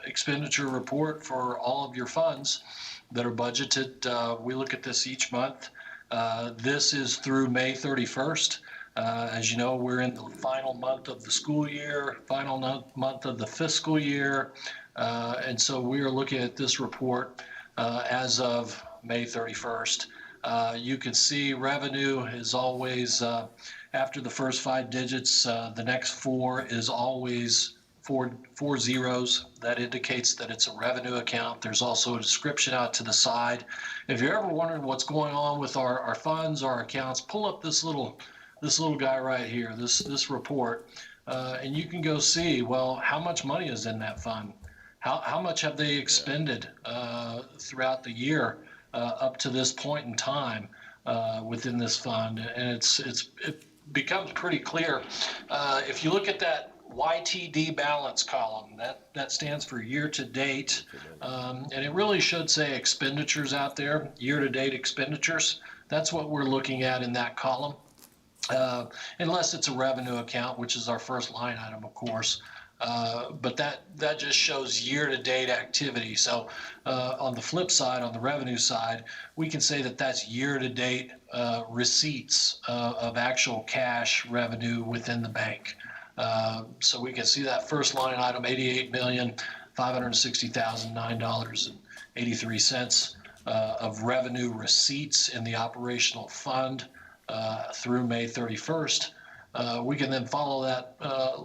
expenditure report for all of your funds that are budgeted. We look at this each month. This is through May 31st. As you know, we're in the final month of the school year, final month of the fiscal year. And so we are looking at this report as of May 31st. You can see revenue is always, after the first 5 digits, the next 4 is always four zeros. That indicates that it's a revenue account. There's also a description out to the side. If you're ever wondering what's going on with our funds, our accounts, pull up this little guy right here, this report, and you can go see, well, how much money is in that fund? How much have they expended throughout the year up to this point in time within this fund? And it becomes pretty clear. If you look at that YTD balance column, that stands for year to date, and it really should say expenditures out there, year to date expenditures. That's what we're looking at in that column, unless it's a revenue account, which is our first line item, of course. But that just shows year-to-date activity. So on the flip side, on the revenue side, we can say that that's year-to-date receipts of actual cash revenue within the bank. So we can see that first line item, $88,560,009.83 of revenue receipts in the operational fund through May 31st. We can then follow that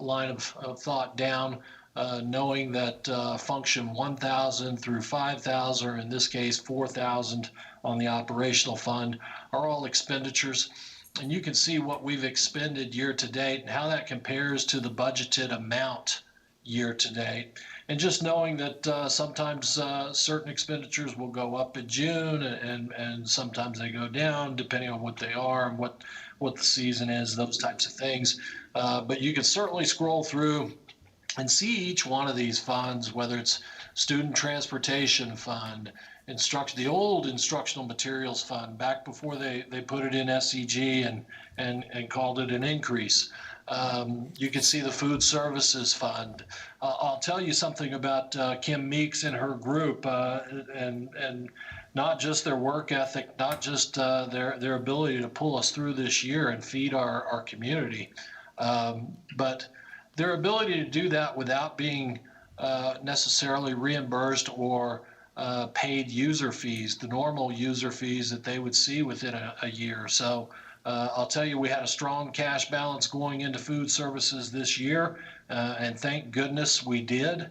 line of thought down knowing that function 1,000 through 5,000, or in this case 4,000 on the operational fund, are all expenditures. And you can see what we've expended year to date and how that compares to the budgeted amount year to date. And just knowing that sometimes certain expenditures will go up in June, and sometimes they go down depending on what they are and what the season is, those types of things. But you can certainly scroll through and see each one of these funds, whether it's student transportation fund, the old instructional materials fund back before they put it in SEG and called it an increase. You can see the food services fund. I'll tell you something about Kim Meeks and her group, and not just their work ethic, not just their ability to pull us through this year and feed our community, but their ability to do that without being necessarily reimbursed or paid user fees, the normal user fees that they would see within a year. So I'll tell you, we had a strong cash balance going into food services this year, and thank goodness we did,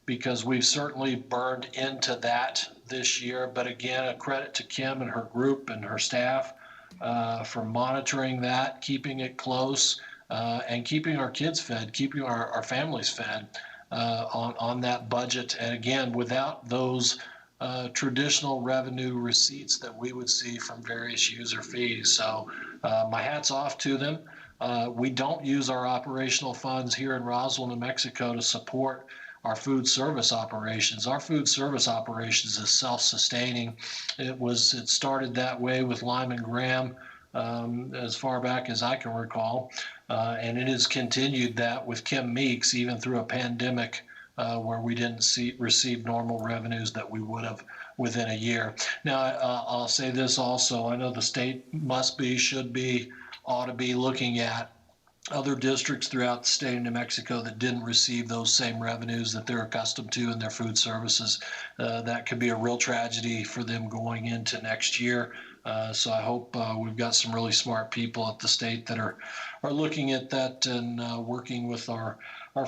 because we've certainly burned into that this year. But again, a credit to Kim and her group and her staff for monitoring that, keeping it close, and keeping our kids fed, keeping our families fed on that budget. And again, without those traditional revenue receipts that we would see from various user fees. So my hat's off to them. We don't use our operational funds here in Roswell, New Mexico to support our food service operations. Our food service operations is self-sustaining. It started that way with Lyman Graham as far back as I can recall. And it has continued that with Kim Meeks, even through a pandemic where we didn't receive normal revenues that we would have within a year. Now, I'll say this also. I know the state ought to be looking at other districts throughout the state of New Mexico that didn't receive those same revenues that they're accustomed to in their food services. That could be a real tragedy for them going into next year. So I hope we've got some really smart people at the state that are looking at that and working with our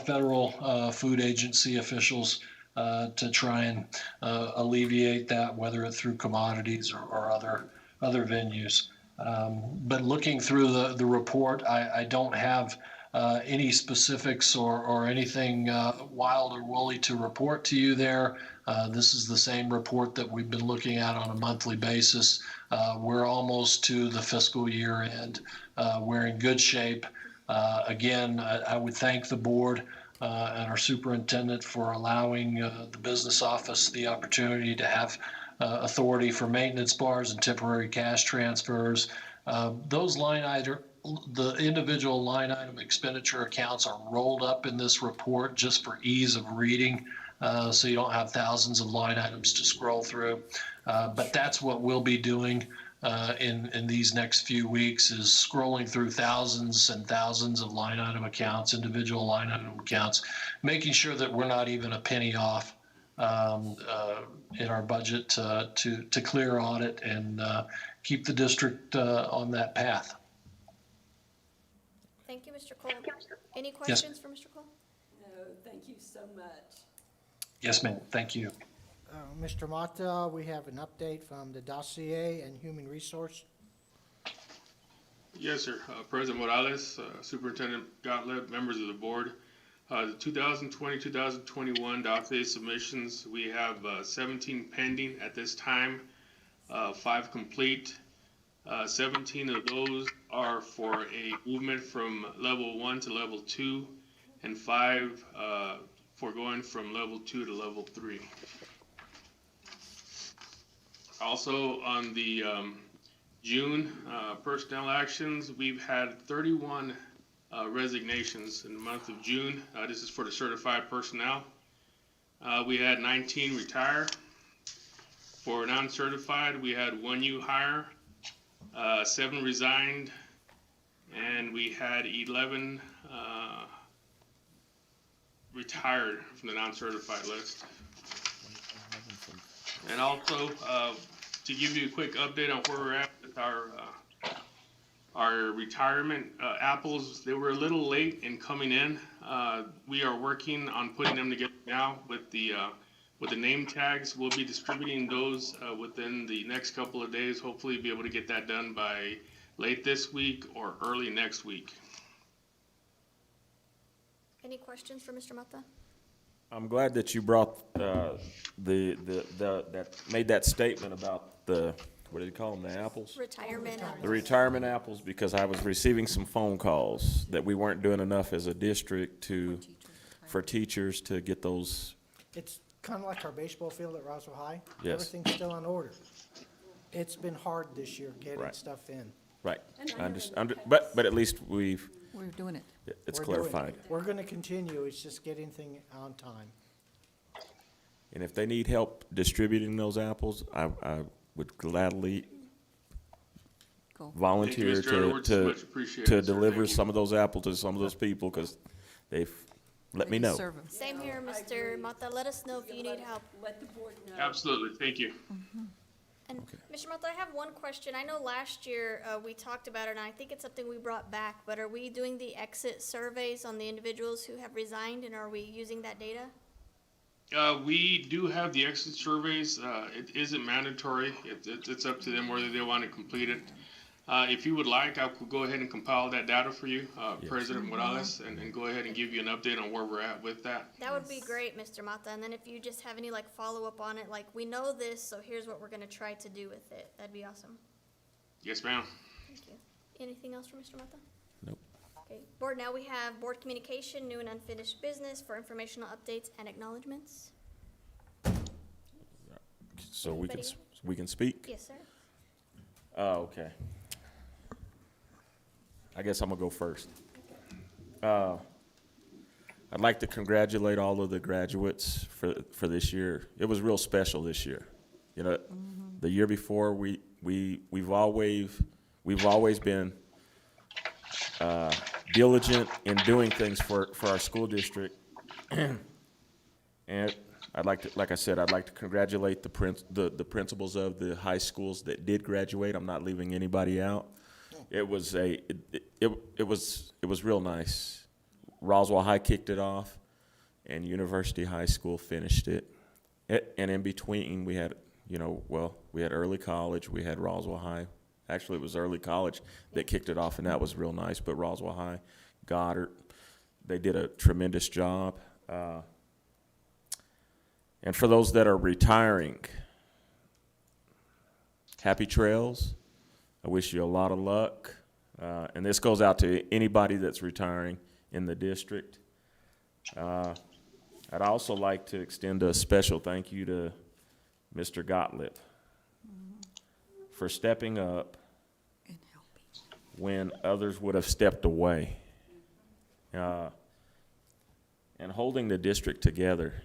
federal food agency officials to try and alleviate that, whether it's through commodities or other venues. But looking through the report, I don't have any specifics or anything wild or woolly to report to you there. This is the same report that we've been looking at on a monthly basis. We're almost to the fiscal year end. We're in good shape. Again, I would thank the board and our superintendent for allowing the business office the opportunity to have authority for maintenance bars and temporary cash transfers. The individual line item expenditure accounts are rolled up in this report just for ease of reading, so you don't have thousands of line items to scroll through. But that's what we'll be doing in these next few weeks, is scrolling through thousands and thousands of line item accounts, individual line item accounts, making sure that we're not even a penny off in our budget to clear audit and keep the district on that path. Thank you, Mr. Cole. Any questions for Mr. Cole? No, thank you so much. Yes, ma'am. Thank you. Mr. Mata, we have an update from the dossier and human resource. Yes, sir. President Morales, Superintendent Gottlieb, members of the board. The 2020-2021 dossier submissions, we have 17 pending at this time, 5 complete. 17 of those are for a movement from level 1 to level 2, and 5 for going from level 2 to level 3. Also, on the June personnel actions, we've had 31 resignations in the month of June. This is for the certified personnel. We had 19 retire. For non-certified, we had 1 new hire, 7 resigned, and we had 11 retired from the non-certified list. And also, to give you a quick update on where we're at with our retirement apples, they were a little late in coming in. We are working on putting them together now with the name tags. We'll be distributing those within the next couple of days. Hopefully be able to get that done by late this week or early next week. Any questions for Mr. Mata? I'm glad that you brought that made that statement about the, what do you call them, the apples? Retirement. The retirement apples, because I was receiving some phone calls that we weren't doing enough as a district for teachers to get those. It's kind of like our baseball field at Roswell High. Yes. Everything's still in order. It's been hard this year getting Right. stuff in. Right. But at least we're doing it. It's We're doing it. clarified. We're going to continue. It's just getting things on time. And if they need help distributing those apples, I would gladly volunteer Thank you, Mr. Edwards. Much appreciated, to sir. deliver Thank you. some of those apples to some of those people, because they've let me know. Same here, Mr. Mata. Let us know if you need help. Let the board know. Absolutely. Thank you. And Mr. Mata, I have one question. I know last year we talked about it, and I think it's something we brought back, but are we doing the exit surveys on the individuals who have resigned, and are we using that data? We do have the exit surveys. It isn't mandatory. It's up to them whether they want to complete it. If you would like, I could go ahead and compile that data for you, President Morales, and go ahead and give you an update on where we're at with that. That would be great, Mr. Mata. And then if you just have any like follow-up on it, like we know this, so here's what we're gonna try to do with it. That'd be awesome. Yes, ma'am. Thank you. Anything else for Mr. Mata? Nope. Okay, board, now we have board communication, new and unfinished business for informational updates and acknowledgements. So we Anybody? can speak? Yes, sir. Oh, okay. I guess I'm gonna go first. I'd like to congratulate all of the graduates for this year. It was real special this year. You know, the year before we've always been diligent in doing things for our school district, and I'd like to, like I said, I'd like to congratulate the principals of the high schools that did graduate. I'm not leaving anybody out. It was real nice. Roswell High kicked it off, and University High School finished it. And in between, we had, we had early college, we had Roswell High. Actually, it was early college that kicked it off, and that was real nice. But Roswell High, Goddard, they did a tremendous job. And for those that are retiring, happy trails. I wish you a lot of luck. And this goes out to anybody that's retiring in the district. I'd also like to extend a special thank you to Mr. Gottlieb for stepping up when others would have stepped away, and holding the district together.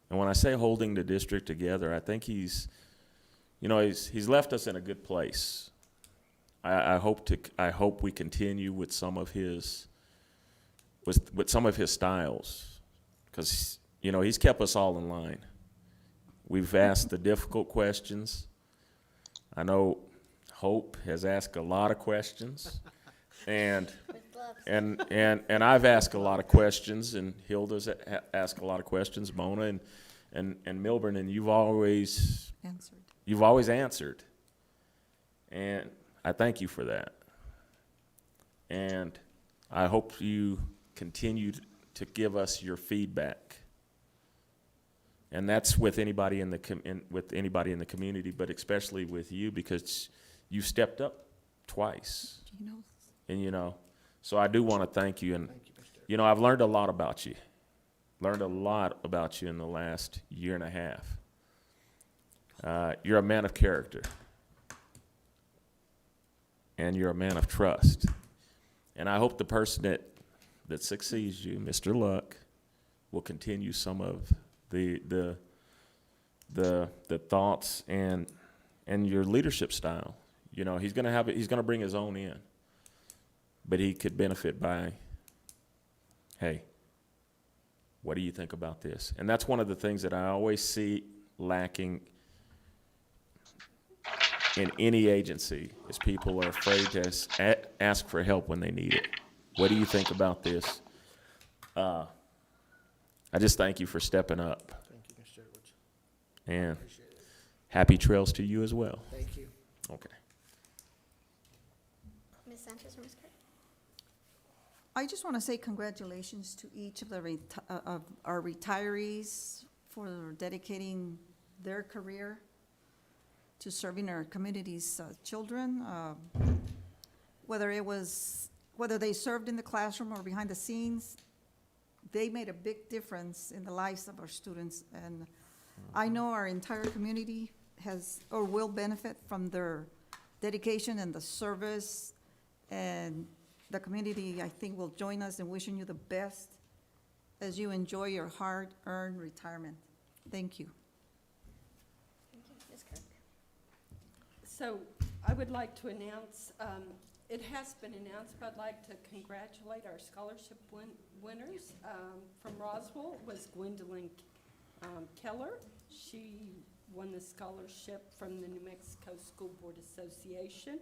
And when I say holding the district together, I think he's left us in a good place. I hope we continue with some of his styles, because he's kept us all in line. We've asked the difficult questions. I know Hope has asked a lot of questions, and I've asked a lot of questions, and Hilda's asked a lot of questions, Mona and Milburn, and you've always answered, and I thank you for that. And I hope you continue to give us your feedback. And that's with anybody in the community, but especially with you, because you stepped up twice. And so I do want to thank you. And I've learned a lot about you. Learned a lot about you in the last year and a half. You're a man of character. And you're a man of trust. And I hope the person that succeeds you, Mr. Luck, will continue some of the thoughts and your leadership style. He's gonna bring his own in, but he could benefit by, hey, what do you think about this? And that's one of the things that I always see lacking in any agency, is people are afraid to ask for help when they need it. What do you think about this? I just thank you for stepping up. Thank you, Mr. Edwards. And Appreciate it. happy trails to you as well. Thank you. Okay. Ms. Sanchez or Ms. Kirk? I just want to say congratulations to each of of our retirees for dedicating their career to serving our community's children. Whether they served in the classroom or behind the scenes, they made a big difference in the lives of our students. And I know our entire community has or will benefit from their dedication and the service. And the community, I think, will join us in wishing you the best as you enjoy your hard-earned retirement. Thank you. Thank you. Ms. Kirk? So I would like to announce, it has been announced, but I'd like to congratulate our scholarship winners. From Roswell was Gwendolyn Keller. She won the scholarship from the New Mexico School Board Association.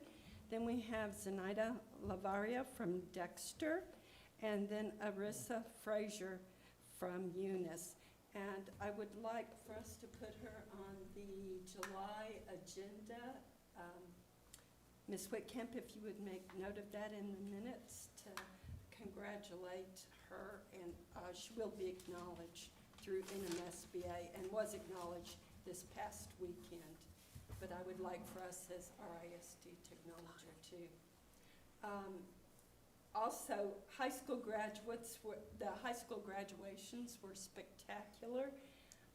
Then we have Zenaida Lavaria from Dexter, and then Arissa Frazier from Eunice. And I would like for us to put her on the July agenda. Ms. Whitcamp, if you would make note of that in the minutes to congratulate her, and she will be acknowledged through NMSBA and was acknowledged this past weekend. But I would like for us as RISD to acknowledge her too. Also, high school graduates, the high school graduations were spectacular.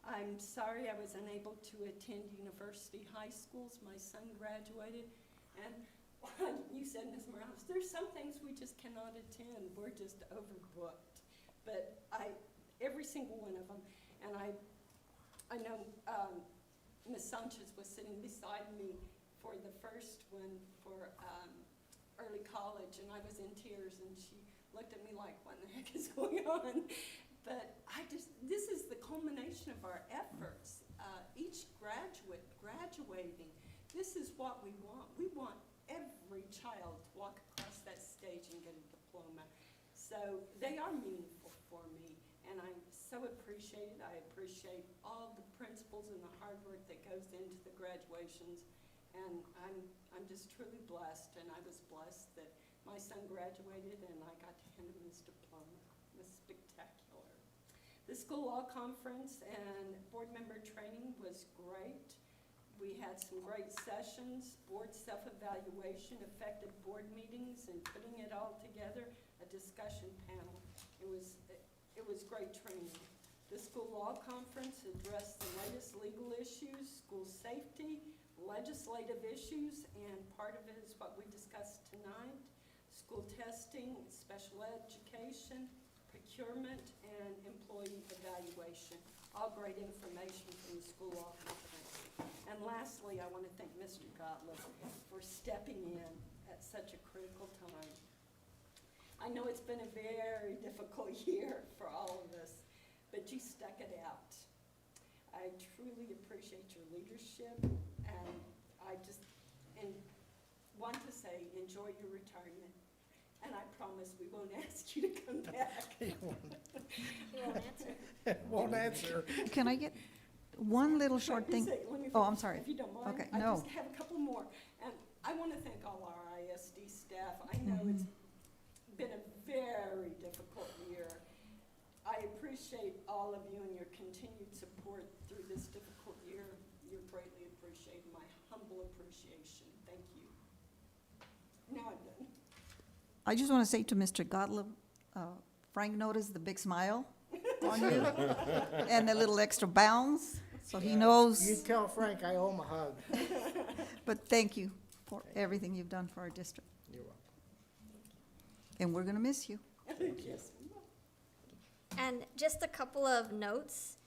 I'm sorry I was unable to attend University High Schools. My son graduated, and you said, Ms. Morales, there's some things we just cannot attend. We're just overbooked. But every single one of them, and I know Ms. Sanchez was sitting beside me for the first one for early college, and I was in tears, and she looked at me like, what in the heck is going on? But this is the culmination of our efforts. Each graduate graduating, this is what we want. We want every child to walk across that stage and get a diploma. So they are meaningful for me, and I so appreciate it. I appreciate all the principals and the hard work that goes into the graduations. And I'm just truly blessed, and I was blessed that my son graduated and I got to hand him his diploma. It was spectacular. The school law conference and board member training was great. We had some great sessions, board self-evaluation, effective board meetings, and putting it all together, a discussion panel. It was great training. The school law conference addressed the latest legal issues, school safety, legislative issues, and part of it is what we discussed tonight, school testing, special education, procurement, and employee evaluation. All great information from the school law conference. And lastly, I want to thank Mr. Gottlieb for stepping in at such a critical time. I know it's been a very difficult year for all of us, but you stuck it out. I truly appreciate your leadership, and I just want to say enjoy your retirement. And I promise we won't ask you to come back. He won't. He won't answer. Won't answer. Can I get one little short Let me thing? say- let me Oh, finish, I'm sorry. If you don't mind. Okay, I no. just have a couple more. And I want to thank all our ISD staff. I know it's been a very difficult year. I appreciate all of you and your continued support through this difficult year. You're greatly appreciated. My humble appreciation. Thank you. Now I'm done. I just want to say to Mr. Gottlieb, Frank noticed the big smile on you and the little extra bounce, so he knows. You tell Frank I owe him a hug. But thank you for everything you've done for our district, You're welcome. and we're going to miss you. Yes. And just a couple of notes.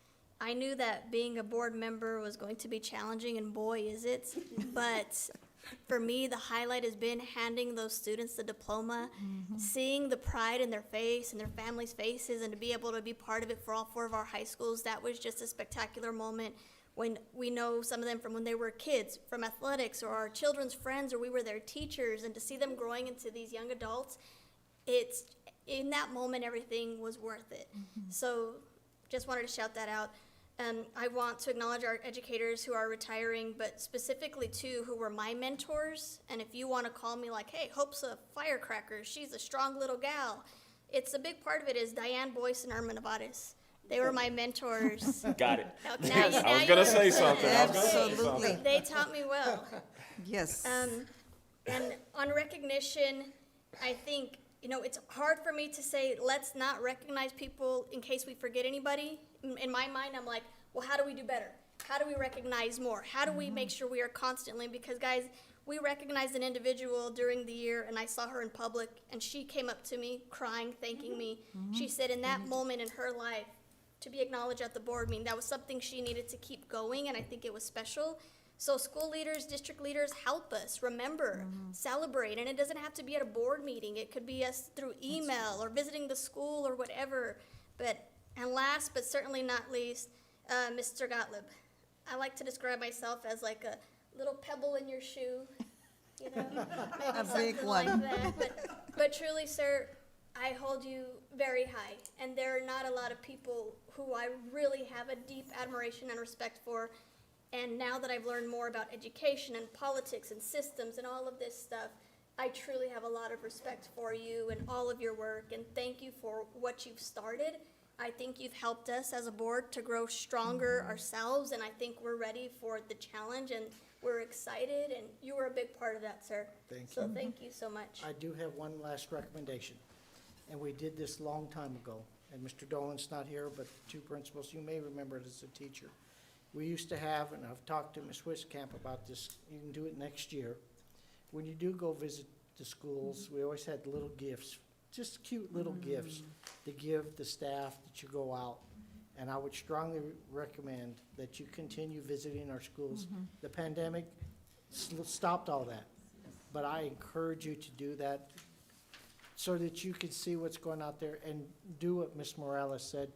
I knew that being a board member was going to be challenging, and boy, is it. But for me, the highlight has been handing those students the diploma, seeing the pride in their face and their families' faces, and to be able to be part of it for all 4 of our high schools. That was just a spectacular moment. When we know some of them from when they were kids, from athletics, or our children's friends, or we were their teachers, and to see them growing into these young adults, it in that moment, everything was worth it. So just wanted to shout that out. I want to acknowledge our educators who are retiring, but specifically too, who were my mentors. And if you want to call me like, hey, Hope's a firecracker, she's a strong little gal. It's a big part of it is Diane Boyce and Irma Nevares. They were my mentors. Got it. Now you- I was now gonna you say understand. something. I was gonna say Absolutely. something. They taught me well. Yes. And on recognition, I think, it's hard for me to say, let's not recognize people in case we forget anybody. In my mind, I'm like, well, how do we do better? How do we recognize more? How do we make sure we are constantly, because guys, we recognized an individual during the year, and I saw her in public, and she came up to me crying, thanking me. She said in that moment in her life, to be acknowledged at the board meeting, that was something she needed to keep going, and I think it was special. So school leaders, district leaders, help us, remember, celebrate, and it doesn't have to be at a board meeting. It could be us through email or visiting the school or whatever. And last but certainly not least, Mr. Gottlieb. I like to describe myself as like a little pebble in your shoe, maybe A big something one. like that. But truly, sir, I hold you very high, and there are not a lot of people who I really have a deep admiration and respect for. And now that I've learned more about education and politics and systems and all of this stuff, I truly have a lot of respect for you and all of your work, and thank you for what you've started. I think you've helped us as a board to grow stronger ourselves, and I think we're ready for the challenge, and we're excited, and you were a big part of that, sir. Thank So you. thank you so much. I do have one last recommendation, and we did this a long time ago, and Mr. Dolan's not here, but two principals, you may remember it as a teacher. We used to have, and I've talked to Ms. Wiskamp about this, you can do it next year. When you do go visit the schools, we always had little gifts, just cute little gifts to give the staff that you go out. And I would strongly recommend that you continue visiting our schools. The pandemic stopped all that, but I encourage you to do that so that you can see what's going out there and do what Ms. Morales said.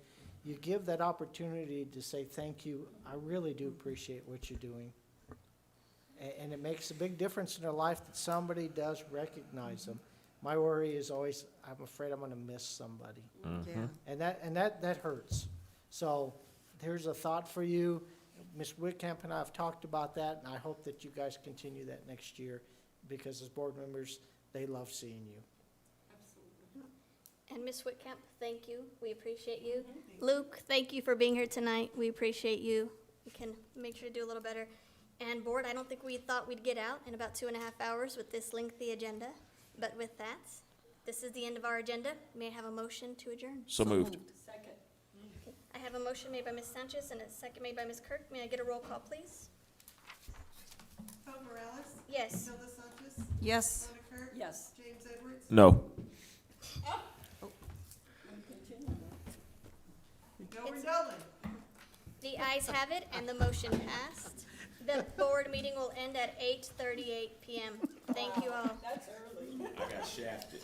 You give that opportunity to say thank you. I really do appreciate what you're doing. And it makes a big difference in their life that somebody does recognize them. My worry is always, I'm afraid I'm gonna miss somebody. Yeah. And that hurts. So there's a thought for you. Ms. Whitcamp and I have talked about that, and I hope that you guys continue that next year, because as board members, they love seeing you. And Ms. Whitcamp, thank you. We appreciate you. Luke, thank you for being here tonight. We appreciate you. We can make sure to do a little better. And board, I don't think we thought we'd get out in about 2.5 hours with this lengthy agenda. But with that, this is the end of our agenda. May I have a motion to adjourn? So moved. Second. Okay. I have a motion made by Ms. Sanchez and a second made by Ms. Kirk. May I get a roll call, please? Hope Morales? Yes. Hilda Sanchez? Yes. Rhonda Kirk? Yes. James Edwards? No. Delbert Dolan? The ayes have it, and the motion passed. The board meeting will end at 8:38 p.m. Thank you all. That's early. I got shafted.